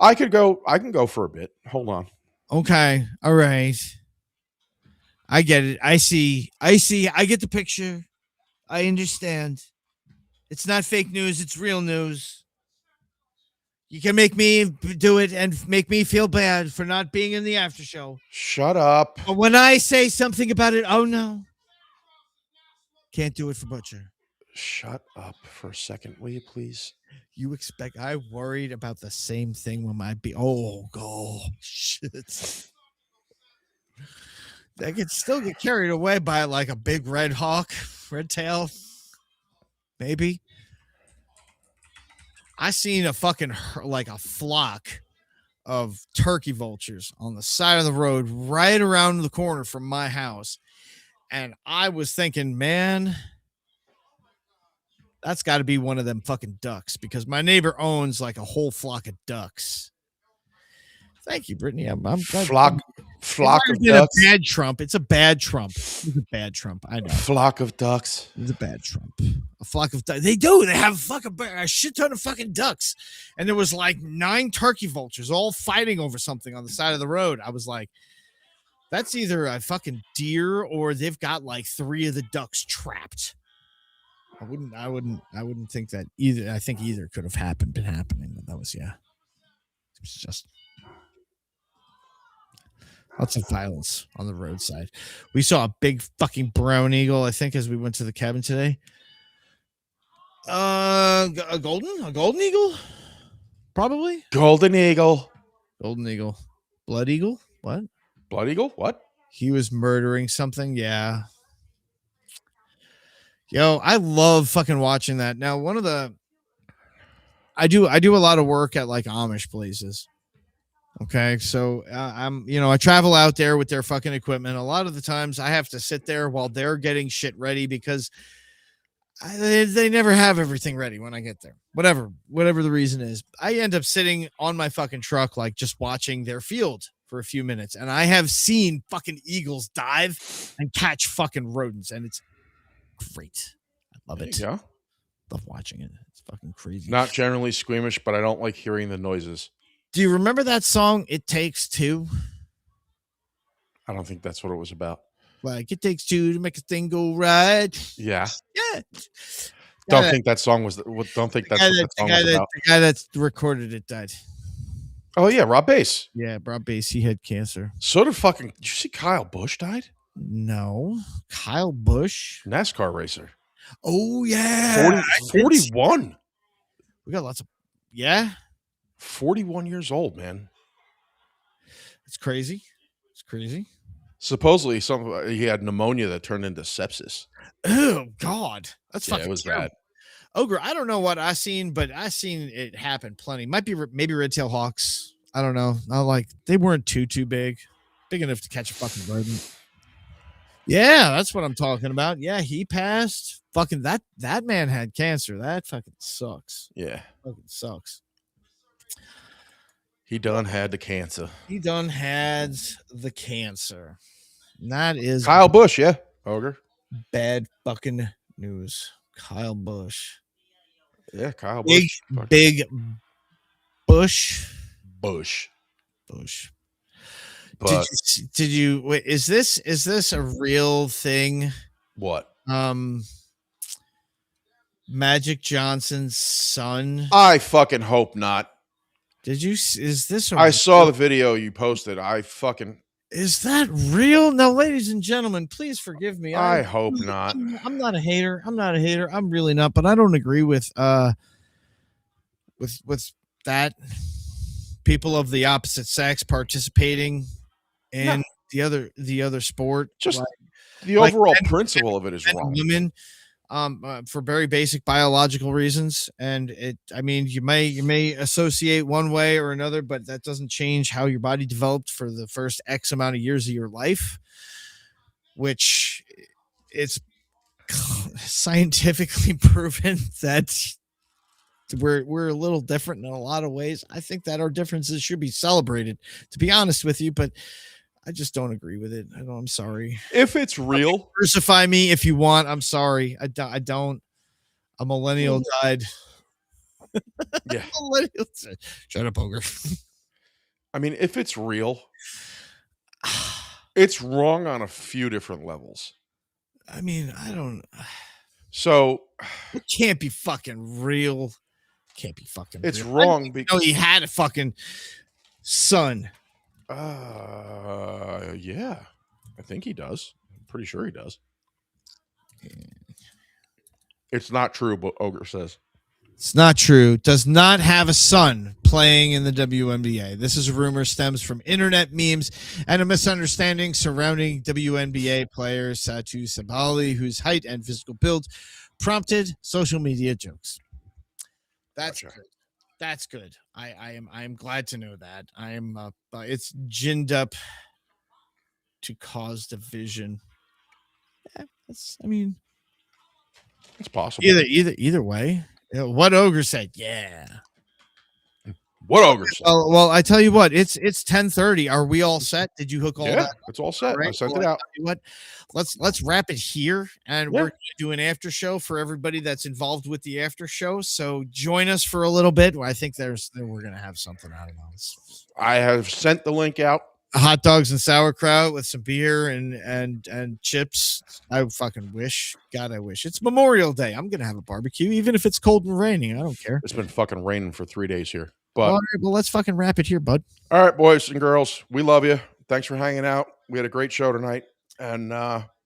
I can go for a bit. Hold on. Okay. All right. I get it. I see. I get the picture. I understand. It's not fake news. It's real news. You can make me do it and make me feel bad for not being in the after show. Shut up. But when I say something about it, oh no. Can't do it for Butcher. Shut up for a second, will you please? I worried about the same thing when my oh shit. They could still get carried away by like a big red hawk, red tail, maybe. I seen a fucking like a flock of turkey vultures on the side of the road right around the corner from my house. And I was thinking, man, that's got to be one of them fucking ducks because my neighbor owns like a whole flock of ducks. Thank you, Brittany. I'm Flock of a ducks. bad Trump. It's a bad Trump. It's a bad Trump. I know. Flock of ducks. It's a bad Trump. A flock of ducks. They do. They have a shit ton of fucking ducks. And there was like 9 turkey vultures all fighting over something on the side of the road. I was like, that's either a fucking deer or they've got like 3 of the ducks trapped. I wouldn't think that either. I think either could have been happening, but that was, yeah. It was just lots of violence on the roadside. We saw a big fucking brown eagle, I think, as we went to the cabin today. A golden eagle? Probably. Golden eagle. Golden eagle. Blood eagle? What? Blood eagle? What? He was murdering something. Yeah. Yo, I love fucking watching that. Now, I do a lot of work at like Amish places. Okay, so I travel out there with their fucking equipment. A lot of the times I have to sit there while they're getting shit ready because they never have everything ready when I get there. Whatever the reason is, I end up sitting on my fucking truck, like just watching their field for a few minutes. And I have seen fucking eagles dive and catch fucking rodents, and it's great. I love it. Yeah. Love watching it. It's fucking crazy. Not generally squeamish, but I don't like hearing the noises. Do you remember that song, It Takes Two? I don't think that's what it was about. Like, it takes 2 to make a thing go right. Yeah. Yeah. Don't think that song was. Don't think that's what that song was about. The guy that recorded it died. Oh yeah, Rob Bass. Yeah, Rob Bass. He had cancer. So did fucking. Did you see Kyle Busch died? No, Kyle Busch, NASCAR racer. Oh yeah, 41. We got lots of 41 years old, man. It's crazy. It's crazy. Supposedly, he had pneumonia that turned into sepsis. Oh God, that's fucking. It was terrible. bad. Ogre, I don't know what I seen, but I seen it happen plenty. Might be maybe red-tailed hawks. I don't know. I like they weren't too big enough to catch a fucking rodent. Yeah, that's what I'm talking about. Yeah, he passed. Fucking that man had cancer. That fucking sucks. Yeah, fucking sucks. He done had the cancer. He done had the cancer. And that is Kyle Busch. Yeah, Ogre. Bad fucking news. Kyle Busch. Yeah, Kyle Busch. Big Bush. Bush. But did you wait, is this a real thing? What? Magic Johnson's son? I fucking hope not. Did you is this I saw the video you posted. Is that real? Now, ladies and gentlemen, please forgive me. I hope not. I'm not a hater. I'm really not, but I don't agree with that. People of the opposite sex participating in the other sport. Just the overall principle of it is wrong. Women, for very basic biological reasons, and you may associate one way or another, but that doesn't change how your body developed for the first X amount of years of your life, which it's scientifically proven that we're a little different in a lot of ways. I think that our differences should be celebrated, to be honest with you, but I just don't agree with it. I'm sorry. If it's real, crucify me if you want. I'm sorry. I don't. A millennial died. Yeah. Shut up, Ogre. I mean, if it's real, it's wrong on a few different levels. I mean, I don't. So it can't be fucking real. Can't be fucking. It's real. wrong because he had a fucking son. Yeah, I think he does. I'm pretty sure he does. It's not true, but Ogre says. It's not true. Does not have a son playing in the WNBA. This is a rumor stems from internet memes and a misunderstanding surrounding WNBA player Satu Sabali, whose height and physical build prompted social media jokes. That's Gotcha. good. That's good. I am glad to know that. I am it's ginned up to cause division. Yeah, it's It's possible. either way. What ogre said? Yeah. What ogre said? Well, I tell you what, it's 10:30. Are we all set? Did you hook all Yeah, that? it's all set. Right? I sent Well, it out. tell you what, let's wrap it here, and Yeah. we're gonna do an after show for everybody that's involved with the after show. So join us for a little bit. I think we're gonna have something. I don't know. I have sent the link out. Hot dogs and sauerkraut with some beer and chips. I fucking wish. God, I wish. It's Memorial Day. I'm gonna have a barbecue, even if it's cold and raining. I don't care. It's been fucking raining for 3 days here. But All right, well, let's fucking wrap it here, bud. all right, boys and girls, we love you. Thanks for hanging out. We had a great show tonight. And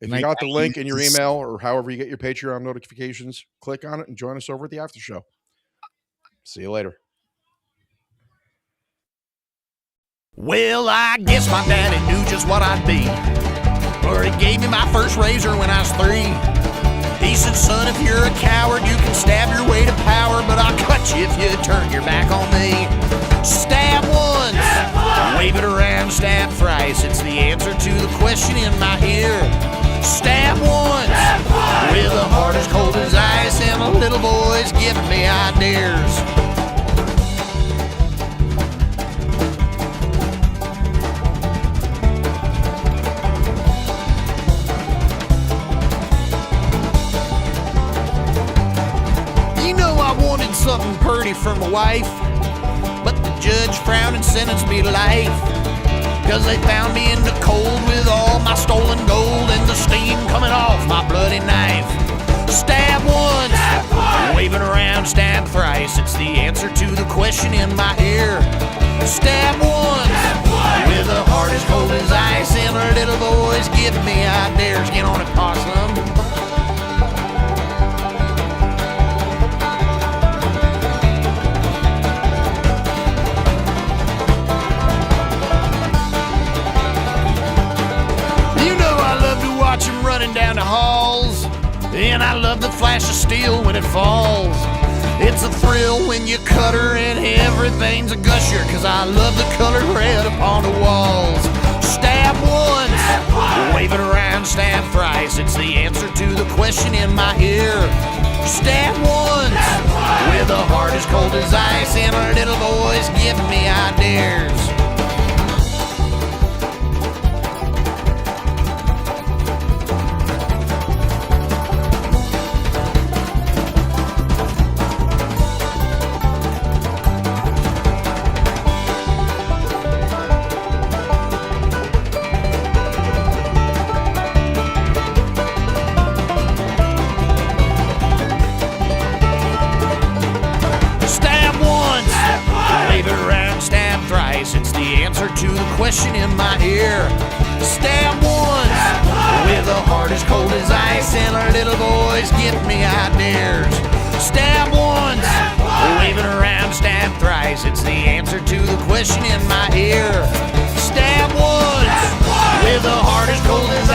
if you got the link in your email or however you get your Patreon notifications, click on it and join us over at the after show. See you later. Well, I guess my daddy knew just what I'd be, or he gave me my first razor when I was 3. He said, son, if you're a coward, you can stab your way to power, but I'll cut you if you turn your back on me. Stab once, wave it around, stab thrice. It's the answer to the question in my ear. Stab once, with a heart as cold as ice, and a little boy's giving me ideas. Something pretty for my wife, but the judge frowned and sentenced me to life, cause they found me in the cold with all my stolen gold and the steam coming off my bloody knife. Stab once, wave it around, stab thrice. It's the answer to the question in my ear. Stab once, with a heart as cold as ice, and a little boy's giving me ideas. Get on it, possum. Running down the halls, and I love the flash of steel when it falls. It's a thrill when you cut her and everything's a gusher, cause I love the color red upon the walls. Stab once, wave it around, stab thrice. It's the answer to the question in my ear. Stab once, with a heart as cold as ice, and a little boy's giving me ideas. Question in my ear. Stab once, with a heart as cold as ice, and our little boys give me ideas. Stab once, wave it around, stab thrice. It's the answer to the question in my ear. Stab once.